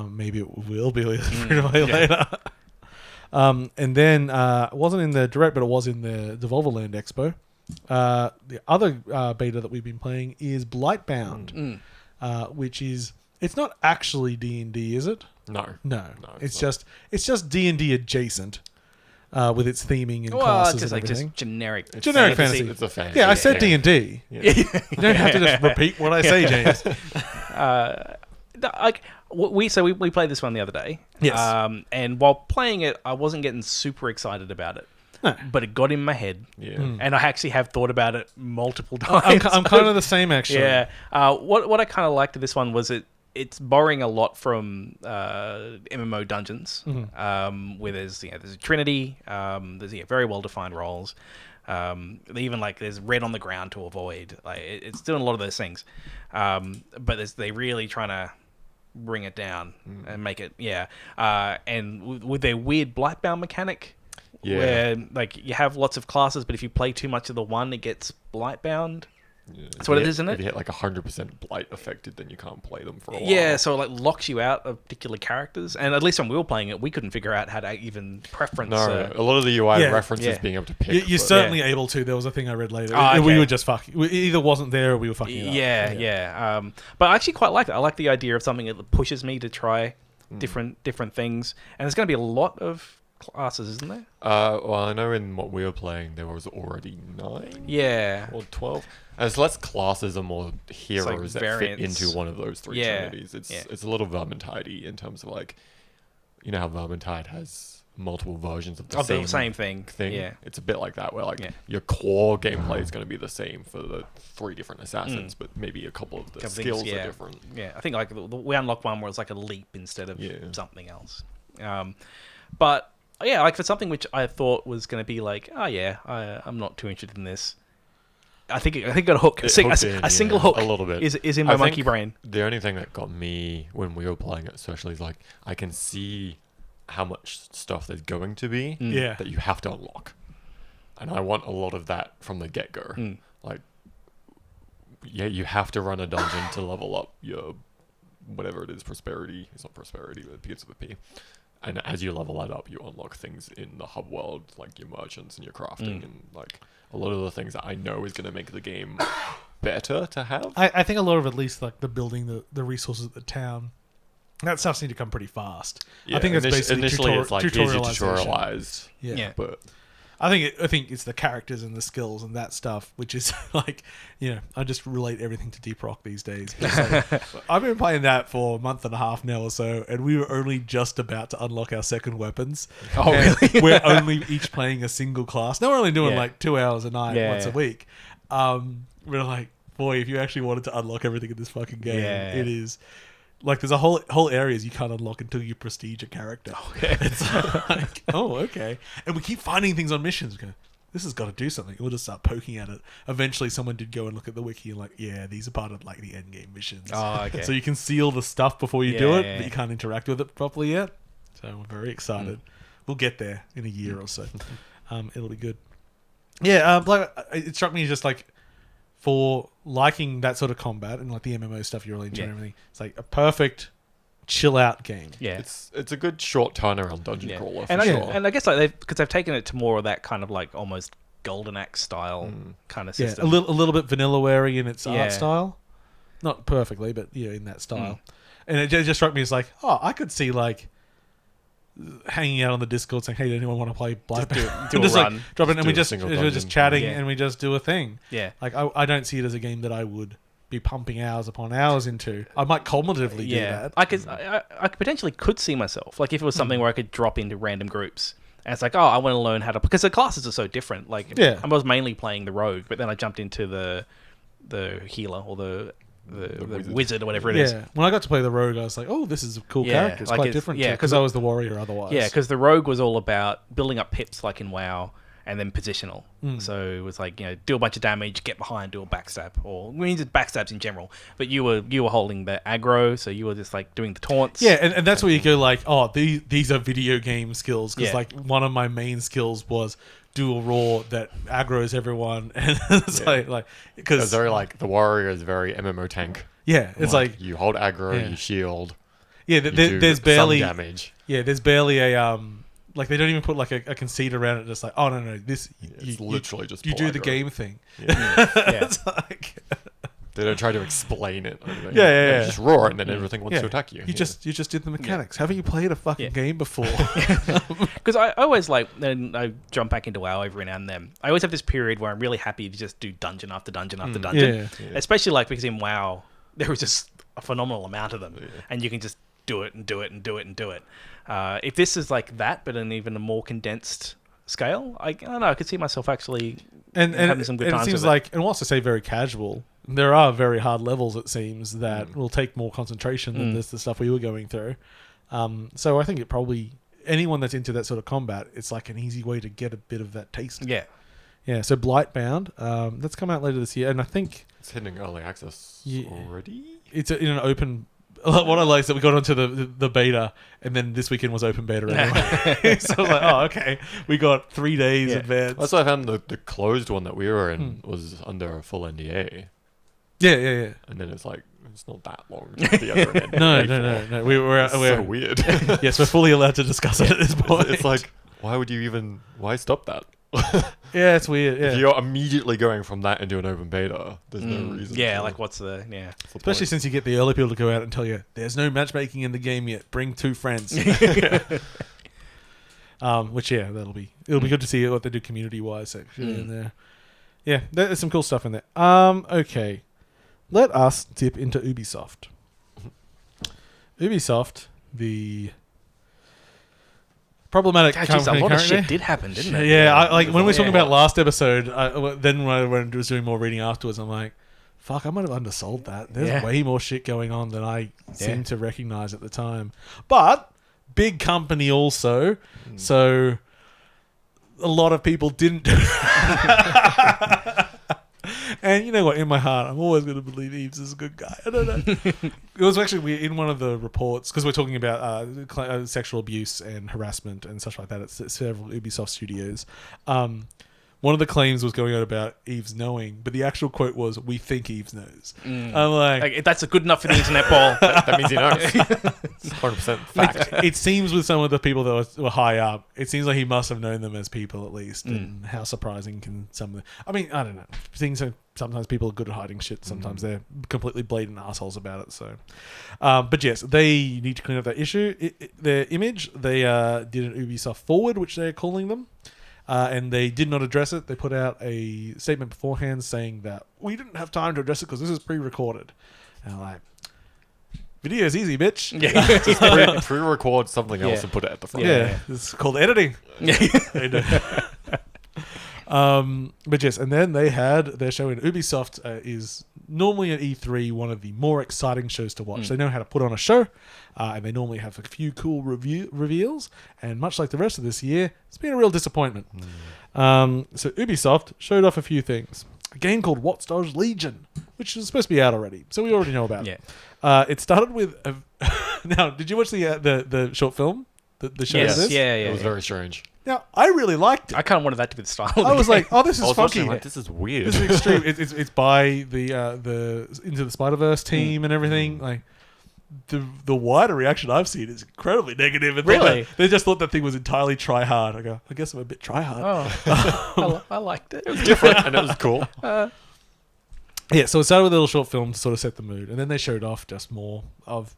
Speaker 1: Maybe it will be free to play later. And then it wasn't in the Direct, but it was in the Devolverland Expo. The other beta that we've been playing is Blightbound, which is... It's not actually D&D, is it?
Speaker 3: No.
Speaker 1: It's just D&D adjacent with its theming and classes and everything.
Speaker 2: Just generic
Speaker 1: fantasy.
Speaker 3: It's a fantasy.
Speaker 1: Yeah, I said D&D.
Speaker 3: Yeah.
Speaker 1: You don't have to just repeat what I say, James.
Speaker 2: We played this one the other day.
Speaker 1: Yes.
Speaker 2: And while playing it, I wasn't getting super excited about it.
Speaker 1: No.
Speaker 2: But it got in my head.
Speaker 3: Yeah.
Speaker 2: And I actually have thought about it multiple times.
Speaker 1: I'm kind of the same, actually.
Speaker 2: Yeah. What I kind of liked of this one was it's borrowing a lot from MMO dungeons, where there's a trinity, there's very well defined roles. Even there's red on the ground to avoid. It's doing a lot of those things, but they really trying to bring it down and make it and with their weird Blightbound mechanic.
Speaker 3: Yeah.
Speaker 2: Where you have lots of classes, but if you play too much of the one, it gets Blightbound.
Speaker 3: Yeah.
Speaker 2: That's what it is, isn't it?
Speaker 3: If you hit 100% blight affected, then you can't play them for a while.
Speaker 2: Yeah, so it locks you out of particular characters. And at least when we were playing it, we couldn't figure out how to even preference.
Speaker 3: No, a lot of the UI references
Speaker 1: Yeah.
Speaker 3: being able to pick.
Speaker 1: You're certainly able to. There was a thing I read later.
Speaker 2: Oh,
Speaker 1: We
Speaker 2: okay.
Speaker 1: were just fucking... It either wasn't there or we were fucking it up.
Speaker 2: Yeah. But I actually quite like it. I like the idea of something that pushes me to try different things. And there's going to be a lot of classes, isn't there?
Speaker 3: Well, I know in what we were playing, there was already 9
Speaker 2: Yeah.
Speaker 3: or 12. And it's less classes and more heroes that fit
Speaker 2: variants.
Speaker 3: into one of those 3
Speaker 2: Yeah.
Speaker 3: trinities. It's a little Vermintide in terms of how Vermintide has multiple versions of the
Speaker 2: Same thing. Yeah.
Speaker 3: It's a bit like that, where your core gameplay is going to be the same for the 3 different assassins, but maybe a couple of the skills are different.
Speaker 2: Yeah, I think we unlocked one where it's a leap instead of
Speaker 3: Yeah.
Speaker 2: something else. But yeah, for something which I thought was going to be I'm not too interested in this. I think it got a hook. A single hook
Speaker 3: a little bit
Speaker 2: is in my monkey brain.
Speaker 3: The only thing that got me when we were playing it, especially, is I can see how much stuff there's going to be that you have to unlock, and I want a lot of that from the get go. You have to run a dungeon to level up your whatever it is, prosperity. It's not prosperity, but it begins with a P. And as you level that up, you unlock things in the hub world, like your merchants and your crafting, and a lot of the things that I know is going to make the game better to have.
Speaker 1: I think a lot of at least the building the resources of the town, that stuff seems to come pretty fast.
Speaker 3: Yeah,
Speaker 1: I think it's basically
Speaker 3: initially it's here's your
Speaker 1: tutorialization.
Speaker 3: tutorialized.
Speaker 1: Yeah.
Speaker 3: But
Speaker 1: I think it's the characters and the skills and that stuff, which is I just relate everything to Deep Rock these days. I've been playing that for a month and a half now or so, and we were only just about to unlock our second weapons.
Speaker 2: Oh, really?
Speaker 1: We're only each playing a single class. Now we're only doing 2 hours a night once a week. We're like, boy, if you actually wanted to unlock everything in this fucking game, it is... there's a whole areas you can't unlock until you prestige a character. Okay. It's okay. And we keep finding things on missions. We go, this has got to do something. We'll just start poking at it. Eventually, someone did go and look at the wiki and these are part of the end game missions.
Speaker 2: Oh, okay.
Speaker 1: So you can see all the stuff before you do it, but you can't interact with it properly yet. So we're very excited. We'll get there in a year or so. It'll be good. Yeah, it struck me just for liking that sort of combat and the MMO stuff you're really into and everything. It's a perfect chill out game.
Speaker 2: Yeah,
Speaker 3: it's a good short turnaround dungeon crawler.
Speaker 2: And
Speaker 3: sure.
Speaker 2: I guess they've taken it to more of that kind of almost Golden Axe style kind of system.
Speaker 1: Yeah, a little bit vanilla-wary in its art style. Not perfectly, but in that style. And it just struck me as I could see hanging out on the Discord saying, "Hey, does anyone want to play Blightbound?"
Speaker 2: Do a run.
Speaker 1: Drop it, and
Speaker 3: Do
Speaker 1: we're
Speaker 3: a
Speaker 1: just
Speaker 3: single
Speaker 1: we're just
Speaker 3: dungeon.
Speaker 1: chatting, and we just do a thing.
Speaker 2: Yeah.
Speaker 1: I don't see it as a game that I would be pumping hours upon hours into. I might cumulatively do that.
Speaker 2: I potentially could see myself if it was something where I could drop into random groups. And it's I want to learn how to... Because the classes are so different. I was mainly playing the rogue, but then I jumped into the healer or the wizard or whatever it is.
Speaker 1: Yeah. When I got to play the rogue, I was like, oh, this is a cool character. It's quite different. Yeah, because I was the warrior otherwise.
Speaker 2: Yeah, because the rogue was all about building up pips in WoW and then positional. So it was do a bunch of damage, get behind, do a backstab. Or just backstabs in general. But you were holding the aggro, so you were just doing the taunts.
Speaker 1: Yeah, and that's where you go oh, these are video game skills. Because one of my main skills was dual roar that aggroes everyone, and it's like because
Speaker 3: It's very like the warrior is very MMO tank.
Speaker 1: yeah, it's like
Speaker 3: you hold aggro,
Speaker 1: Yeah.
Speaker 3: you shield.
Speaker 1: yeah,
Speaker 3: You do
Speaker 1: there's barely
Speaker 3: some damage.
Speaker 1: yeah, there's barely a like they don't even put like a conceit around it. Just like oh no, this
Speaker 3: It's literally just
Speaker 1: you
Speaker 3: pull
Speaker 1: do the
Speaker 3: aggro.
Speaker 1: game thing.
Speaker 2: Yeah.
Speaker 1: It's like
Speaker 3: They don't try to explain it.
Speaker 1: Yeah.
Speaker 3: You just roar and then everything wants to attack you.
Speaker 1: You just did the mechanics. Haven't you played a fucking game before?
Speaker 2: Because I always like, then I jump back into WoW every now and then. I always have this period where I'm really happy to just do dungeon after dungeon after dungeon.
Speaker 1: Yeah.
Speaker 2: Especially like because in WoW there is just a phenomenal amount of them, and you can just do it and do it and do it and do it. If this is like that, but in even a more condensed scale, I don't know. I could see myself actually
Speaker 1: and
Speaker 2: having some good
Speaker 1: and
Speaker 2: times
Speaker 1: it seems
Speaker 2: with
Speaker 1: like, and whilst I say very casual, there are very hard levels. It seems that will take more concentration than the stuff we were going through. So I think it probably anyone that's into that sort of combat, it's like an easy way to get a bit of that taste.
Speaker 2: Yeah.
Speaker 1: Yeah. So Blightbound, that's come out later this year, and I think
Speaker 3: It's hitting early access
Speaker 1: Yeah.
Speaker 3: already.
Speaker 1: it's in an open. What I like is that we got onto the beta, and then this weekend was open beta anyway. So I was like, oh, okay. We got 3 days advance.
Speaker 3: That's why I found the closed one that we were in was under a full NDA.
Speaker 1: Yeah.
Speaker 3: And then it's like, it's not that long. To the other end.
Speaker 1: No. We're
Speaker 3: So weird.
Speaker 1: yes, we're fully allowed to discuss it at this point.
Speaker 3: It's like, why stop that?
Speaker 1: yeah, it's weird. Yeah.
Speaker 3: If you're immediately going from that into an open beta, there's no reason.
Speaker 2: Yeah,
Speaker 3: to-
Speaker 2: like what's the
Speaker 1: Especially since you get the early people to go out and tell you there's no matchmaking in the game yet. Bring 2 friends. Which it'll be good to see what they do community wise actually in there. Yeah, there's some cool stuff in there. Okay, let us dip into Ubisoft. Ubisoft, the problematic
Speaker 2: God, geez, a
Speaker 1: company
Speaker 2: lot of
Speaker 1: currently.
Speaker 2: shit did happen, didn't it?
Speaker 1: Yeah, I, like
Speaker 3: there's
Speaker 1: when
Speaker 3: a
Speaker 1: we were talking
Speaker 3: lot.
Speaker 1: about last episode, then when I was doing more reading afterwards, I'm like, fuck, I might have undersold that. There's way more shit going on than I seemed to recognize at the time. But big company also, so a lot of people didn't do it. And you know what? In my heart, I'm always going to believe Eves is a good guy. I don't know. It was actually in one of the reports, because we're talking about sexual abuse and harassment and such like that at several Ubisoft studios. One of the claims was going on about Eves knowing, but the actual quote was, "We think Eves knows." I'm like,
Speaker 2: that's a good enough for the internet, Paul.
Speaker 3: that means he knows. It's 100% fact.
Speaker 1: it seems with some of the people that were high up, it seems like he must have known them as people at least. And how surprising can some of the... I mean, I don't know. Things are... Sometimes people are good at hiding shit. Sometimes they're completely blatant assholes about it. So, but yes, they need to clean up that issue. Their image, they did an Ubisoft Forward, which they're calling them. And they did not address it. They put out a statement beforehand saying that we didn't have time to address it because this is pre-recorded. And I'm like, video is easy, bitch.
Speaker 2: Yeah.
Speaker 3: Pre-record something else and put it at the front.
Speaker 1: Yeah, it's called editing. But yes, and then they had their show in Ubisoft is normally at E3 one of the more exciting shows to watch. They know how to put on a show, and they normally have a few cool reveals. And much like the rest of this year, it's been a real disappointment. So Ubisoft showed off a few things. A game called Watch Dogs Legion, which is supposed to be out already, so we already know about it. It started with now. Did you watch the short film? The show
Speaker 2: Yes,
Speaker 1: of this?
Speaker 3: It was very strange.
Speaker 1: Now I really liked it.
Speaker 2: I kind of wanted that to be the style.
Speaker 1: I was like, oh, this
Speaker 3: I
Speaker 1: is
Speaker 3: was watching
Speaker 1: funky.
Speaker 3: like, this is weird.
Speaker 1: This is extreme. It's by the Into the Spider-Verse team and everything. Like the wider reaction I've seen is incredibly negative. And
Speaker 2: Really?
Speaker 1: they just thought that thing was entirely try hard. I go, I guess I'm a bit try hard.
Speaker 2: I liked it.
Speaker 3: It was different and it was cool.
Speaker 1: Yeah, so it started with a little short film to sort of set the mood, and then they showed off just more of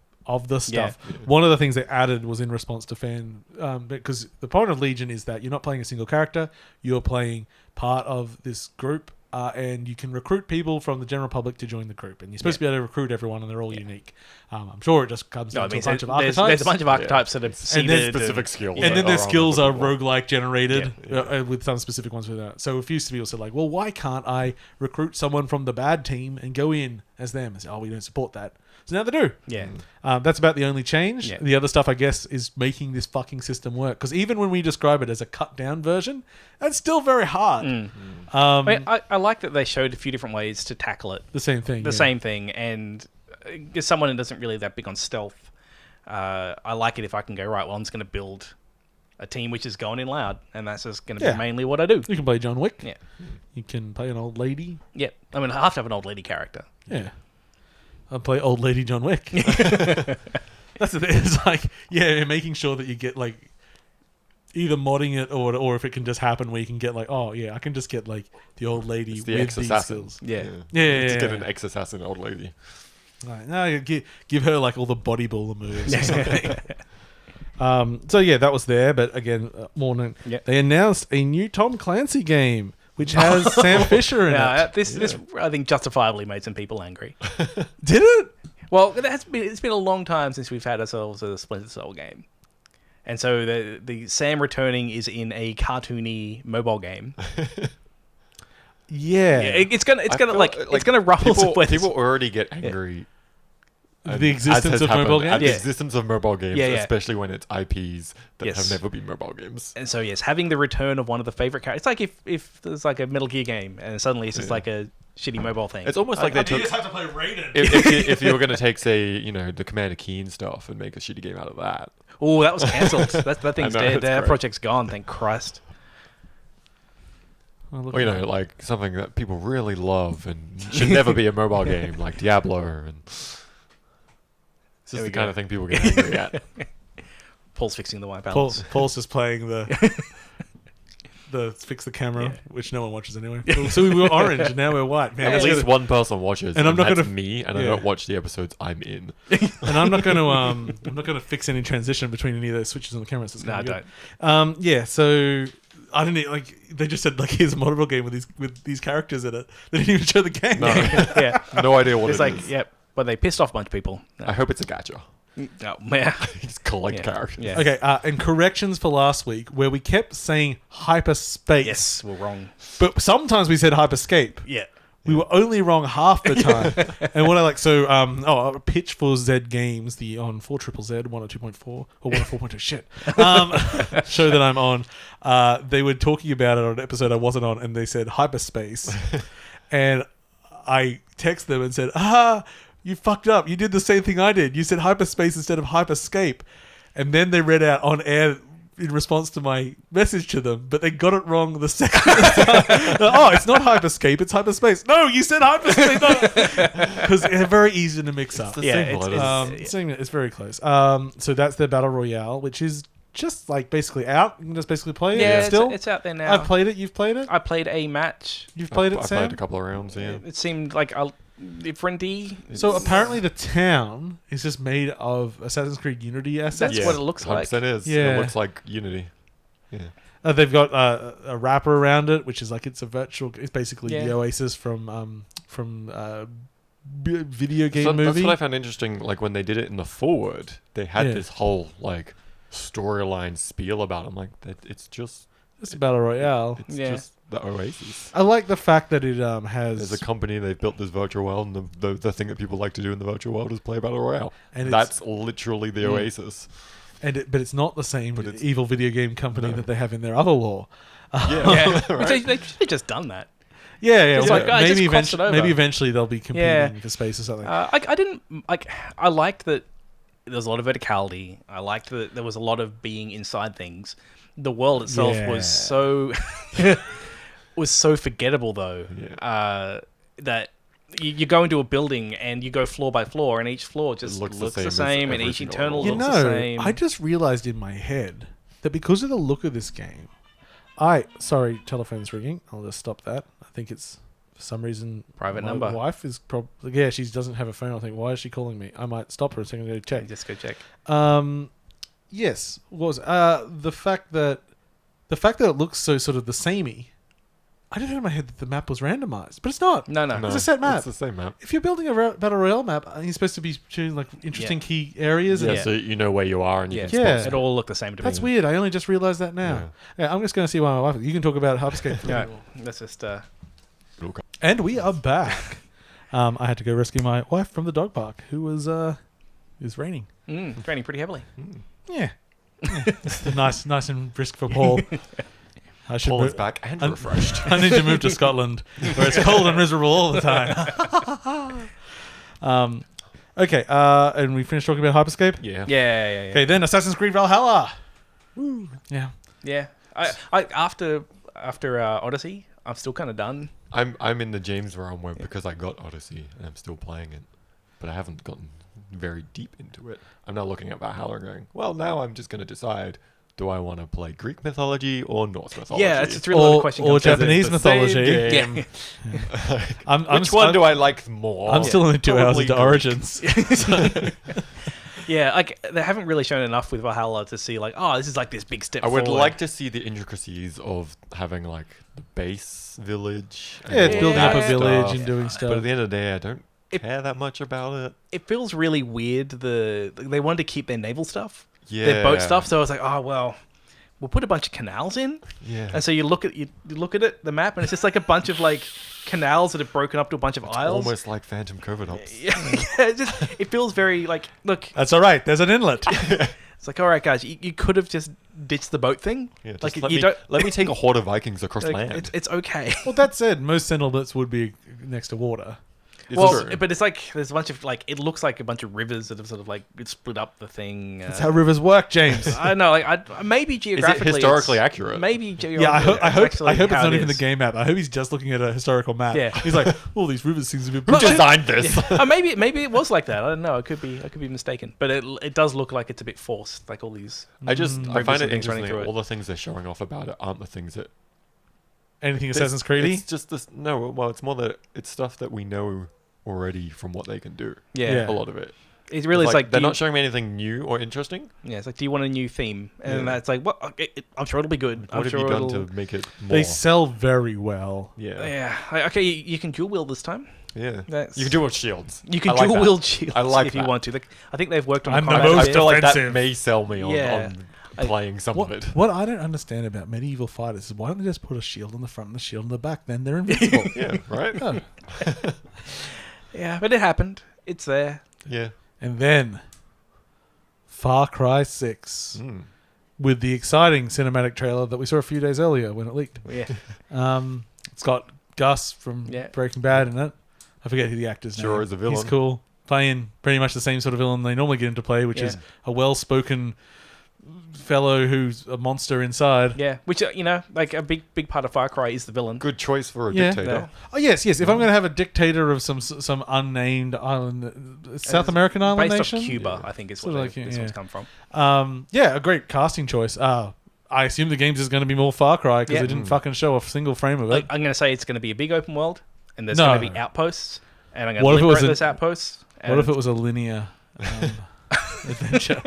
Speaker 1: the stuff.
Speaker 2: Yeah.
Speaker 1: One of the things they added was in response to fan, because the point of Legion is that you're not playing a single character, you're playing part of this group, and you can recruit people from the general public to join the group, and you're supposed to be able to recruit everyone, and they're all unique. I'm sure it just comes down to a bunch of archetypes.
Speaker 2: There's a bunch of archetypes that have
Speaker 1: And then
Speaker 2: seeded
Speaker 3: Specific skills.
Speaker 1: and then
Speaker 3: that
Speaker 1: their
Speaker 3: are on
Speaker 1: skills
Speaker 3: the
Speaker 1: are
Speaker 3: board.
Speaker 1: roguelike generated
Speaker 3: Yeah.
Speaker 1: with some specific ones with that. So a few people said like, well, why can't I recruit someone from the bad team and go in as them? I said, oh, we don't support that. So now they do.
Speaker 2: Yeah.
Speaker 1: That's about the only change.
Speaker 2: Yeah.
Speaker 1: The other stuff, I guess, is making this fucking system work. Because even when we describe it as a cut down version, that's still very hard.
Speaker 2: I like that they showed a few different ways to tackle it.
Speaker 1: The same thing.
Speaker 2: The same thing. And as someone who doesn't really that big on stealth, I like it if I can go, right, well, I'm just going to build a team which is going in loud, and that's just going to
Speaker 1: Yeah.
Speaker 2: be mainly what I do.
Speaker 1: You can play John Wick.
Speaker 2: Yeah.
Speaker 1: You can play an old lady.
Speaker 2: Yeah. I mean, I have to have an old lady character.
Speaker 1: Yeah. I'll play old lady John Wick. That's the thing. It's like, yeah, making sure that you get like either modding it or if it can just happen where you can get like, oh yeah, I can just get like the old lady
Speaker 3: It's the
Speaker 1: with these
Speaker 3: ex-assassin.
Speaker 1: skills.
Speaker 2: Yeah.
Speaker 1: Yeah.
Speaker 3: Just get an ex-assassin old lady.
Speaker 1: Right. No, you give her like all the bodybuilder moves or something. So yeah, that was there. But again, morning.
Speaker 2: Yep.
Speaker 1: They announced a new Tom Clancy game which has Sam Fisher in it.
Speaker 2: This I think justifiably made some people angry.
Speaker 1: Did it?
Speaker 2: Well, it's been a long time since we've had ourselves a Splinter Cell game, and so the Sam returning is in a cartoony mobile game.
Speaker 1: Yeah.
Speaker 2: It's gonna ruffle some feathers.
Speaker 3: People already get angry.
Speaker 1: The existence of mobile games?
Speaker 3: At the
Speaker 2: Yeah.
Speaker 3: existence of mobile games,
Speaker 2: Yeah, yeah.
Speaker 3: especially when it's IPs that
Speaker 2: Yes.
Speaker 3: have never been mobile games.
Speaker 2: And so yes, having the return of one of the favorite characters. It's like if there's like a Metal Gear game and suddenly it's just like a shitty mobile thing.
Speaker 3: It's almost like they took.
Speaker 1: have to play Raiden.
Speaker 3: If you were going to take, say, the Commander Keen stuff and make a shitty game out of that.
Speaker 2: Oh, that was cancelled. that thing's
Speaker 3: I know,
Speaker 2: dead.
Speaker 3: it's
Speaker 2: That
Speaker 3: great.
Speaker 2: project's gone. Thank Christ.
Speaker 1: Oh, look
Speaker 3: Or,
Speaker 1: at that.
Speaker 3: like something that people really love and should never be a mobile game, like Diablo. And it's just
Speaker 2: There
Speaker 3: the
Speaker 2: we
Speaker 3: kind
Speaker 2: go.
Speaker 3: of thing people get angry at.
Speaker 2: Paul's fixing the white balance.
Speaker 1: Paul's just playing the fix the camera, which no one watches anyway. So we were orange and now we're white. Man,
Speaker 3: At
Speaker 1: that's
Speaker 3: least
Speaker 1: gonna-
Speaker 3: one person watches,
Speaker 1: And I'm not
Speaker 3: that's
Speaker 1: gonna-
Speaker 3: me, and I
Speaker 1: yeah.
Speaker 3: don't watch the episodes I'm in.
Speaker 1: and I'm not gonna fix any transition between any of those switches on the camera. So it's
Speaker 2: No,
Speaker 1: gonna be
Speaker 2: don't.
Speaker 1: good. Yeah, so I didn't like. They just said like here's a mobile game with these characters in it. They didn't even show the game.
Speaker 3: No,
Speaker 2: Yeah.
Speaker 3: no idea what
Speaker 2: It's
Speaker 3: it
Speaker 2: like,
Speaker 3: is.
Speaker 2: yep. But they pissed off a bunch of people.
Speaker 3: I hope it's a gacha.
Speaker 2: Oh, yeah.
Speaker 3: Just collect
Speaker 2: Yeah.
Speaker 3: characters.
Speaker 2: Yeah.
Speaker 1: Okay, and corrections for last week where we kept saying hyperspace.
Speaker 2: Yes, we're wrong.
Speaker 1: But sometimes we said hyperscape.
Speaker 2: Yeah.
Speaker 1: We were only wrong half the time. And what I like, so, a pitch for Z Games, the on 4ZZZ, 102.4, or 104.2, shit, show that I'm on, they were talking about it on an episode I wasn't on, and they said hyperspace. And I texted them and said, you fucked up. You did the same thing I did. You said hyperspace instead of hyperscape. And then they read out on air in response to my message to them, but they got it wrong the second time. Oh, it's not hyperscape, it's hyperspace. No, you said hyperspace. Because they're very easy to mix up.
Speaker 3: the
Speaker 2: Yeah,
Speaker 3: same
Speaker 2: it's-
Speaker 3: letters.
Speaker 1: It's very close. So that's their Battle Royale, which is just like basically out. You can just basically play it
Speaker 2: Yeah,
Speaker 1: still.
Speaker 2: it's out there now.
Speaker 1: I've played it. You've played it?
Speaker 2: I played a match.
Speaker 1: You've played it,
Speaker 3: I
Speaker 1: Sam?
Speaker 3: played a couple of rounds, yeah.
Speaker 2: It seemed like a different-y.
Speaker 1: So apparently the town is just made of Assassin's Creed Unity assets.
Speaker 2: That's what it looks like.
Speaker 3: 100% is.
Speaker 1: Yeah.
Speaker 3: It looks like Unity. Yeah.
Speaker 1: They've got a wrapper around it, which is like it's a virtual. It's basically
Speaker 2: Yeah.
Speaker 1: the Oasis from video game
Speaker 3: So
Speaker 1: movie.
Speaker 3: that's what I found interesting. Like when they did it in the forward, they had
Speaker 1: Yeah.
Speaker 3: this whole like storyline spiel about them. Like that, it's just
Speaker 1: It's a Battle Royale.
Speaker 3: it's
Speaker 2: Yeah.
Speaker 3: just the Oasis.
Speaker 1: I like the fact that it has
Speaker 3: As a company, they've built this virtual world, and the thing that people like to do in the virtual world is play Battle Royale.
Speaker 1: And
Speaker 3: That's literally the Oasis.
Speaker 1: but it's not the same
Speaker 3: But it's-
Speaker 1: evil video game company
Speaker 3: No.
Speaker 1: that they have in their other war.
Speaker 3: Yeah,
Speaker 2: Yeah.
Speaker 3: right.
Speaker 2: They should have just done that.
Speaker 1: Yeah.
Speaker 2: It's
Speaker 1: well,
Speaker 2: like, I just
Speaker 1: maybe
Speaker 2: crossed it over.
Speaker 1: maybe eventually they'll be competing
Speaker 2: Yeah.
Speaker 1: for space or something.
Speaker 2: I didn't like. I liked that there was a lot of verticality. I liked that there was a lot of being inside things. The world itself
Speaker 1: Yeah.
Speaker 2: was so forgettable though.
Speaker 3: Yeah.
Speaker 2: That you go into a building and you go floor by floor, and each floor just
Speaker 3: looks
Speaker 2: looks
Speaker 3: the
Speaker 2: the
Speaker 3: same as
Speaker 2: same, and
Speaker 3: every
Speaker 2: each
Speaker 3: single
Speaker 2: internal
Speaker 3: one.
Speaker 1: You
Speaker 2: looks
Speaker 1: know,
Speaker 2: the same.
Speaker 1: I just realized in my head that because of the look of this game, sorry, telephone's ringing. I'll just stop that. I think it's for some reason
Speaker 2: Private
Speaker 1: my
Speaker 2: number.
Speaker 1: wife is probably she doesn't have a phone. I think why is she calling me? I might stop her a second to check.
Speaker 2: Just go check.
Speaker 1: Yes, what was the fact that it looks so sort of the samey. I didn't know in my head that the map was randomized, but it's not.
Speaker 2: No.
Speaker 1: It's a set map.
Speaker 3: It's the same map.
Speaker 1: If you're building a Battle Royale map, you're supposed to be choosing like interesting key areas.
Speaker 3: Yeah,
Speaker 1: And
Speaker 3: so you know where you are, and you
Speaker 2: Yeah.
Speaker 3: can
Speaker 1: Yeah.
Speaker 3: spot
Speaker 2: It all looked the same to
Speaker 1: that's
Speaker 2: me.
Speaker 1: weird. I only just realized that now. Yeah, I'm just going to see why my wife. You can talk about Hyperscape. For a
Speaker 2: Yeah,
Speaker 1: minute.
Speaker 2: that's just.
Speaker 3: Okay.
Speaker 1: And we are back. I had to go rescue my wife from the dog park, who was raining.
Speaker 2: Training pretty heavily.
Speaker 1: Yeah, it's nice and brisk for Paul. I should
Speaker 3: Paul is
Speaker 1: move-
Speaker 3: back and
Speaker 1: I-
Speaker 3: refreshed.
Speaker 1: I need to move to Scotland, where it's cold and miserable all the time. Okay, and we finished talking about Hyperscape.
Speaker 3: Yeah.
Speaker 2: Yeah.
Speaker 1: Okay, then Assassin's Creed Valhalla. Yeah.
Speaker 2: Yeah. I after Odyssey, I'm still kind of done.
Speaker 3: I'm in the James realm where because I got Odyssey and I'm still playing it, but I haven't gotten very deep into it. I'm now looking at Valhalla and going, well, now I'm just going to decide, do I want to play Greek mythology or Norse mythology?
Speaker 2: Yeah, it's really the question.
Speaker 1: Or
Speaker 2: comes down to.
Speaker 1: Japanese
Speaker 3: It's the same
Speaker 1: mythology.
Speaker 3: game.
Speaker 2: Yeah.
Speaker 3: Which one do I like more?
Speaker 1: I'm still only 2 hours
Speaker 3: Probably
Speaker 1: into
Speaker 3: Greek.
Speaker 1: Origins.
Speaker 2: Yeah, like they haven't really shown enough with Valhalla to see like, oh, this is like this big step
Speaker 3: I would
Speaker 2: forward.
Speaker 3: like to see the intricacies of having like the base village.
Speaker 1: Yeah, it's building up a
Speaker 2: Yeah.
Speaker 1: village
Speaker 3: stuff.
Speaker 1: and doing stuff.
Speaker 3: But at the end of the day, I don't care that much about it.
Speaker 2: It feels really weird. They wanted to keep their naval stuff,
Speaker 3: Yeah.
Speaker 2: their boat stuff. So I was like, oh well, we'll put a bunch of canals in.
Speaker 3: Yeah.
Speaker 2: And so you look at the map, and it's just like a bunch of like canals that have broken up to a bunch of isles.
Speaker 3: Almost like Phantom Covert Ops.
Speaker 2: Yeah, it feels very like, look,
Speaker 1: That's all right. There's an inlet.
Speaker 2: it's like, all right, guys, you could have just ditched the boat thing.
Speaker 3: Yeah, just
Speaker 2: like
Speaker 3: let, let me take a horde of Vikings across
Speaker 2: like,
Speaker 3: land.
Speaker 2: it's okay.
Speaker 1: Well, that said, most settlements would be next to water.
Speaker 3: It's
Speaker 2: Well,
Speaker 3: true.
Speaker 2: but it's like there's a bunch of like it looks like a bunch of rivers that have sort of like split up the thing.
Speaker 1: That's how rivers work, James.
Speaker 2: I don't know, like maybe geographically,
Speaker 3: historically
Speaker 2: it's-
Speaker 3: accurate?
Speaker 2: Maybe
Speaker 1: Yeah, I hope
Speaker 2: actually
Speaker 1: it's
Speaker 2: how
Speaker 1: not
Speaker 2: it
Speaker 1: even the
Speaker 2: is.
Speaker 1: game map. I hope he's just looking at a historical map.
Speaker 2: Yeah.
Speaker 1: He's like, oh, these rivers seems to be.
Speaker 3: Who designed this?
Speaker 2: Maybe it was like that. I don't know. I could be mistaken, but it does look like it's a bit forced. Like all these.
Speaker 3: I
Speaker 2: rivers
Speaker 3: find
Speaker 2: and
Speaker 3: it
Speaker 2: things running
Speaker 3: interesting.
Speaker 2: through
Speaker 3: That
Speaker 2: it.
Speaker 3: all the things they're showing off about it aren't the things that
Speaker 1: Anything Assassin's Creed-y?
Speaker 3: It's just this. No, well, it's more that it's stuff that we know already from what they can do.
Speaker 2: Yeah.
Speaker 3: A lot of it.
Speaker 2: It really is like
Speaker 3: they're
Speaker 2: do you-
Speaker 3: not showing me anything new or interesting.
Speaker 2: Yeah, it's like, do you want a new theme? And
Speaker 3: Yeah.
Speaker 2: that's like, what? I'm sure it'll be good.
Speaker 3: What
Speaker 2: I'm
Speaker 3: have
Speaker 2: sure
Speaker 3: you done
Speaker 2: it'll.
Speaker 3: to make it more?
Speaker 1: They sell very well.
Speaker 3: Yeah.
Speaker 2: Yeah. Okay, you can dual wield this time.
Speaker 3: Yeah.
Speaker 2: That's-
Speaker 3: You can do it with shields.
Speaker 2: You can
Speaker 3: I like
Speaker 2: dual
Speaker 3: that.
Speaker 2: wield shields
Speaker 3: I like
Speaker 2: if you
Speaker 3: that.
Speaker 2: want to. I think they've worked on
Speaker 1: I'm
Speaker 2: the
Speaker 1: the
Speaker 2: combat
Speaker 1: most
Speaker 2: a
Speaker 3: I
Speaker 2: bit.
Speaker 3: feel like that
Speaker 1: defensive.
Speaker 3: may sell me on,
Speaker 2: Yeah.
Speaker 3: on playing some of it.
Speaker 1: What I don't understand about medieval fighters is why don't they just put a shield on the front and a shield on the back? Then they're invincible.
Speaker 3: Yeah, right?
Speaker 1: Oh.
Speaker 2: Yeah, but it happened. It's there.
Speaker 3: Yeah.
Speaker 1: And then Far Cry 6
Speaker 3: Mm.
Speaker 1: with the exciting cinematic trailer that we saw a few days earlier when it leaked.
Speaker 2: Yeah.
Speaker 1: It's got Gus from
Speaker 2: Yeah.
Speaker 1: Breaking Bad in it. I forget who the actor's name.
Speaker 3: Sure is a villain.
Speaker 1: He's cool. Playing pretty much the same sort of villain they normally get into play, which is a well-spoken fellow who's a monster inside.
Speaker 2: Yeah, which like a big part of Far Cry is the villain.
Speaker 3: Good choice for a
Speaker 1: Yeah.
Speaker 3: dictator.
Speaker 1: Oh yes. If I'm going to have a dictator of some unnamed island, South American island
Speaker 2: based
Speaker 1: nation,
Speaker 2: off Cuba, I think is
Speaker 1: Sort
Speaker 2: what
Speaker 1: of like,
Speaker 2: this
Speaker 1: yeah.
Speaker 2: one's come from.
Speaker 1: a great casting choice. I assume the games is going to be more Far Cry because
Speaker 2: Yeah.
Speaker 1: they didn't fucking show a single frame of it.
Speaker 2: I'm going to say it's going to be a big open world, and there's
Speaker 1: No.
Speaker 2: going to be outposts, and I'm going
Speaker 1: What
Speaker 2: to
Speaker 1: if it was
Speaker 2: liberate
Speaker 1: a-
Speaker 2: those outposts.
Speaker 1: What if it was a linear adventure?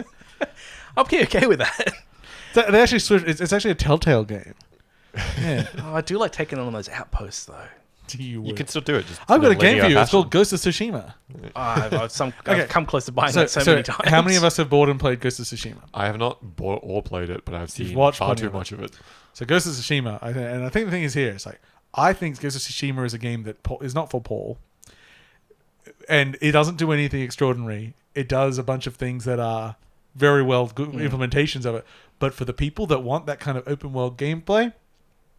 Speaker 2: I'll be okay with that.
Speaker 1: They actually switched. It's actually a Telltale game. Yeah.
Speaker 2: Oh, I do like taking on those outposts though.
Speaker 3: You can still do it. Just
Speaker 1: I've
Speaker 3: in
Speaker 1: got a game
Speaker 3: linear
Speaker 1: for you. It's
Speaker 3: fashion.
Speaker 1: called Ghost of Tsushima.
Speaker 2: I've come close to buying that so many times.
Speaker 1: How many of us have bought and played Ghost of Tsushima?
Speaker 3: I have not bought or played it, but I've seen
Speaker 1: watched
Speaker 3: far
Speaker 1: plenty
Speaker 3: too
Speaker 1: of it.
Speaker 3: much of it.
Speaker 1: So Ghost of Tsushima, and I think the thing is here, it's like I think Ghost of Tsushima is a game that is not for Paul, and it doesn't do anything extraordinary. It does a bunch of things that are very well good implementations of it, but for the people that want that kind of open world gameplay,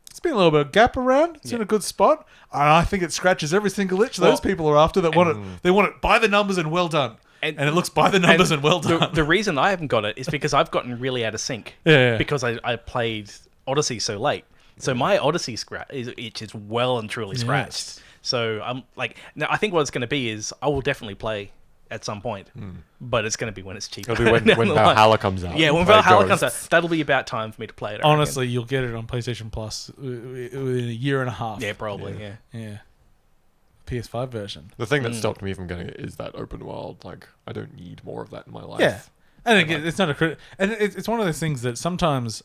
Speaker 1: it's been a little bit of gap around. It's in a good spot, and I think it scratches every single itch those people are after that want it. They want it by the numbers and well done, and it looks by the numbers and well done.
Speaker 2: The reason I haven't got it is because I've gotten really out of sync.
Speaker 1: Yeah.
Speaker 2: Because I played Odyssey so late. So my Odyssey itch is well and truly scratched.
Speaker 1: Yes.
Speaker 2: So I'm like, now I think what it's going to be is I will definitely play at some point, but it's going to be when it's cheaper.
Speaker 3: It'll be when Valhalla comes out.
Speaker 2: Yeah, when
Speaker 3: Play
Speaker 2: Valhalla comes
Speaker 3: Ghosts.
Speaker 2: out, that'll be about time for me to play it. I reckon.
Speaker 1: Honestly, you'll get it on PlayStation Plus within a year and a half.
Speaker 2: Yeah, probably. Yeah.
Speaker 1: PS5 version.
Speaker 3: The thing that stopped me from getting it is that open world. Like, I don't need more of that in my life.
Speaker 1: Yeah. And again, it's not a critic, and it's one of those things that sometimes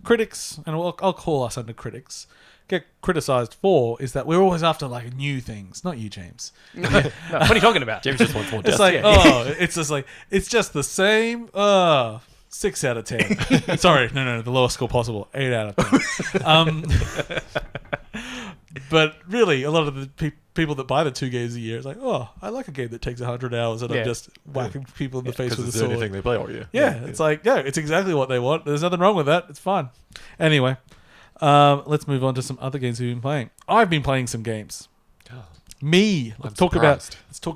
Speaker 1: critics, and I'll call us under critics, get criticized for is that we're always after like new things. Not you, James.
Speaker 2: No, what are you talking about?
Speaker 3: James just wants more
Speaker 1: It's
Speaker 3: Destiny.
Speaker 1: like it's just like it's just the same. 6 out of 10. Sorry, no, the lowest score possible. 8 out of 10. But really, a lot of the people that buy the 2 games a year is like, I like a game that takes 100 hours and I'm just whacking people in the face
Speaker 3: Because
Speaker 1: with a
Speaker 3: it's the only
Speaker 1: sword.
Speaker 3: thing they play all year.
Speaker 1: Yeah, it's like, it's exactly what they want. There's nothing wrong with that. It's fine. Anyway, let's move on to some other games we've been playing. I've been playing some games. Me. Let's talk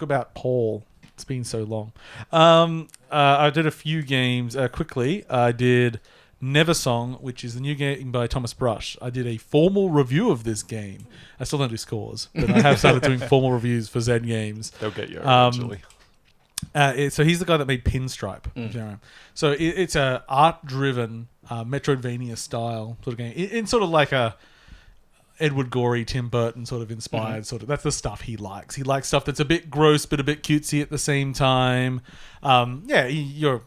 Speaker 1: about Paul. It's been so long. I did a few games quickly. I did Neversong, which is the new game by Thomas Brush. I did a formal review of this game. I still don't do scores, but I have started doing formal reviews for Zen Games.
Speaker 3: They'll get you eventually.
Speaker 1: So he's the guy that made Pinstripe. So it's a art-driven Metroidvania style sort of game. In sort of like a Edward Gorey, Tim Burton sort of inspired sort of. That's the stuff he likes. He likes stuff that's a bit gross but a bit cutesy at the same time. You're a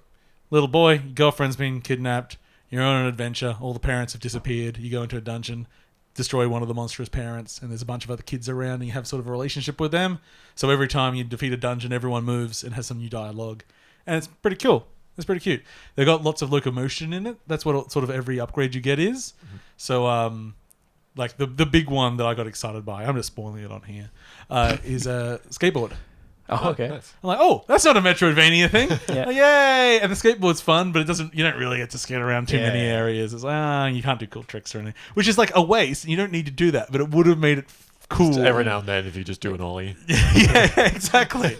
Speaker 1: little boy, your girlfriend's been kidnapped, you're on an adventure, all the parents have disappeared, you go into a dungeon, destroy one of the monstrous parents, and there's a bunch of other kids around and you have sort of a relationship with them. So every time you defeat a dungeon, everyone moves and has some new dialogue. And it's pretty cool. It's pretty cute. They've got lots of locomotion in it. That's what sort of every upgrade you get is. So, like the big one that I got excited by, I'm just spoiling it on here, is a skateboard.
Speaker 2: Oh, okay.
Speaker 3: Nice.
Speaker 1: I'm like, oh, that's not a Metroidvania thing.
Speaker 2: Yeah.
Speaker 1: Like, yay! And the skateboard's fun, but you don't really get to skate around too many
Speaker 2: Yeah.
Speaker 1: areas. It's like, you can't do cool tricks or anything. Which is like a waste. You don't need to do that, but it would have made it cool.
Speaker 3: Just every now and then, if you just do an ollie.
Speaker 1: Yeah, exactly.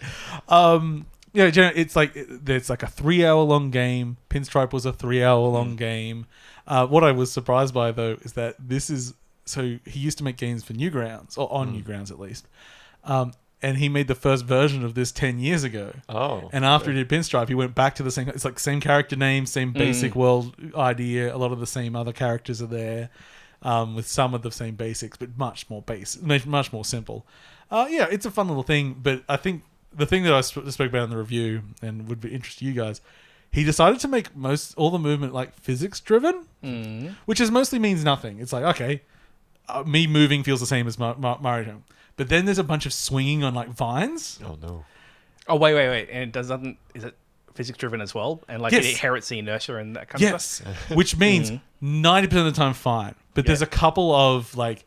Speaker 1: It's like a 3-hour long game. Pinstripe was a 3-hour long game. What I was surprised by though is that so he used to make games for Newgrounds, or on Newgrounds at least. And he made the first version of this 10 years ago.
Speaker 3: Oh.
Speaker 1: And after he did Pinstripe, he went back to the same. It's like same character name, same basic world idea. A lot of the same other characters are there, with some of the same basics, but much more much more simple. It's a fun little thing. But I think the thing that I spoke about in the review and would be interest to you guys, he decided to make all the movement like physics driven, which mostly means nothing. It's like, okay, me moving feels the same as Mario. But then there's a bunch of swinging on like vines.
Speaker 3: Oh no.
Speaker 2: Oh wait, and is it physics driven as well? And like
Speaker 1: Yes.
Speaker 2: it inherits the inertia and that kind of stuff.
Speaker 1: Which means 90% of the time fine. But there's a couple of like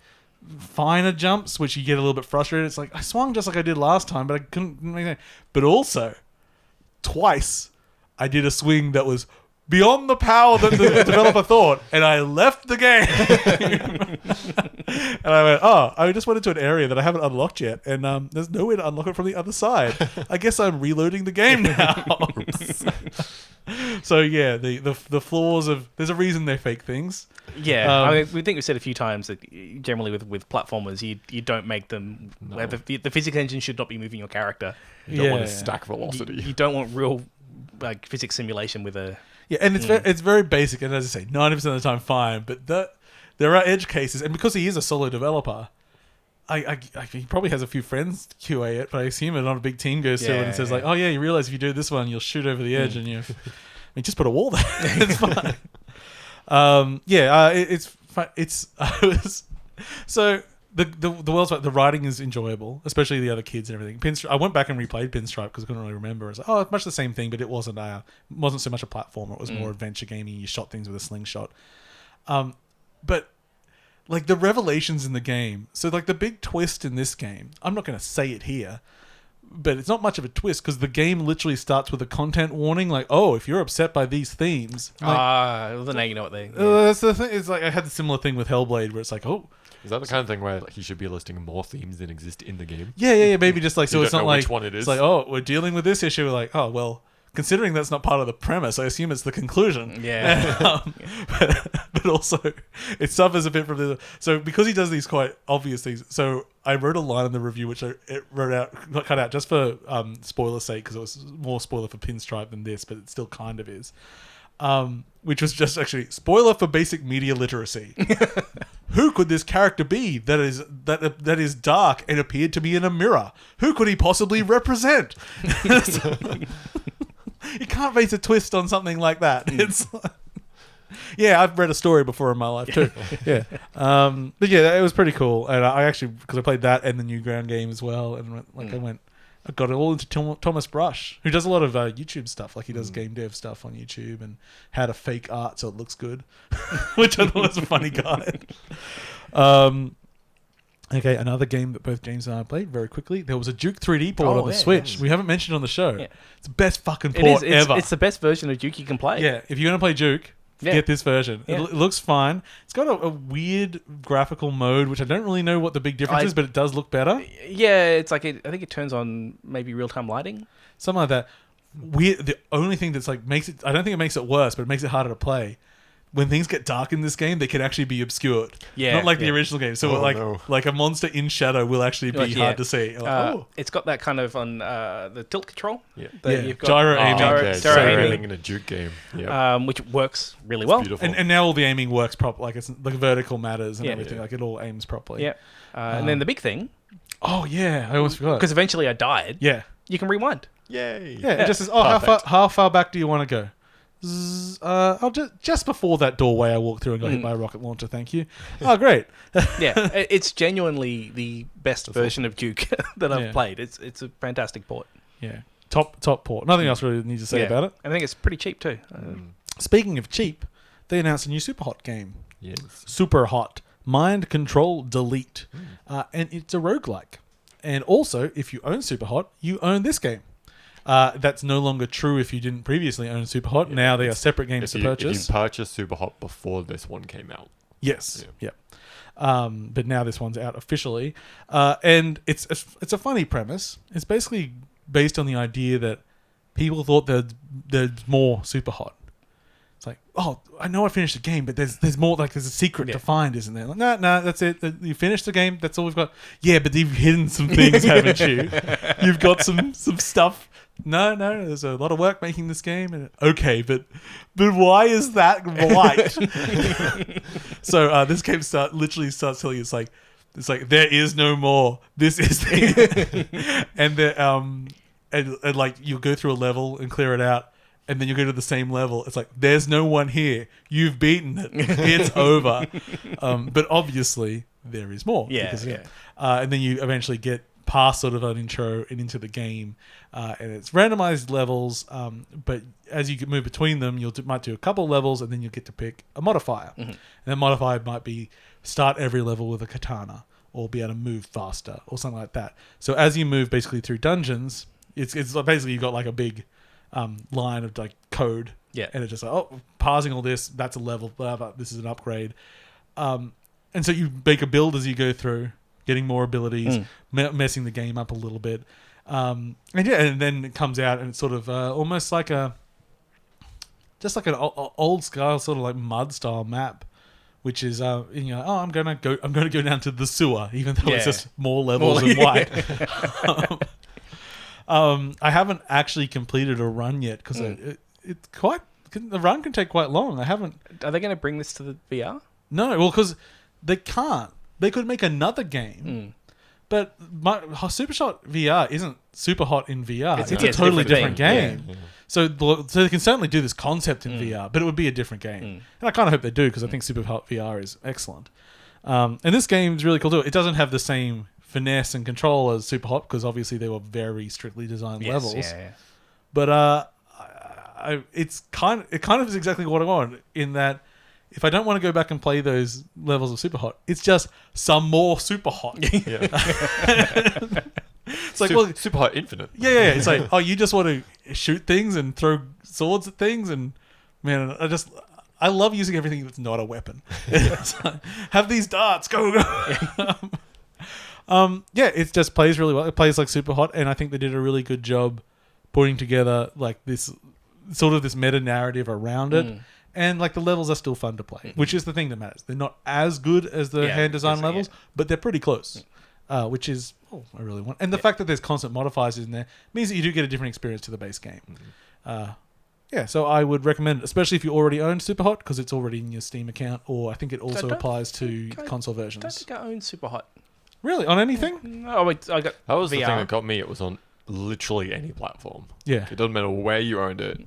Speaker 1: finer jumps which you get a little bit frustrated. It's like I swung just like I did last time, but I couldn't make that. But also, twice I did a swing that was beyond the power that the developer thought, and I left the game. And I went, I just went into an area that I haven't unlocked yet, and there's no way to unlock it from the other side. I guess I'm reloading the game now. So yeah, the flaws of there's a reason they fake things.
Speaker 2: Yeah, I mean, we think we've said a few times that generally with platformers, you don't make them where the physics engine should not be moving your character.
Speaker 3: You don't want to stack velocity.
Speaker 2: You don't want real like physics simulation with a.
Speaker 1: Yeah, and it's very basic, and as I say, 90% of the time fine. But there are edge cases, and because he is a solo developer, he probably has a few friends QA it, but I assume not a big team goes through it and says like, oh yeah, you realize if you do this one, you'll shoot over the edge, and just put a wall there. It's fine. So the world's the writing is enjoyable, especially the other kids and everything. I went back and replayed Pinstripe because I couldn't really remember. I was like, it's much the same thing, but it wasn't so much a platformer. It was more adventure gaming. You shot things with a slingshot. But like the revelations in the game. So like the big twist in this game, I'm not going to say it here, but it's not much of a twist because the game literally starts with a content warning, like, oh, if you're upset by these themes.
Speaker 2: Well, then now you know what they.
Speaker 1: That's the thing. It's like I had the similar thing with Hellblade where it's like, oh.
Speaker 3: Is that the kind of thing where he should be listing more themes than exist in the game?
Speaker 1: Yeah. Maybe just like, so
Speaker 3: You
Speaker 1: it's
Speaker 3: don't
Speaker 1: not
Speaker 3: know
Speaker 1: like,
Speaker 3: which one it is.
Speaker 1: It's like, oh, we're dealing with this issue. We're like, oh, well, considering that's not part of the premise, I assume it's the conclusion.
Speaker 2: Yeah.
Speaker 1: But also, it suffers a bit from the. So because he does these quite obvious things, so I wrote a line in the review which I cut out just for spoiler's sake because it was more spoiler for Pinstripe than this, but it still kind of is. Which was just actually spoiler for basic media literacy. Who could this character be that is dark and appeared to be in a mirror? Who could he possibly represent? You can't base a twist on something like that. It's yeah, I've read a story before in my life too. Yeah, but yeah, it was pretty cool. And I actually, because I played that and the Newground game as well, and I got it all into Thomas Brush, who does a lot of YouTube stuff. Like he does game dev stuff on YouTube and how to fake art so it looks good, which I thought was a funny guy. Okay, another game that both James and I played very quickly. There was a Duke 3D port on the Switch. We haven't mentioned on the show. Yeah. It's the best fucking port ever.
Speaker 2: It's the best version of Duke you can play.
Speaker 1: Yeah, if you're going to play Duke, get this version. Yeah. It looks fine. It's got a weird graphical mode, which I don't really know what the big difference is, but it does look better.
Speaker 2: Yeah, it's like I think it turns on maybe real-time lighting.
Speaker 1: Something like that. Weird. The only thing that's like makes it, I don't think it makes it worse, but it makes it harder to play. when things get dark in this game, they can actually be obscured.
Speaker 2: Yeah,
Speaker 1: Not like the
Speaker 2: yeah.
Speaker 1: original game. So
Speaker 3: Oh,
Speaker 1: like
Speaker 3: no.
Speaker 1: like a monster in shadow will actually be
Speaker 2: Like,
Speaker 1: hard to see. Like, oh.
Speaker 2: It's got that kind of on the tilt control.
Speaker 3: Yeah.
Speaker 2: that
Speaker 1: Yeah,
Speaker 2: you've got.
Speaker 1: gyro aiming.
Speaker 2: Gyro-
Speaker 3: okay,
Speaker 2: gyro
Speaker 3: so
Speaker 2: aiming.
Speaker 3: aiming in a Duke game. Yeah.
Speaker 2: Which works really well.
Speaker 3: Beautiful.
Speaker 1: And now all the aiming works properly. Like it's like vertical matters and
Speaker 2: Yeah.
Speaker 1: everything.
Speaker 3: Yeah.
Speaker 1: Like it all aims properly.
Speaker 2: Yeah. And then the big thing,
Speaker 1: Oh yeah, I almost forgot.
Speaker 2: because eventually I died,
Speaker 1: Yeah.
Speaker 2: you can rewind.
Speaker 3: Yay.
Speaker 1: Yeah, it just says, "Oh,
Speaker 3: Perfect.
Speaker 1: how far back do you want to go?" I'll just before that doorway I walked through and got hit by a rocket launcher. Thank you. Oh, great.
Speaker 2: Yeah, it's genuinely the best version of Duke that I've
Speaker 1: Yeah.
Speaker 2: played. It's a fantastic port.
Speaker 1: Yeah, top port. Nothing else really need to say
Speaker 2: Yeah.
Speaker 1: about it.
Speaker 2: I think it's pretty cheap too.
Speaker 1: Speaking of cheap, they announced a new Superhot game.
Speaker 3: Yes.
Speaker 1: Superhot Mind Control Delete, and it's a roguelike. And also, if you own Superhot, you own this game. That's no longer true if you didn't previously own Superhot.
Speaker 3: Yeah,
Speaker 1: Now they are
Speaker 3: it's-
Speaker 1: separate games to
Speaker 3: If
Speaker 1: purchase.
Speaker 3: you purchased Superhot before this one came out.
Speaker 1: Yes.
Speaker 3: Yeah.
Speaker 1: Yeah. But now this one's out officially, and it's a funny premise. It's basically based on the idea that people thought there's more Superhot. It's like, oh, I know I finished the game, but there's more. Like there's a secret
Speaker 2: Yeah.
Speaker 1: to find, isn't there? Like, no, that's it. You finished the game. That's all we've got. Yeah, but you've hidden some things, haven't you? You've got some stuff. No, there's a lot of work making this game. And okay, but why is that right? So this game literally starts telling you it's like there is no more. This is the and the and like you'll go through a level and clear it out, and then you go to the same level. It's like there's no one here. You've beaten it. It's over. But obviously there is more.
Speaker 2: Yeah,
Speaker 1: because,
Speaker 2: yeah.
Speaker 1: And then you eventually get past sort of an intro and into the game, and it's randomized levels. But as you move between them, might do a couple levels, and then you'll get to pick a modifier. And the modifier might be start every level with a katana, or be able to move faster, or something like that. So as you move basically through dungeons, it's basically you've got like a big line of like code.
Speaker 2: Yeah.
Speaker 1: And it's just like, oh, parsing all this, that's a level, blah, blah, this is an upgrade. And so you make a build as you go through, getting more abilities, messing the game up a little bit. And then it comes out and it's sort of almost like an old style sort of like mud style map, which is I'm gonna go down to the sewer, even though it's
Speaker 2: Yeah.
Speaker 1: just more levels and white. I haven't actually completed a run yet because it's quite the run can take quite long. I haven't.
Speaker 2: Are they going to bring this to the VR?
Speaker 1: No, well, because they can't. They could make another game, but Supershot VR isn't Superhot in VR. It's a
Speaker 2: it's a
Speaker 1: totally
Speaker 2: different
Speaker 1: different
Speaker 2: thing.
Speaker 1: game. So they can certainly do this concept in VR, but it would be a different game. And I kind of hope they do because I think Superhot VR is excellent. And this game is really cool too. It doesn't have the same finesse and control as Superhot because obviously they were very strictly designed levels.
Speaker 2: Yeah.
Speaker 1: But it's kind of is exactly what I want in that if I don't want to go back and play those levels of Superhot, it's just some more Superhot.
Speaker 3: Yeah.
Speaker 1: It's like, well,
Speaker 3: Superhot Infinite.
Speaker 1: yeah. It's like, oh, you just want to shoot things and throw swords at things, and man, I love using everything that's not a weapon. It's like, have these darts, go. It just plays really well. It plays like Superhot, and I think they did a really good job putting together like this sort of this meta narrative around it. And like the levels are still fun to play, which is the thing that matters. They're not as good as the hand design levels, but they're pretty close, which is I really want. And the fact that there's constant modifiers in there means that you do get a different experience to the base game. So I would recommend it, especially if you already own Superhot because it's already in your Steam account, or I think it also applies to console
Speaker 2: I
Speaker 1: versions.
Speaker 2: don't think I own Superhot.
Speaker 1: Really, on anything?
Speaker 2: Oh, wait, I got
Speaker 3: That was the
Speaker 2: VR.
Speaker 3: thing that got me. It was on literally any platform.
Speaker 1: Yeah.
Speaker 3: It doesn't matter where you owned it,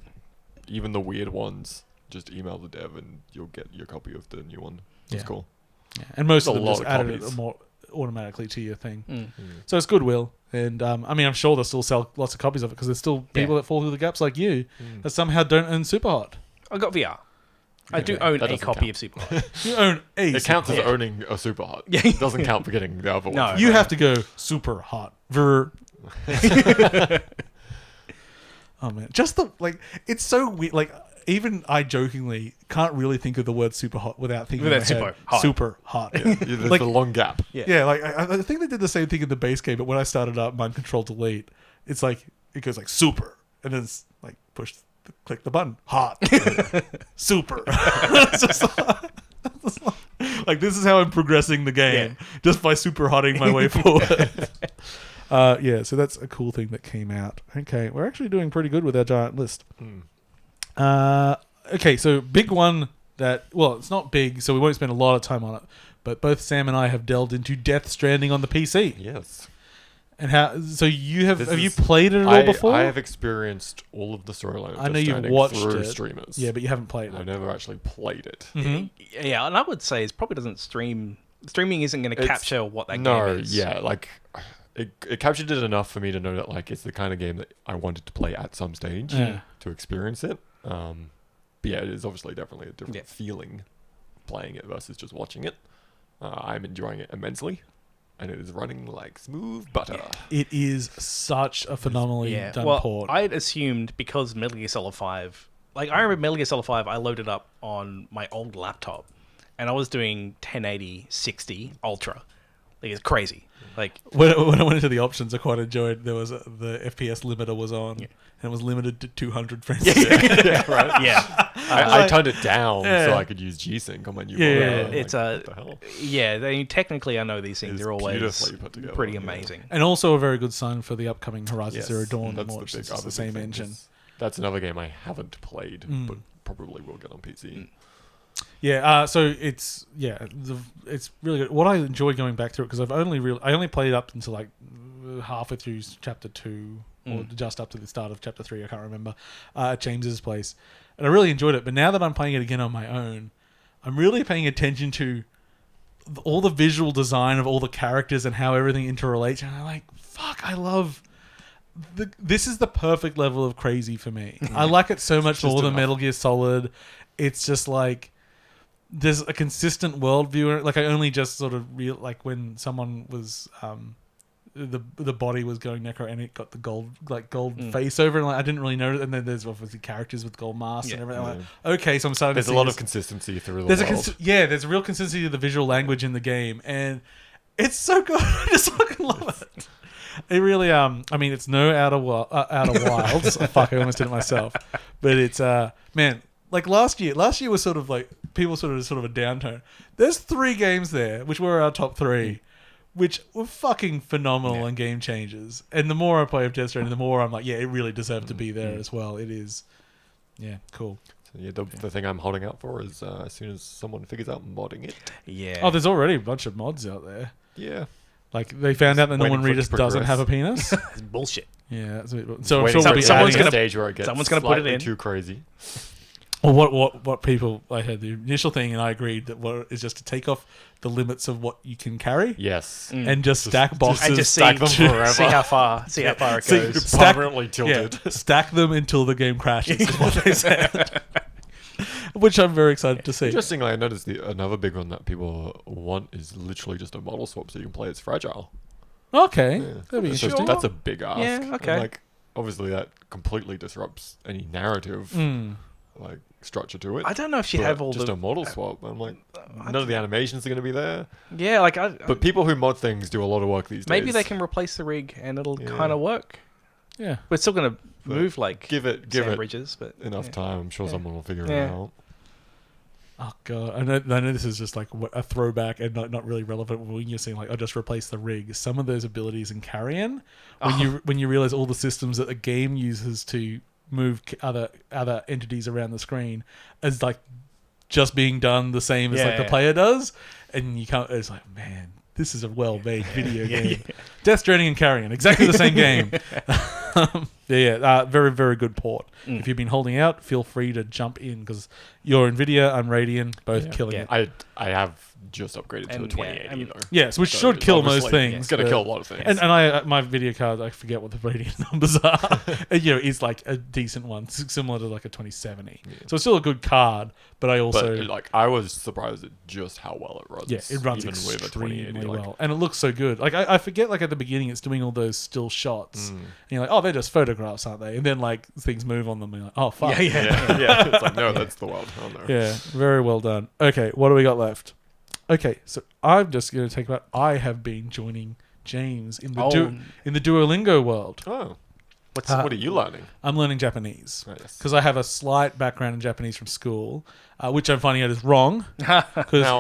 Speaker 3: even the weird ones. Just email the dev and you'll get your copy of the new one. It's
Speaker 1: Yeah.
Speaker 3: cool.
Speaker 1: Yeah. And most of
Speaker 3: There's a
Speaker 1: them
Speaker 3: lot
Speaker 1: just
Speaker 3: of
Speaker 1: added
Speaker 3: copies.
Speaker 1: it more automatically to your thing.
Speaker 2: Mm.
Speaker 1: So it's goodwill. And I'm sure they'll still sell lots of copies of it because there's still people that fall through the gaps like you that somehow don't own Superhot.
Speaker 2: I got VR. I do
Speaker 3: Okay,
Speaker 2: own
Speaker 3: that
Speaker 2: a
Speaker 3: doesn't
Speaker 2: copy
Speaker 3: count.
Speaker 2: of Superhot.
Speaker 1: You own a
Speaker 3: It counts as
Speaker 1: Superhot.
Speaker 3: owning a Superhot.
Speaker 2: Yeah.
Speaker 3: It doesn't count for getting the other one.
Speaker 2: No.
Speaker 1: You have to go super hot. Oh man, just it's so weird. Like even I jokingly can't really think of the word super hot without thinking
Speaker 2: Without
Speaker 1: in my head,
Speaker 2: super hot.
Speaker 1: super hot.
Speaker 3: Yeah, there's
Speaker 1: Like-
Speaker 3: a long gap.
Speaker 1: Yeah, like I think they did the same thing in the base game, but when I started up Mind Control Delete, it's like it goes like super, and then it's like push click the button. Hot. Super. It's just like, this is how I'm progressing the game. Just by super hotting my way forward. So that's a cool thing that came out. Okay, we're actually doing pretty good with our giant list. Okay, so big one that, well, it's not big, so we won't spend a lot of time on it, but both Sam and I have delved into Death Stranding on the PC.
Speaker 3: Yes.
Speaker 1: And how? So you have you played it at all before?
Speaker 3: I have experienced all of the storyline.
Speaker 1: I know you've watched
Speaker 3: through
Speaker 1: it.
Speaker 3: streamers.
Speaker 1: Yeah, but you haven't played it.
Speaker 3: I've never actually played it.
Speaker 1: Mm-hmm.
Speaker 2: Yeah, and I would say it probably doesn't stream. Streaming isn't going to capture what that game is.
Speaker 3: Yeah, like it captured it enough for me to know that like it's the kind of game that I wanted to play at some stage to experience it. But yeah, it is obviously definitely a different feeling playing it versus just watching it. I'm enjoying it immensely. And it is running like smooth butter.
Speaker 1: It is such a phenomenally done port.
Speaker 2: I'd assumed because Metal Gear Solid 5... Like, I remember Metal Gear Solid 5, I loaded up on my old laptop. And I was doing 1080, 60, Ultra. Like, it's crazy. Like
Speaker 1: when I went into the options, I quite enjoyed, there was the FPS limiter was on. And it was limited to 200 frames.
Speaker 3: Right?
Speaker 2: Yeah.
Speaker 3: I turned it down so I could use G-Sync on my new monitor.
Speaker 2: It's
Speaker 3: what the hell?
Speaker 2: technically I know these things are always
Speaker 3: beautifully put together,
Speaker 2: pretty amazing.
Speaker 1: And also a very good sign for the upcoming Horizon Zero Dawn
Speaker 3: that's
Speaker 1: launch. It's the
Speaker 3: big
Speaker 1: same
Speaker 3: thing,
Speaker 1: engine.
Speaker 3: 'cause that's another game I haven't played, but probably will get on PC.
Speaker 1: Yeah, so it's it's really good. What I enjoyed going back through it, because I only played up until like halfway through chapter 2 or just up to the start of chapter 3. I can't remember at James's place, and I really enjoyed it. But now that I'm playing it again on my own, I'm really paying attention to all the visual design of all the characters and how everything interrelates. And I'm like, fuck, I love. This is the perfect level of crazy for me. I like it so much more than Metal Gear Solid. It's just like there's a consistent worldview. Like I only just sort of like when someone was the body was going necro and it got the gold face over, and like I didn't really notice. And then there's obviously characters with gold masks and everything. I'm like, okay, so I'm starting.
Speaker 3: There's
Speaker 1: to
Speaker 3: a
Speaker 1: see
Speaker 3: lot
Speaker 1: this.
Speaker 3: of consistency through the
Speaker 1: There's
Speaker 3: world.
Speaker 1: there's a real consistency to the visual language in the game, and it's so good. I just fucking love it. It really, I mean, it's no Outer Wilds. Fuck, I almost did it myself. But it's, man, like last year was sort of like, people sort of a downturn. There's 3 games there, which were our top 3, which were fucking phenomenal and game changers. And the more I play of Death Stranding, the more I'm like, yeah, it really deserved to be there as well. It is, cool.
Speaker 3: So yeah, the thing I'm holding out for is as soon as someone figures out modding it.
Speaker 2: Yeah.
Speaker 1: Oh, there's already a bunch of mods out there.
Speaker 3: Yeah.
Speaker 1: Like, they found out that Norman
Speaker 3: waiting for it
Speaker 1: Reedus
Speaker 3: to
Speaker 1: doesn't
Speaker 3: progress.
Speaker 1: have a penis.
Speaker 2: It's bullshit.
Speaker 1: Yeah. So I'm
Speaker 3: Waiting
Speaker 1: sure
Speaker 3: for
Speaker 1: we'll
Speaker 3: it
Speaker 1: be
Speaker 3: to
Speaker 1: adding
Speaker 3: get to
Speaker 1: it.
Speaker 3: a stage where it gets
Speaker 2: someone's gonna put it
Speaker 3: slightly
Speaker 2: in.
Speaker 3: too crazy.
Speaker 1: Well, what people, I had the initial thing, and I agreed that is just to take off the limits of what you can carry,
Speaker 3: Yes.
Speaker 1: and just stack boxes,
Speaker 2: And just
Speaker 3: stack them forever.
Speaker 2: see how far it
Speaker 1: See,
Speaker 2: goes.
Speaker 1: stack-
Speaker 3: Permanently tilted.
Speaker 1: stack them until the game crashes. Is what they said. Which I'm very excited to see.
Speaker 3: Interestingly, I noticed another big one that people want is literally just a model swap, so you can play as Fragile.
Speaker 1: Okay,
Speaker 3: Yeah.
Speaker 1: that'd be
Speaker 3: So
Speaker 1: interesting.
Speaker 3: that's a big ask.
Speaker 2: Yeah,
Speaker 3: And,
Speaker 2: okay.
Speaker 3: like, obviously, that completely disrupts any narrative like structure to it.
Speaker 2: I don't know if you
Speaker 3: But
Speaker 2: have all
Speaker 3: just
Speaker 2: the...
Speaker 3: a model swap. I'm like, none of the animations are going to be there.
Speaker 2: Yeah, like...
Speaker 3: But people who mod things do a lot of work these days.
Speaker 2: maybe they can replace the rig and it'll kind of work.
Speaker 1: Yeah.
Speaker 2: We're still going to move like
Speaker 3: give it
Speaker 2: bridges, but
Speaker 3: enough time. I'm sure someone will figure
Speaker 2: Yeah.
Speaker 3: it out.
Speaker 1: Oh god, I know this is just like a throwback and not really relevant when you're saying like, I just replace the rig. Some of those abilities in Carrion, when you realize all the systems that the game uses to move other entities around the screen is like just being done the same as like the player does, and you can't. It's like, man, this is a well-made video game. Death Stranding and Carrion, exactly the same game. Very, very good port. If you've been holding out, feel free to jump in because you're Nvidia, I'm Radeon, both killing it.
Speaker 3: I have just upgraded to a
Speaker 2: And,
Speaker 3: 2080 though.
Speaker 1: Yes, which
Speaker 3: So
Speaker 1: should kill most
Speaker 3: obviously,
Speaker 1: things.
Speaker 3: It's going to
Speaker 1: but-
Speaker 3: kill a lot of things.
Speaker 1: And I my video card, I forget what the Radeon numbers are. And, is like a decent one, similar to like a 2070. So it's still a good card, but I also...
Speaker 3: But like, I was surprised at just how well it runs.
Speaker 1: yeah, it runs
Speaker 3: even with a
Speaker 1: extremely
Speaker 3: 2080.
Speaker 1: well.
Speaker 3: Like,
Speaker 1: And it looks so good. Like, I forget, like, at the beginning, it's doing all those still shots. And you're like, oh, they're just photographs, aren't they? And then, like, things move on them. And you're like, oh, fuck.
Speaker 3: yeah. It's like, no, that's the world. Oh, no.
Speaker 1: Yeah, very well done. Okay, what do we got left? Okay, so I'm just going to take about. I have been joining James in the in the Duolingo world.
Speaker 3: Oh. What are you learning?
Speaker 1: I'm learning Japanese
Speaker 3: Oh, yes.
Speaker 1: because I have a slight background in Japanese from school, which I'm finding out is wrong.
Speaker 3: Now-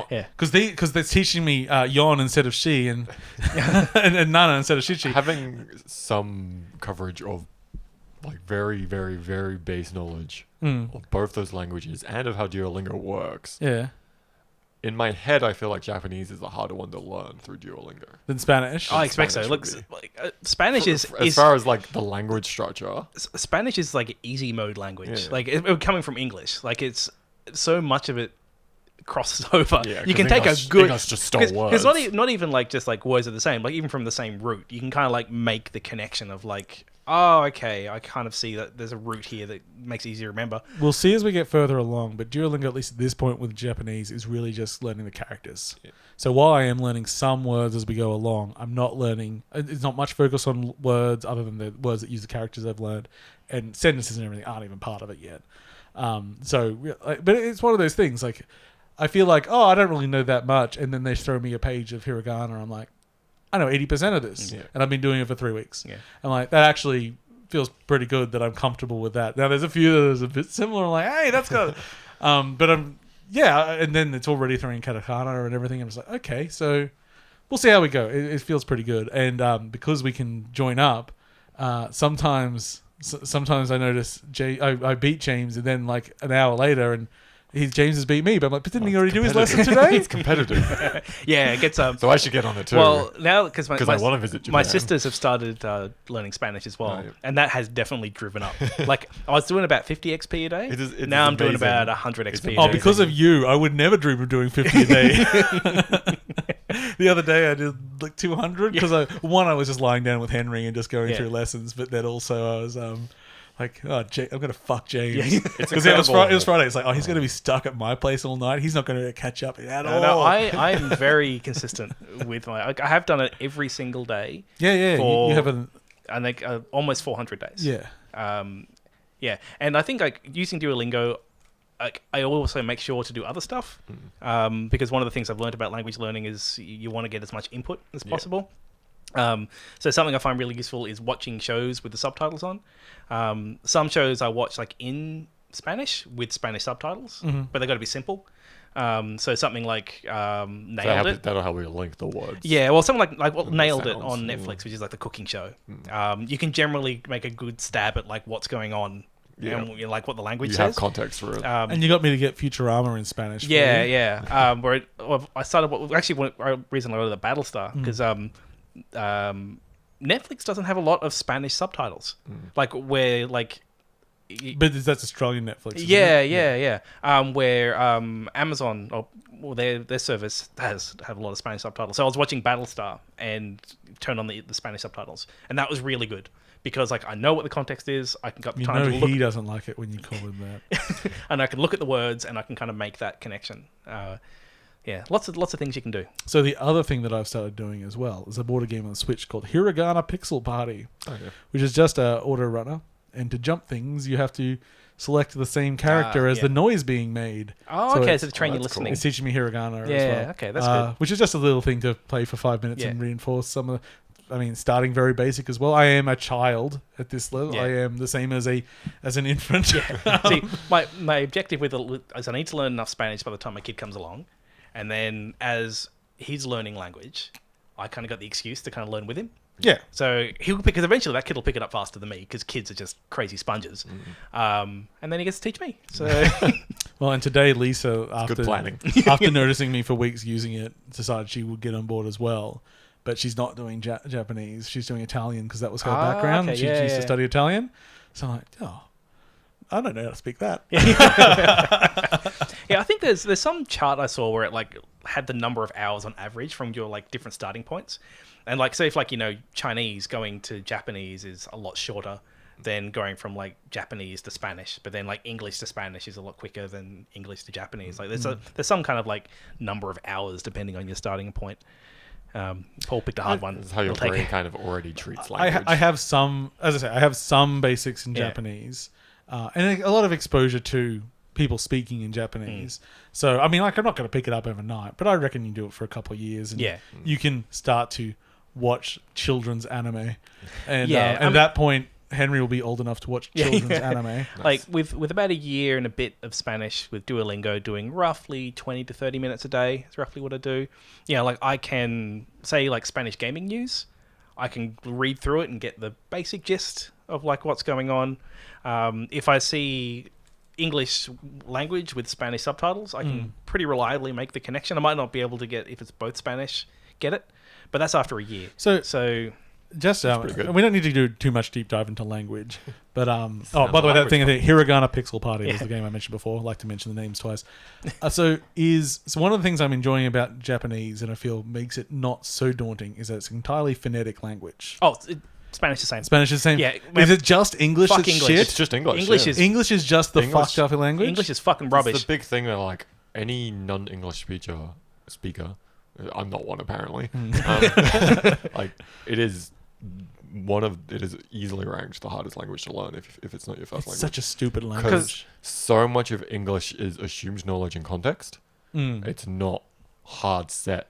Speaker 1: Because they're teaching me yon instead of she and and nana instead of shichi.
Speaker 3: Having some coverage of like very, very, very base knowledge of both those languages and of how Duolingo works.
Speaker 1: Yeah.
Speaker 3: In my head, I feel like Japanese is the harder one to learn through Duolingo.
Speaker 1: Then Spanish.
Speaker 2: I expect so.
Speaker 3: Spanish
Speaker 2: Look,
Speaker 3: would be.
Speaker 2: like Spanish is
Speaker 3: As far as like the language structure,
Speaker 2: Spanish is like easy mode language.
Speaker 3: Yeah.
Speaker 2: Like coming from English, like it's so much of it crosses over.
Speaker 3: Yeah,
Speaker 2: you
Speaker 3: 'cause
Speaker 2: can take
Speaker 3: English-
Speaker 2: a good
Speaker 3: English just stole
Speaker 2: because
Speaker 3: words.
Speaker 2: not even like just like words are the same. Like even from the same root, you can kind of like make the connection of like, oh, okay, I kind of see that there's a root here that makes it easy to remember.
Speaker 1: We'll see as we get further along, but Duolingo, at least at this point with Japanese, is really just learning the characters.
Speaker 3: Yeah.
Speaker 1: So while I am learning some words as we go along, I'm not learning. It's not much focus on words other than the words that use the characters I've learned, and sentences and everything aren't even part of it yet. But it's one of those things. Like, I feel like, oh, I don't really know that much, and then they throw me a page of Hiragana. I'm like, I know 80% of this,
Speaker 3: Yeah.
Speaker 1: and I've been doing it for 3 weeks.
Speaker 2: Yeah.
Speaker 1: I'm like, that actually feels pretty good that I'm comfortable with that. Now, there's a few that is a bit similar. I'm like, hey, that's good. But and then it's already throwing katakana and everything. I'm just like, okay, so we'll see how we go. It feels pretty good. And because we can join up, sometimes I notice I beat James, and then like an hour later, and James has beat me. But I'm like, but didn't he already do his lesson today?
Speaker 3: It's competitive.
Speaker 2: Yeah, it gets
Speaker 3: So I should get on it too.
Speaker 2: well now because
Speaker 3: I want to visit Japan.
Speaker 2: my sisters have started learning Spanish as well,
Speaker 3: Oh, yeah.
Speaker 2: and that has definitely driven up. Like I was doing about 50 XP a day.
Speaker 3: It is
Speaker 2: now I'm doing
Speaker 3: amazing.
Speaker 2: about 100
Speaker 3: It's
Speaker 2: XP a day.
Speaker 1: Oh, because of you, I would never dream of doing 50 a day. The other day I did like 200 because I was just lying down with Henry and just going
Speaker 2: Yeah.
Speaker 1: through lessons, but then also I was like, oh, I'm gonna fuck James
Speaker 2: Yeah.
Speaker 1: because it was Friday. It's like, oh, he's gonna be stuck at my place all night. He's not gonna catch up at all.
Speaker 2: No, I'm very consistent with my. I have done it every single day.
Speaker 1: Yeah.
Speaker 2: For-
Speaker 1: You have a
Speaker 2: I think almost 400 days.
Speaker 1: yeah.
Speaker 2: Yeah, and I think like using Duolingo, like I also make sure to do other stuff, because one of the things I've learned about language learning is you want to get as much input as possible. So something I find really useful is watching shows with the subtitles on. Some shows I watch like in Spanish with Spanish subtitles, but they got to be simple. So something like Nailed It.
Speaker 3: That'll help you link the words.
Speaker 2: Yeah, well, something like what
Speaker 3: the
Speaker 2: Nailed It
Speaker 3: sounds,
Speaker 2: on
Speaker 3: yeah.
Speaker 2: Netflix, which is like the cooking show. You can generally make a good stab at like what's going on and you know, like what the language
Speaker 3: You
Speaker 2: says.
Speaker 3: have context for it.
Speaker 1: And you got me to get Futurama in Spanish. for
Speaker 2: Yeah,
Speaker 1: you.
Speaker 2: yeah. I started. Actually, recently I went to the Battlestar because Netflix doesn't have a lot of Spanish subtitles. Like where like.
Speaker 1: But that's Australian Netflix. Isn't
Speaker 2: Yeah,
Speaker 1: it?
Speaker 2: yeah. Where Amazon or their service have a lot of Spanish subtitles. So I was watching Battlestar and turned on the Spanish subtitles, and that was really good because like I know what the context is. I can got the
Speaker 1: You
Speaker 2: time
Speaker 1: know
Speaker 2: to look,
Speaker 1: he doesn't like it when you call him that.
Speaker 2: and I can look at the words and I can kind of make that connection. Yeah, lots of things you can do.
Speaker 1: So the other thing that I've started doing as well is I bought a game on the Switch called Hiragana Pixel Party, which is just a auto runner. And to jump things, you have to select the same character as
Speaker 2: yeah.
Speaker 1: the noise being made.
Speaker 2: Oh, okay.
Speaker 1: it's-
Speaker 2: So to train your
Speaker 3: that's cool.
Speaker 2: listening.
Speaker 1: It's teaching me Hiragana as
Speaker 2: Yeah,
Speaker 1: well.
Speaker 2: okay, that's good.
Speaker 1: Which is just a little thing to play for 5 minutes
Speaker 2: Yeah.
Speaker 1: and reinforce some of the... I mean, starting very basic as well. I am a child at this level.
Speaker 2: Yeah.
Speaker 1: I am the same as an infant.
Speaker 2: See, my objective with it is I need to learn enough Spanish by the time my kid comes along, and then as he's learning language, I kind of got the excuse to kind of learn with him.
Speaker 1: Yeah.
Speaker 2: So because eventually that kid will pick it up faster than me because kids are just crazy sponges, and then he gets to teach me. So
Speaker 1: Well, and today Lisa, after
Speaker 3: good planning.
Speaker 1: after noticing me for weeks using it, decided she would get on board as well. But she's not doing Japanese. She's doing Italian because that was her background.
Speaker 2: okay,
Speaker 1: She
Speaker 2: yeah,
Speaker 1: used to
Speaker 2: yeah.
Speaker 1: study Italian. So I'm like, oh, I don't know how to speak that.
Speaker 2: yeah, I think there's some chart I saw where it like had the number of hours on average from your like different starting points, and like say if like Chinese going to Japanese is a lot shorter than going from like Japanese to Spanish, but then like English to Spanish is a lot quicker than English to Japanese. Like there's some kind of like number of hours depending on your starting point. Paul picked a hard one.
Speaker 3: That's how your
Speaker 2: He'll take
Speaker 3: brain
Speaker 2: it.
Speaker 3: kind of already treats language.
Speaker 1: I have some, as I say, I have some basics in
Speaker 2: Yeah.
Speaker 1: Japanese, and a lot of exposure to people speaking in Japanese. So, I mean, like, I'm not going to pick it up overnight, but I reckon you do it for a couple of years, and you can start to watch children's anime, and
Speaker 2: Yeah,
Speaker 1: at that point, Henry will be old enough to watch children's anime.
Speaker 3: Nice.
Speaker 2: Like with about a year and a bit of Spanish with Duolingo, doing roughly 20 to 30 minutes a day is roughly what I do. Yeah, like I can say like Spanish gaming news. I can read through it and get the basic gist of like what's going on. If I see English language with Spanish subtitles, I can pretty reliably make the connection. I might not be able to get, if it's both Spanish, get it, but that's after a year.
Speaker 1: So just
Speaker 3: pretty good.
Speaker 1: we don't need to do too much deep dive into language, but by the way, that
Speaker 3: language
Speaker 1: thing, Hiragana Pixel Party is the game I mentioned before. I like to mention the names twice. So one of the things I'm enjoying about Japanese, and I feel makes it not so daunting, is that it's entirely phonetic language.
Speaker 2: Spanish is the same.
Speaker 1: Spanish is the same.
Speaker 2: Yeah,
Speaker 1: is it just English?
Speaker 2: Fuck
Speaker 1: That's
Speaker 2: English.
Speaker 1: shit?
Speaker 3: It's just English.
Speaker 2: English
Speaker 3: yeah.
Speaker 2: is
Speaker 1: English is just the
Speaker 3: English-
Speaker 1: fucked up language.
Speaker 2: English is fucking rubbish.
Speaker 3: It's the big thing that like any non-English speaker, I'm not one apparently. Like it is easily ranked the hardest language to learn if it's not your first language.
Speaker 1: Such a stupid language.
Speaker 3: Because so much of English is assumed knowledge and context. It's not hard set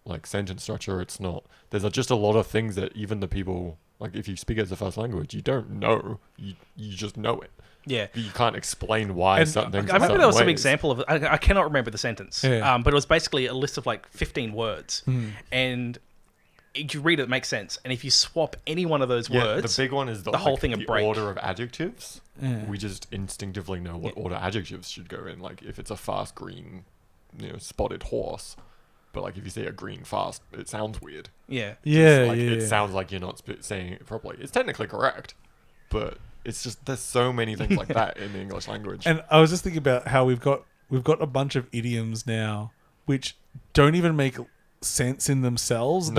Speaker 3: like sentence structure. It's not. There's just a lot of things that even the people like if you speak it as a first language, you don't know. You just know it.
Speaker 2: Yeah.
Speaker 3: But you can't explain why
Speaker 1: And
Speaker 3: certain things.
Speaker 2: I remember there was some
Speaker 3: ways.
Speaker 2: example of I cannot remember the sentence,
Speaker 1: Yeah.
Speaker 2: but it was basically a list of like 15 words, and if you read it, it makes sense. And if you swap any one of those words,
Speaker 3: the big one is the
Speaker 2: whole
Speaker 3: like,
Speaker 2: thing would
Speaker 3: the
Speaker 2: break.
Speaker 3: order of adjectives.
Speaker 1: Yeah.
Speaker 3: We just instinctively know what order adjectives should go in. Like if it's a fast green, spotted horse, but like if you say a green fast, it sounds weird.
Speaker 2: yeah,
Speaker 3: It sounds like you're not saying it properly. It's technically correct, but it's just there's so many things like that in the English language.
Speaker 1: And I was just thinking about how we've got a bunch of idioms now which don't even make sense in themselves.
Speaker 3: No,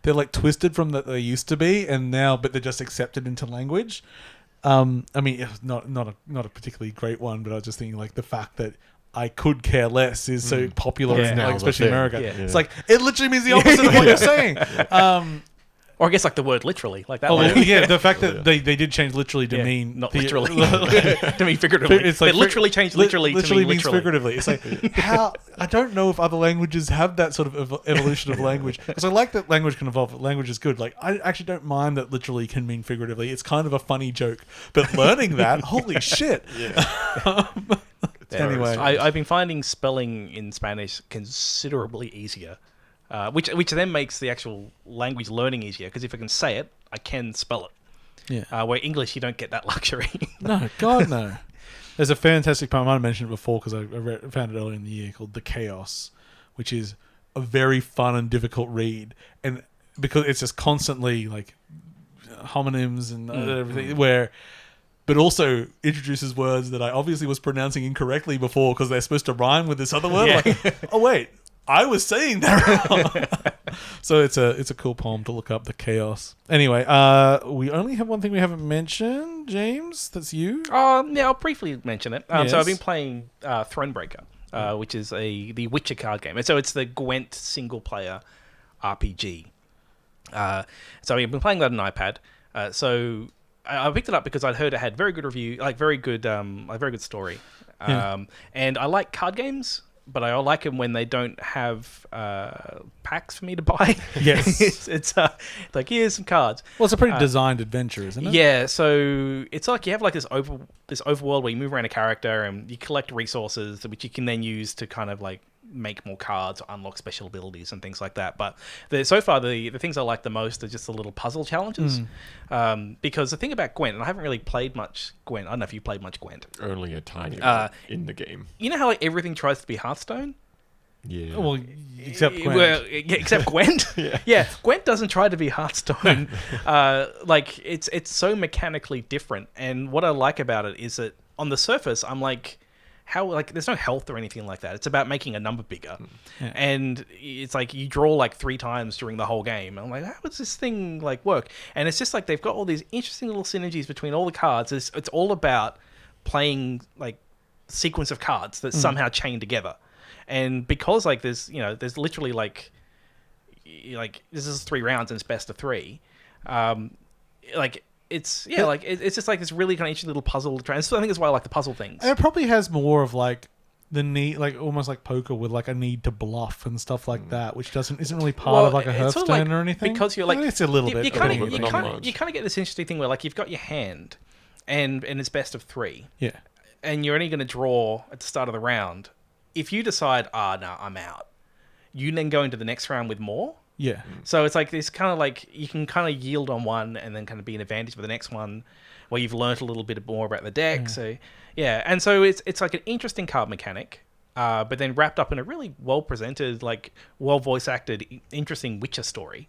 Speaker 1: they're like twisted from that they used to be, and now but they're just accepted into language. I mean, not a particularly great one, but I was just thinking like the fact that I could care less is so popular,
Speaker 2: Yeah.
Speaker 1: in,
Speaker 3: Now
Speaker 1: like,
Speaker 3: the
Speaker 1: especially in
Speaker 3: thing.
Speaker 1: America.
Speaker 2: Yeah.
Speaker 1: It's like it literally means the opposite of what you're saying.
Speaker 2: or I guess like the word literally, like that.
Speaker 1: Oh,
Speaker 2: one.
Speaker 1: well, yeah, the fact that
Speaker 3: Yeah.
Speaker 1: they did change literally to
Speaker 2: Yeah,
Speaker 1: mean
Speaker 2: not
Speaker 1: the-
Speaker 2: literally, to mean figuratively.
Speaker 1: It's like
Speaker 2: they literally changed literally to mean
Speaker 1: means
Speaker 2: literally.
Speaker 1: figuratively. It's like how I don't know if other languages have that sort of evolution of language. Because I like that language can evolve. Language is good. Like I actually don't mind that literally can mean figuratively. It's kind of a funny joke. But learning that, holy shit! Anyway,
Speaker 2: I've been finding spelling in Spanish considerably easier, which then makes the actual language learning easier. Because if I can say it, I can spell it.
Speaker 1: yeah.
Speaker 2: Where English, you don't get that luxury.
Speaker 1: No, God, no. There's a fantastic poem. I might have mentioned it before because I found it earlier in the year called "The Chaos," which is a very fun and difficult read, and because it's just constantly like homonyms and everything, but also introduces words that I obviously was pronouncing incorrectly before because they're supposed to rhyme with this other word.
Speaker 2: Yeah.
Speaker 1: Like, oh wait, I was saying that wrong. So it's a cool poem to look up. The Chaos. Anyway, we only have one thing we haven't mentioned, James. That's you.
Speaker 2: Yeah, I'll briefly mention it.
Speaker 1: Yes.
Speaker 2: So I've been playing Thronebreaker, which is the Witcher card game. And so it's the Gwent single-player RPG. So I've been playing that on iPad. So I picked it up because I'd heard it had very good review, like very good story.
Speaker 1: Yeah.
Speaker 2: And I like card games, but I like them when they don't have packs for me to buy.
Speaker 1: Yes.
Speaker 2: it's like here's some cards.
Speaker 1: Well, it's a pretty designed adventure, isn't it?
Speaker 2: Yeah, so it's like you have like this overworld where you move around a character and you collect resources which you can then use to kind of like make more cards or unlock special abilities and things like that. But so far the things I like the most are just the little puzzle challenges. Because the thing about Gwent, and I haven't really played much Gwent. I don't know if you played much Gwent.
Speaker 3: Only a tiny bit in the game.
Speaker 2: You know how like everything tries to be Hearthstone?
Speaker 3: Yeah.
Speaker 1: Well, except Gwent.
Speaker 2: Well, yeah, except Gwent. Yeah, Gwent doesn't try to be Hearthstone. Like it's so mechanically different. And what I like about it is that on the surface, I'm like, how like there's no health or anything like that. It's about making a number bigger, and it's like you draw like 3 times during the whole game. And I'm like, how does this thing like work? And it's just like they've got all these interesting little synergies between all the cards. It's all about playing like sequence of cards that somehow chain together. And because like there's literally like this is 3 rounds and it's best of 3. Like it's it's just like this really kind of interesting little puzzle. So I think that's why I like the puzzle things.
Speaker 1: It probably has more of like the need, like almost like poker with like a need to bluff and stuff like that, which isn't really part of like a
Speaker 2: it's
Speaker 1: Hearthstone
Speaker 2: sort of like,
Speaker 1: or anything.
Speaker 2: because you're like
Speaker 1: it's a little bit.
Speaker 2: You
Speaker 1: a
Speaker 2: kind
Speaker 1: little
Speaker 2: of
Speaker 1: bit,
Speaker 3: not
Speaker 1: but
Speaker 3: much.
Speaker 2: you kind of get this interesting thing where like you've got your hand, and it's best of 3,
Speaker 1: yeah.
Speaker 2: and you're only going to draw at the start of the round. If you decide, no, I'm out, you then go into the next round with more.
Speaker 1: Yeah.
Speaker 2: So it's like this kind of like you can kind of yield on one and then kind of be an advantage for the next one, where you've learnt a little bit more about the deck. So yeah, and so it's like an interesting card mechanic, but then wrapped up in a really well presented, like well voice acted, interesting Witcher story,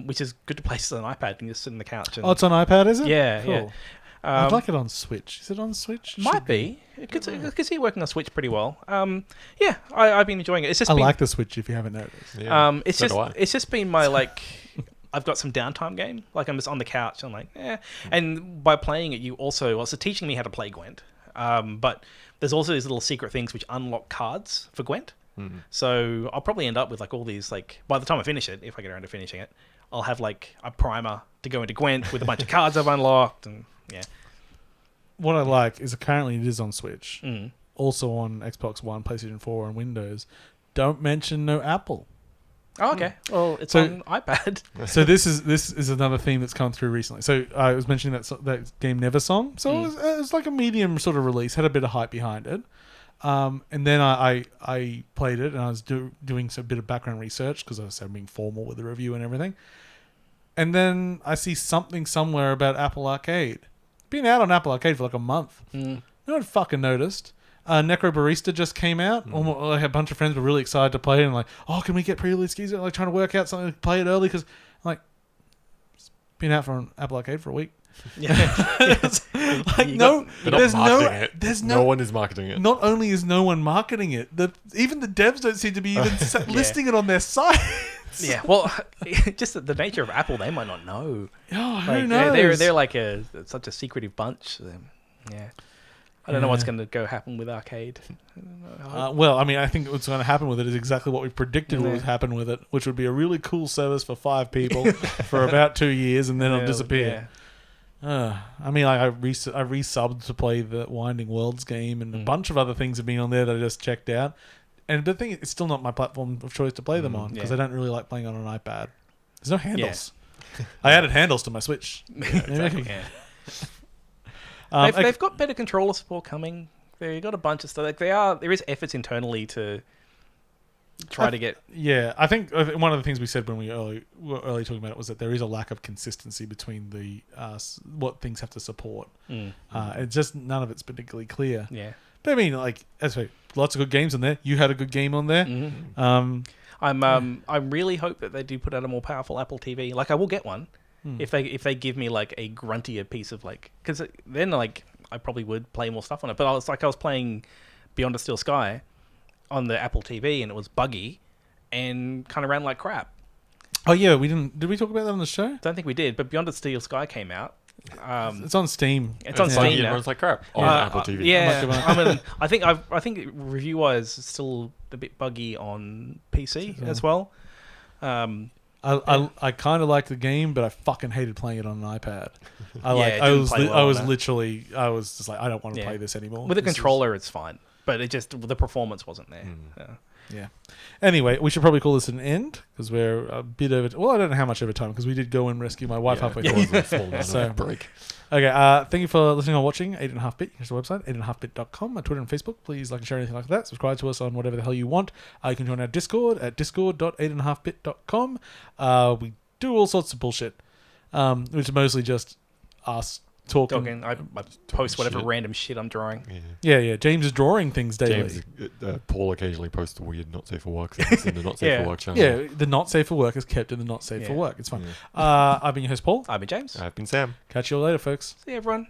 Speaker 2: which is good to play on an iPad and just sit on the couch. And,
Speaker 1: Oh, it's on iPad, is it?
Speaker 2: yeah,
Speaker 1: Cool.
Speaker 2: yeah.
Speaker 1: I'd like it on Switch. Is it on Switch?
Speaker 2: Might be. I could see it working on Switch pretty well. Yeah, I've been enjoying it. It's just
Speaker 1: I
Speaker 2: been,
Speaker 1: like the Switch. If you haven't noticed.
Speaker 3: Yeah,
Speaker 2: it's
Speaker 3: so
Speaker 2: just
Speaker 3: do I.
Speaker 2: it's just been my like I've got some downtime game. Like I'm just on the couch. I'm like, And by playing it, you also also teaching me how to play Gwent. But there's also these little secret things which unlock cards for Gwent. So I'll probably end up with like all these like by the time I finish it, if I get around to finishing it, I'll have like a primer to go into Gwent with a bunch of cards I've unlocked and yeah.
Speaker 1: What I like is apparently it is on Switch,
Speaker 2: Mm.
Speaker 1: also on Xbox One, PlayStation 4, and Windows. Don't mention no Apple.
Speaker 2: Oh, okay. Well, it's
Speaker 1: So-
Speaker 2: on iPad.
Speaker 1: So this is another theme that's come through recently. So I was mentioning that game Neversong. So it was like a medium sort of release, had a bit of hype behind it. And then I played it, and I was doing a bit of background research because I was being formal with the review and everything. And then I see something somewhere about Apple Arcade. Been out on Apple Arcade for like a month. No one fucking noticed. Necro Barista just came out. Like a bunch of friends were really excited to play it and like, oh, can we get pre-release keys? Like trying to work out something to play it early because like it's been out for Apple Arcade for a week.
Speaker 2: Yeah.
Speaker 1: Like
Speaker 2: You
Speaker 1: no,
Speaker 3: They're not
Speaker 1: there's no,
Speaker 3: marketing it.
Speaker 1: there's
Speaker 3: no
Speaker 1: no.
Speaker 3: one is marketing it.
Speaker 1: Not only is no one marketing it, even the devs don't seem to be even listing it on their site.
Speaker 2: Yeah, well, just the nature of Apple, they might not know.
Speaker 1: Oh, who
Speaker 2: Like,
Speaker 1: knows?
Speaker 2: they're like such a secretive bunch. Yeah, I don't know what's going to happen with Arcade.
Speaker 1: Well, I mean, I think what's going to happen with it is exactly what we predicted
Speaker 2: Yeah.
Speaker 1: would happen with it, which would be a really cool service for 5 people for about 2 years, and then it'll disappear. I mean, like I resubbed to play the Winding Worlds game, and a bunch of other things have been on there that I just checked out. And the thing, it's still not my platform of choice to play them on because I don't really like playing on an iPad. There's no handles. I added handles to my Switch.
Speaker 2: Exactly. They've got better controller support coming. They've got a bunch of stuff. Like there is efforts internally to try to get.
Speaker 1: Yeah, I think one of the things we said when we were early talking about it was that there is a lack of consistency between the what things have to support. It's just none of it's particularly clear.
Speaker 2: Yeah.
Speaker 1: But I mean, like, as I say, lots of good games on there. You had a good game on there.
Speaker 2: I really hope that they do put out a more powerful Apple TV. Like I will get one if they give me like a gruntier piece of like, because then like I probably would play more stuff on it. But I was playing Beyond a Steel Sky on the Apple TV and it was buggy and kind of ran like crap.
Speaker 1: Oh yeah, we didn't. Did we talk about that on the show?
Speaker 2: Don't think we did. But Beyond a Steel Sky came out.
Speaker 1: It's on Steam.
Speaker 2: It's on
Speaker 3: It's
Speaker 2: Steam
Speaker 3: buggy and
Speaker 2: now.
Speaker 3: runs like crap on Apple TV.
Speaker 2: Yeah,
Speaker 1: Much of
Speaker 2: I mean, I think review wise, it's still a bit buggy on PC as well.
Speaker 1: I kind of liked the game, but I fucking hated playing it on an iPad.
Speaker 2: it didn't play well
Speaker 1: I
Speaker 2: on
Speaker 1: was
Speaker 2: that.
Speaker 1: literally just like, I don't want to
Speaker 2: Yeah.
Speaker 1: play this anymore.
Speaker 2: With a
Speaker 1: This is-
Speaker 2: controller, it's fine, but the performance wasn't there.
Speaker 1: Yeah. Anyway, we should probably call this an end because we're a bit over. Well, I don't know how much over time because we did go and rescue my wife halfway
Speaker 3: It
Speaker 1: through.
Speaker 3: was a small amount
Speaker 1: So-
Speaker 3: of break.
Speaker 1: Okay, thank you for listening or watching 8.5bit. Here's the website, 8.5bit.com. Our Twitter and Facebook. Please like and share anything like that. Subscribe to us on whatever the hell you want. You can join our Discord at discord.8.5bit.com. We do all sorts of bullshit, which is mostly just us talking.
Speaker 2: I post whatever
Speaker 3: shit.
Speaker 2: random shit I'm drawing.
Speaker 1: Yeah. James is drawing things daily.
Speaker 3: James, Paul occasionally posts the weird not safe for work things in the not safe
Speaker 2: Yeah.
Speaker 3: for work channel.
Speaker 1: Yeah, the not safe for work is kept in the not safe for
Speaker 2: Yeah.
Speaker 1: work. It's fun.
Speaker 3: Yeah.
Speaker 1: I've been your host, Paul.
Speaker 2: I've been James.
Speaker 3: I've been Sam.
Speaker 1: Catch you all later, folks.
Speaker 2: See you, everyone.